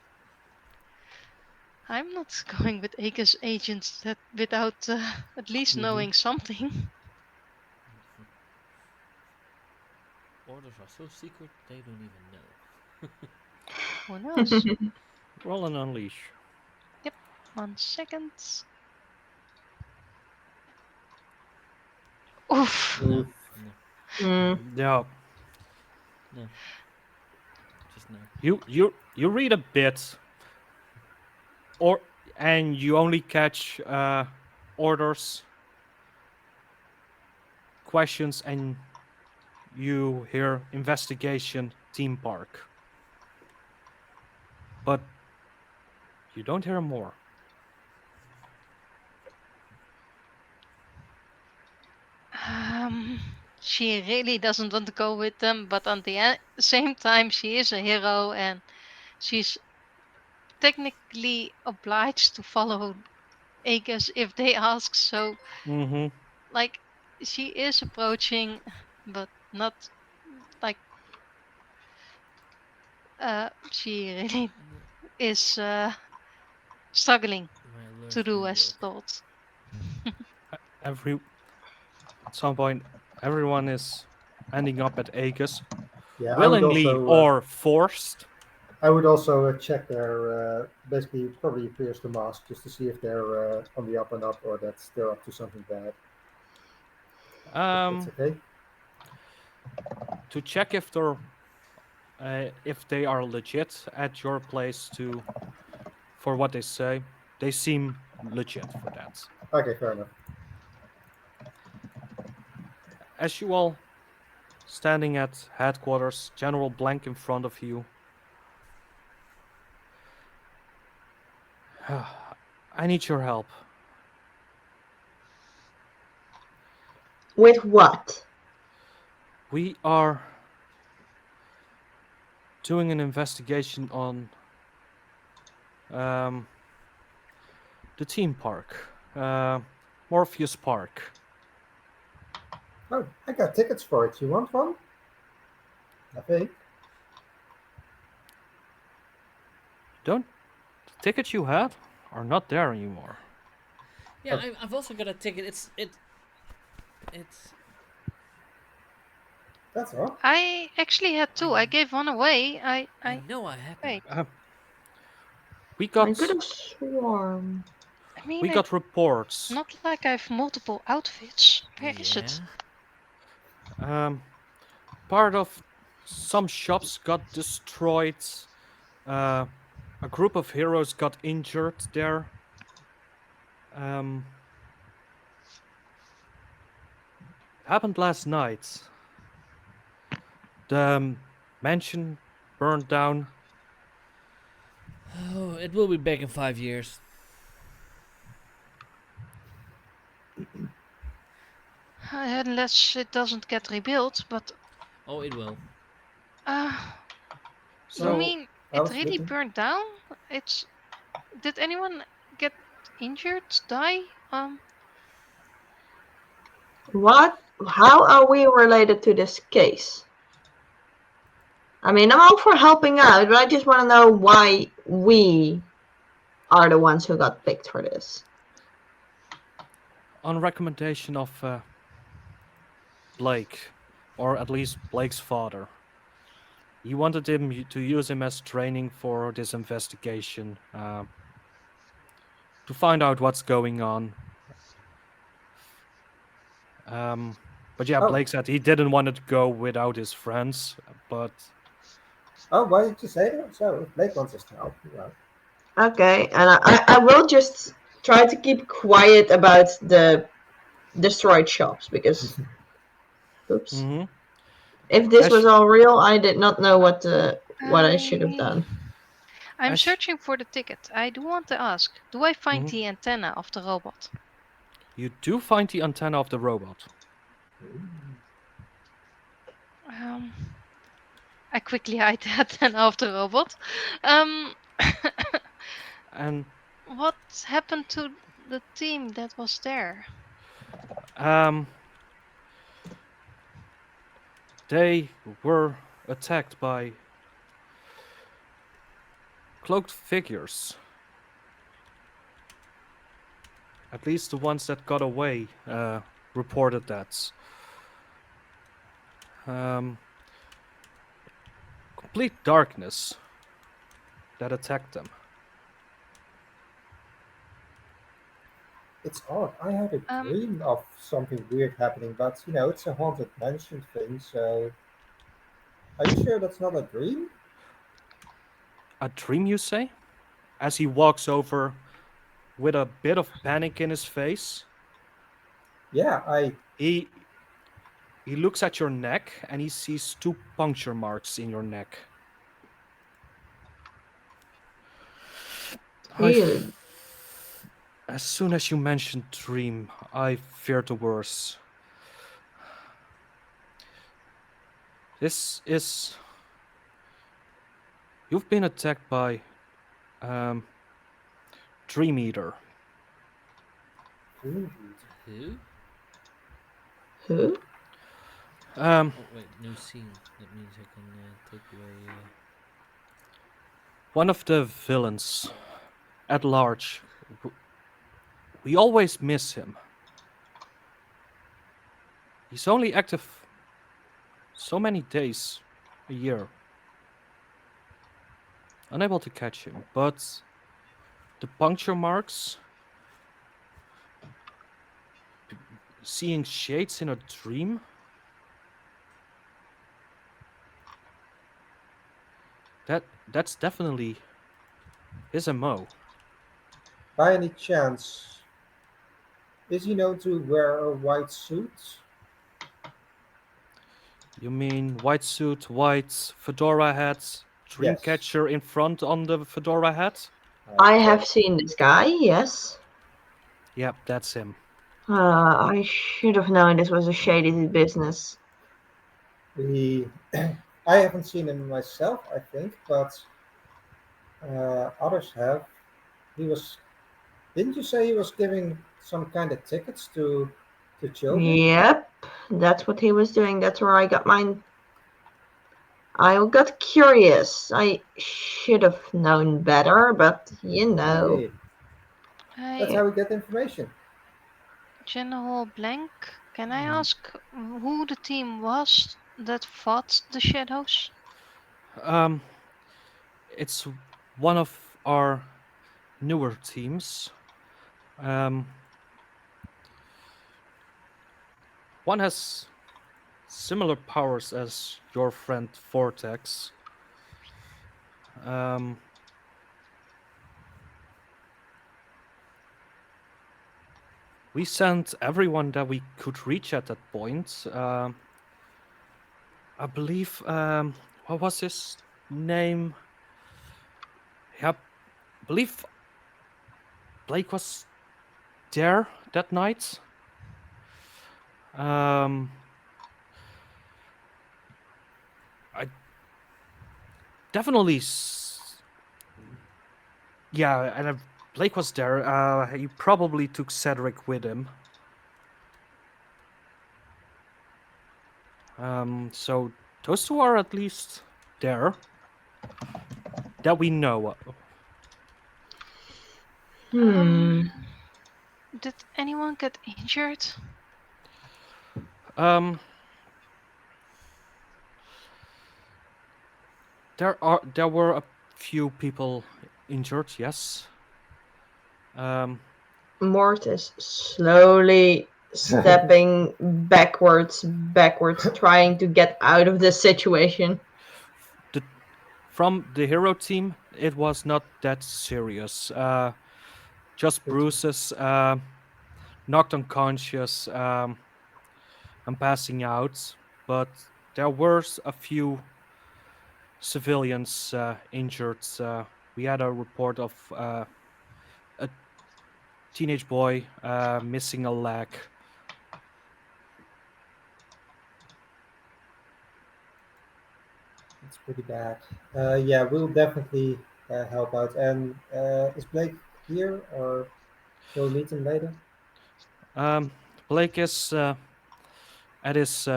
I'm not going with Aegis agents that without at least mhm. knowing something. Orders are so secret they don't even know. Who knows? Roll and unleash. Yep. 1 second. Oof. No, Oof. no, Mm. No, no. Just no. you read a bit, or and you only catch orders, questions, and you hear investigation theme park, but you don't hear more. Um, she really doesn't want to go with them, but on the same time, she is a hero and she's technically obliged to follow Aegis if they ask. So, Mm-hmm. like, she is approaching, but not like she really No, is struggling my to alerts do don't as work. told. Every At some point, everyone is ending up at Aegis, Yeah, willingly or forced. I would also check their basically probably pierce the mask just to see if they're on the up and up or that they're up to something bad. If that's Um, okay. to check if they are legit at your place to for what they say. They seem legit for that. Okay, fair enough. As you all standing at headquarters, General Blank in front of you. I need your help. With what? We are doing an investigation on um, the theme park, Morpheus Park. Oh, I got tickets for it. You want one? I think. Don't the tickets you had are not there anymore. Yeah, Oh, I've also got a ticket. It's. that's all. I actually had I two. I gave one away. I know I had them. Wait. Uh, we I could got have sworn. I mean, we it's got reports. not like I have multiple outfits. Where is it? Yeah. Um, part of some shops got destroyed. Uh, a group of heroes got injured there. Um, happened last night. The mansion burned down. Oh, it will be back in 5 years. Unless it doesn't get rebuilt, but Oh, it will. uh, you So No, mean I it was really sleeping. burned down? It's Did anyone get injured, die? What? How are we related to this case? I mean, I'm all for helping out, but I just want to know why we are the ones who got picked for this. on recommendation of Blake, or at least Blake's father. He wanted to use him as training for this investigation, to find out what's going on. Um, but yeah, Oh, Blake said he didn't want to go without his friends. But oh, why did you say that? So, if Blake wants us to help, Okay, and I will just try to keep quiet about the destroyed shops because, oops. mhm. If this As was all real, I did not know what I should have I done. I'm As searching for the ticket. I do want to ask, do I find Mhm. the antenna of the robot? You do find the antenna of the robot. Um, I quickly hide the antenna of the robot. Um, And what happened to the team that was there? um, they were attacked by cloaked figures. At least the ones that got away reported that. Um, complete darkness that attacked them. It's odd. I had a Um, dream of something weird happening, but it's a haunted mansion thing. So, are you sure that's not a dream? A dream, you say? As he walks over with a bit of panic in his face, Yeah, I. he he looks at your neck and he sees two puncture marks in your neck. I Really? as soon as you mentioned dream, I feared the worst. This is you've been attacked by um Dream Eater. Dream. Who? Who? Um Oh wait, new scene. That means I can take away. one of the villains at large. We always miss him. He's only active so many days a year. Unable to catch him, but the puncture marks, seeing shades in a dream, that's definitely his MO. By any chance, is he known to wear a white suit? You mean white suit, white fedora hat, Yes. dreamcatcher in front on the fedora hat? I Okay. have seen this guy, yes. Yep, that's him. I should have known this was a shady business. He. I haven't seen him myself, I think, but others have. He was. Didn't you say he was giving some kind of tickets to children? Yep, that's what he was doing. That's where I got mine. I got curious. I should have known better, but you know. Hey, that's I how we get information. General Blank. Can I Mm, ask who the team was that fought the shadows? Um, it's one of our newer teams. Um, one has similar powers as your friend Vortex. Um, we sent everyone that we could reach at that point. I believe, what was his name? Yeah, I believe Blake was there that night. Um, I definitely, yeah, and Blake was there. He probably took Cedric with him. So those two are at least there that we know of. Hmm. Did anyone get injured? Um, there were a few people injured. Yes. Um, Mort is slowly stepping backwards, trying to get out of this situation. the from the hero team, it was not that serious. Just Good to bruises, knocked unconscious, and passing out. But there were a few civilians injured. we had a report of a teenage boy missing a leg. It's pretty bad. Yeah, we'll definitely help out. And is Blake here, or will we meet him later? Um, Blake is at his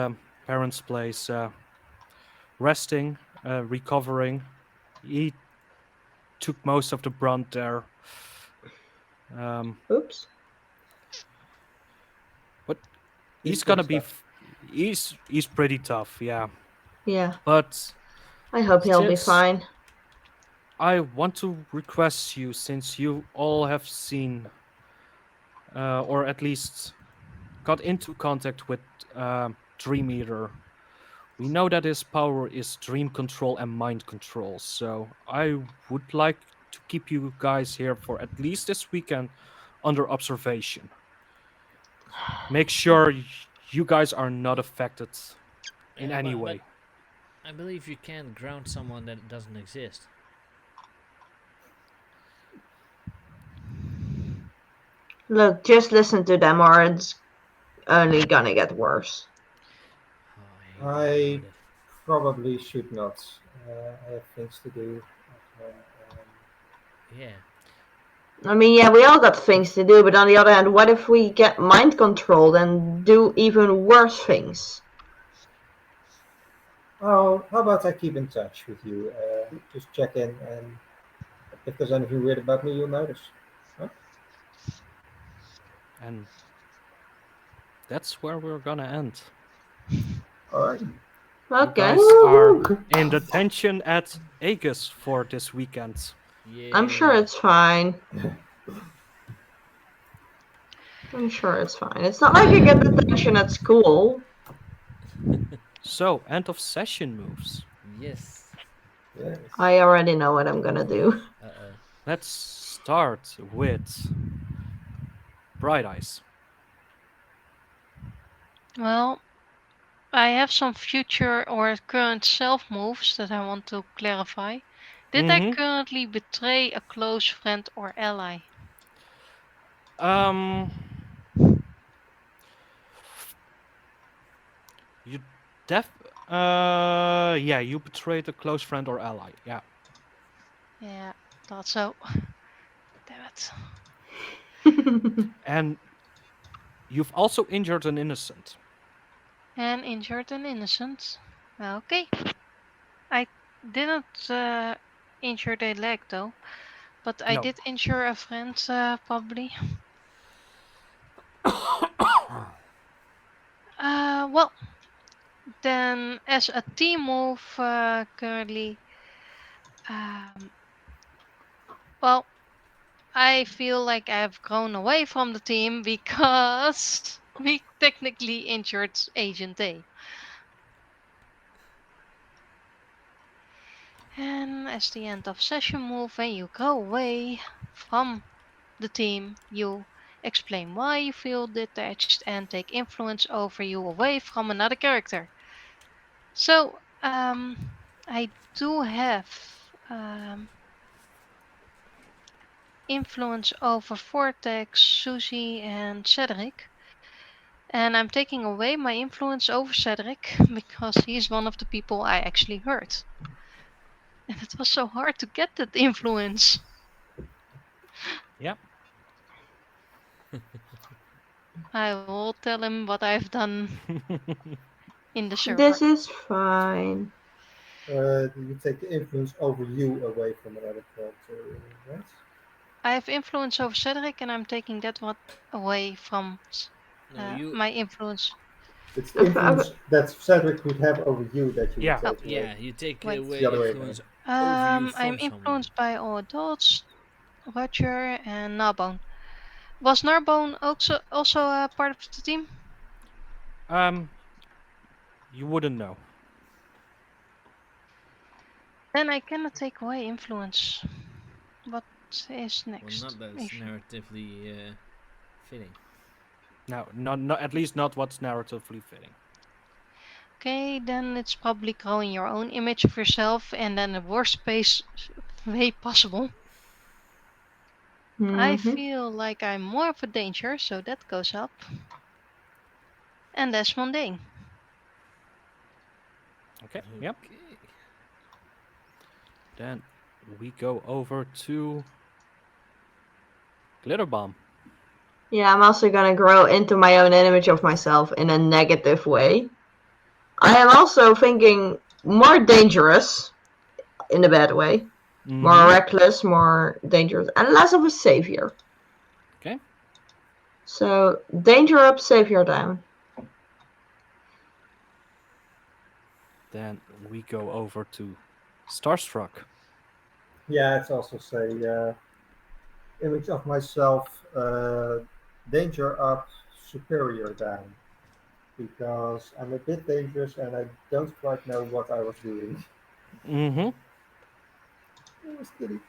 parents' place, resting, recovering. He took most of the brunt there. Um, Oops. but He's he's gonna pretty be. tough. He's pretty tough, yeah. Yeah. But I hope he'll be since fine. I want to request you, since you all have seen, or at least got into contact with Dream Eater. We know that his power is dream control and mind control, so I would like to keep you guys here for at least this weekend under observation. Make sure you guys are not affected in Yeah, any but way. I believe you can't ground someone that doesn't exist. Look, just listen to them or it's only gonna get worse. Oh, I hate that I about it. probably should not. I have things to do at home. Yeah. I mean, yeah, we all got things to do, but on the other hand, what if we get mind controlled and do even worse things? Oh, how about I keep in touch with you? Just check in, and if there's anything weird about me, you'll notice. Huh? And that's where we're gonna end. All right. You Okay. guys are Woo-hoo. in detention at Aegis for this weekend. I'm sure Yeah. it's fine. I'm sure it's fine. It's not like you get detention at school. So, end of session moves. Yes. Yes. I already know what I'm gonna do. Uh-oh. Let's start with Bright Eyes. Well, I have some future or current self moves that I want to clarify. Did I Mm-hmm. currently betray a close friend or ally? Um, you def. Yeah, you betrayed a close friend or ally. Yeah, Yeah, thought so. Damn it. and you've also injured an innocent. And injured an innocent. Okay. I didn't injure their leg though, but I No. did injure a friend probably. Well, then as a team move currently, um, well, I feel like I've grown away from the team because we technically injured Agent A. And as the end of session move, when you go away from the team, you explain why you feel detached and take influence over you away from another character. So, I do have um, influence over Vortex, Susie, and Cedric. And I'm taking away my influence over Cedric because he's one of the people I actually hurt. And it was so hard to get that influence. Yeah. I will tell him what I've done in the server. This is fine. You take the influence over you away from another character, right? I have influence over Cedric and I'm taking that one away from No, you. my influence. It's the Uh, influence that Cedric would have over you that you would yeah. Oh, take away. Yeah, you take wait. It's the away other way around. influence over you I'm from someone. influenced by all adults, Roger and Narbone. Was Narbone also a part of the team? Um, you wouldn't know. Then I cannot take away influence. What is Well, next? not that it's narratively fitting. No, not at least not what's narratively fitting. Okay, then it's probably growing your own image of yourself, and then the worst Way possible. I Mm-hmm. feel like I'm more of a danger, so that goes up. And less mundane. Okay. Yep. Okay. Then we go over to Glitterbomb. Yeah, I'm also gonna grow into my own image of myself in a negative way. I am also thinking more dangerous in a bad way. More Mm-hmm. reckless, more dangerous, and less of a savior. Okay. So, danger up, savior down. Then we go over to Starstruck. Yeah, it's also say image of myself, danger up, superior down, because I'm a bit dangerous and I don't quite know what I was doing. Mm-hmm. It was kidding.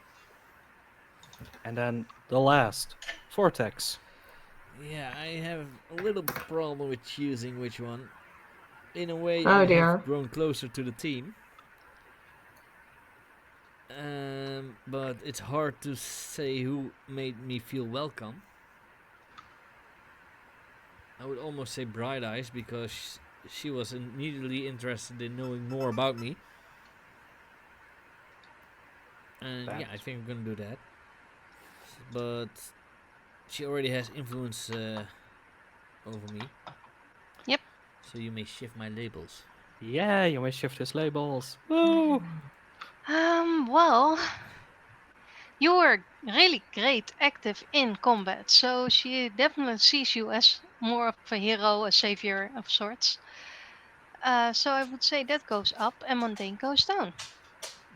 And then the last, Vortex. Yeah, I have a little problem with choosing which one. In a way, Oh I have dear. grown closer to the team. But it's hard to say who made me feel welcome. I would almost say Bright Eyes because she was immediately interested in knowing more about me. And That. yeah, I think I'm gonna do that. But she already has influence over me, Yep. so you may shift my labels. Yeah, you may shift his labels. Woo! Well, you were really great active in combat, so she definitely sees you as more of a hero, a savior of sorts. So I would say that goes up and mundane goes down.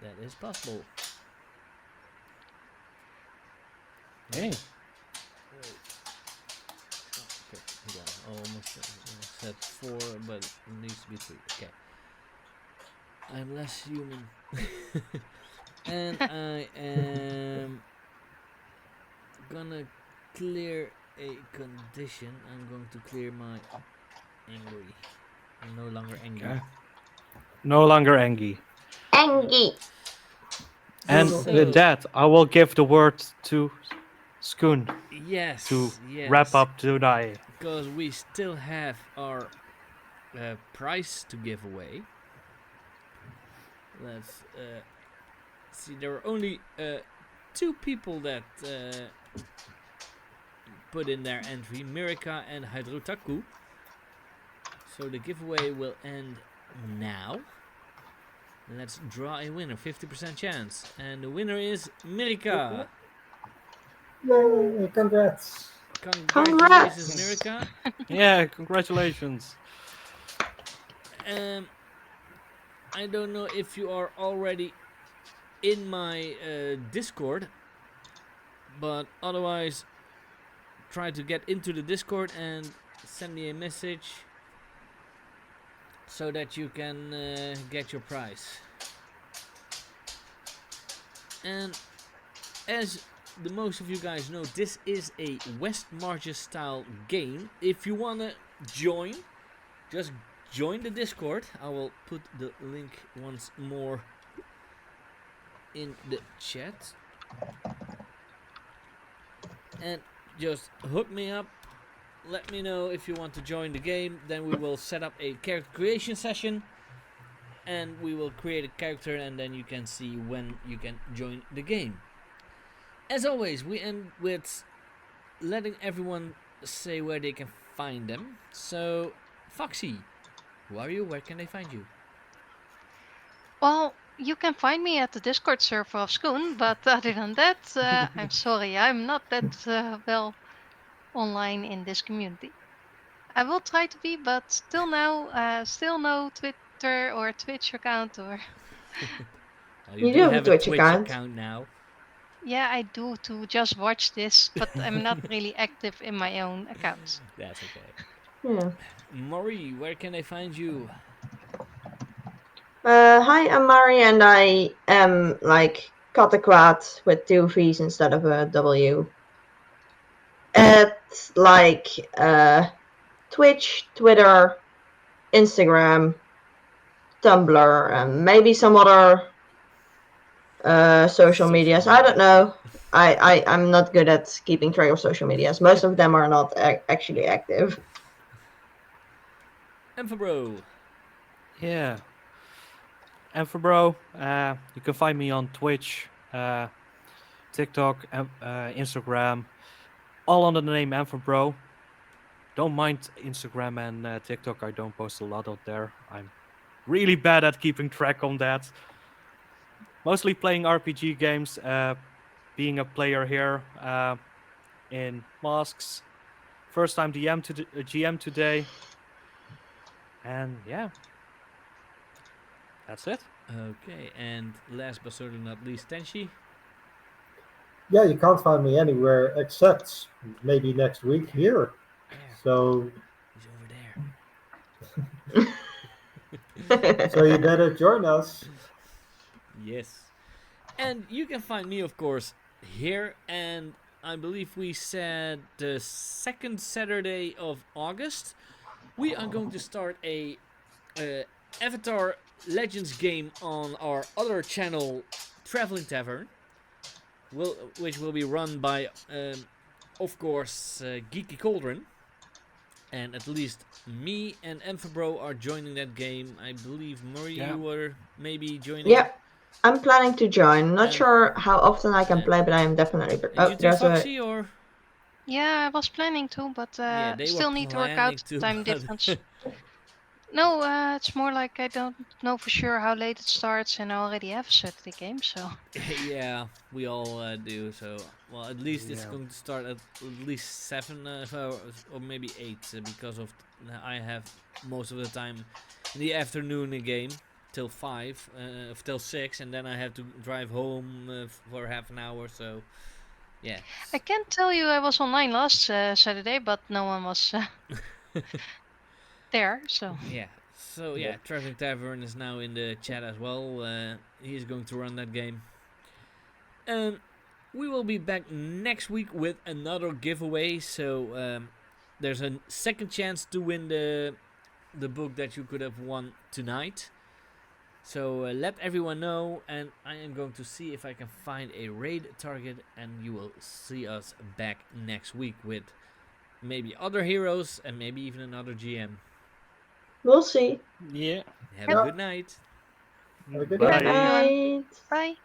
That is possible. Okay. Wait. Oh, okay, hold on. I almost said four, but it needs to be three. Okay. I'm less human. And I am gonna clear a condition. I'm going to clear my angry. I'm no longer angry. Okay. No longer Angie. Yep. Angie. And with So, that, I will give the word to Skoon to yes, wrap yes. up tonight. Because we still have our prize to give away. Let's see. There are only two people that put in their entry, Mirika and Hydrotaku. So the giveaway will end now. Let's draw a winner, 50% chance. And the winner is Mirika. Yay, congrats. Congratulations, Congrats. Mirika. Yeah, congratulations. Um, I don't know if you are already in my Discord, but otherwise, try to get into the Discord and send me a message so that you can get your prize. And as the most of you guys know, this is a West Marches style game. If you wanna join, just join the Discord. I will put the link once more in the chat. And just hook me up. Let me know if you want to join the game. Then we will set up a character creation session. And we will create a character, and then you can see when you can join the game. As always, we end with letting everyone say where they can find them. So, Foxy, who are you? Where can they find you? Well, you can find me at the Discord server of Schoon, but other than that, I'm sorry, I'm not that well online in this community. I will try to be, but still now, still no Twitter or Twitch account or. You You do do have a have a Twitch Twitch account. account now. Yeah, I do to just watch this, but I'm not really active in my own accounts. That's okay. Yeah. Maury, where can they find you? Hi, I'm Mari, and I am like Kattenkwaad with two V's instead of a W. At like Twitch, Twitter, Instagram, Tumblr, and maybe some other social medias. I don't know. I'm not good at keeping track of social medias. Most of them are not actually active. Emphabro. Yeah. Emphabro, you can find me on Twitch, TikTok, Instagram, all under the name Emphabro. Don't mind Instagram and TikTok. I don't post a lot out there. I'm really bad at keeping track on that. Mostly playing RPG games, being a player here in Masks. First time GM today. And yeah, that's it. Okay, and last but certainly not least, Tenshi. Yeah, you can't find me anywhere except maybe next week here. Where? So He's over so you there. better join us. Yes. And you can find me, of course, here. And I believe we said the second Saturday of August, we are going to start a uh, Avatar Legends game on our other channel, Traveling Tavern, which will be run by, of course, Geeky Cauldron. And at least me and Emphabro are joining that game. I believe Murray, Yeah. you were maybe joining. Yeah, I'm planning to join. Not And sure how often I can and, play, but I am definitely. and Oh, you too, there's a. Foxy, or Yeah, I was planning to, but yeah, they were still need to work out planning to, time but difference. No, it's more like I don't know for sure how late it starts, and I already have started the game, so. yeah, we all do. So well, at least it's Yeah. going to start at least 7 or maybe 8 because of I have most of the time in the afternoon a game till 5, till 6, and then I have to drive home for half an hour. So yeah. I can tell you I was online last Saturday, but no one was there, so. Yeah. So yeah, Traveling Tavern is now in the chat as well. He's going to run that game. And we will be back next week with another giveaway. So there's a second chance to win the book that you could have won tonight. So let everyone know, and I am going to see if I can find a raid target, and you will see us back next week with maybe other heroes and maybe even another GM. We'll see. Yeah. Have a Yeah. good night. Have a good Good Bye. night. Everyone, night. bye.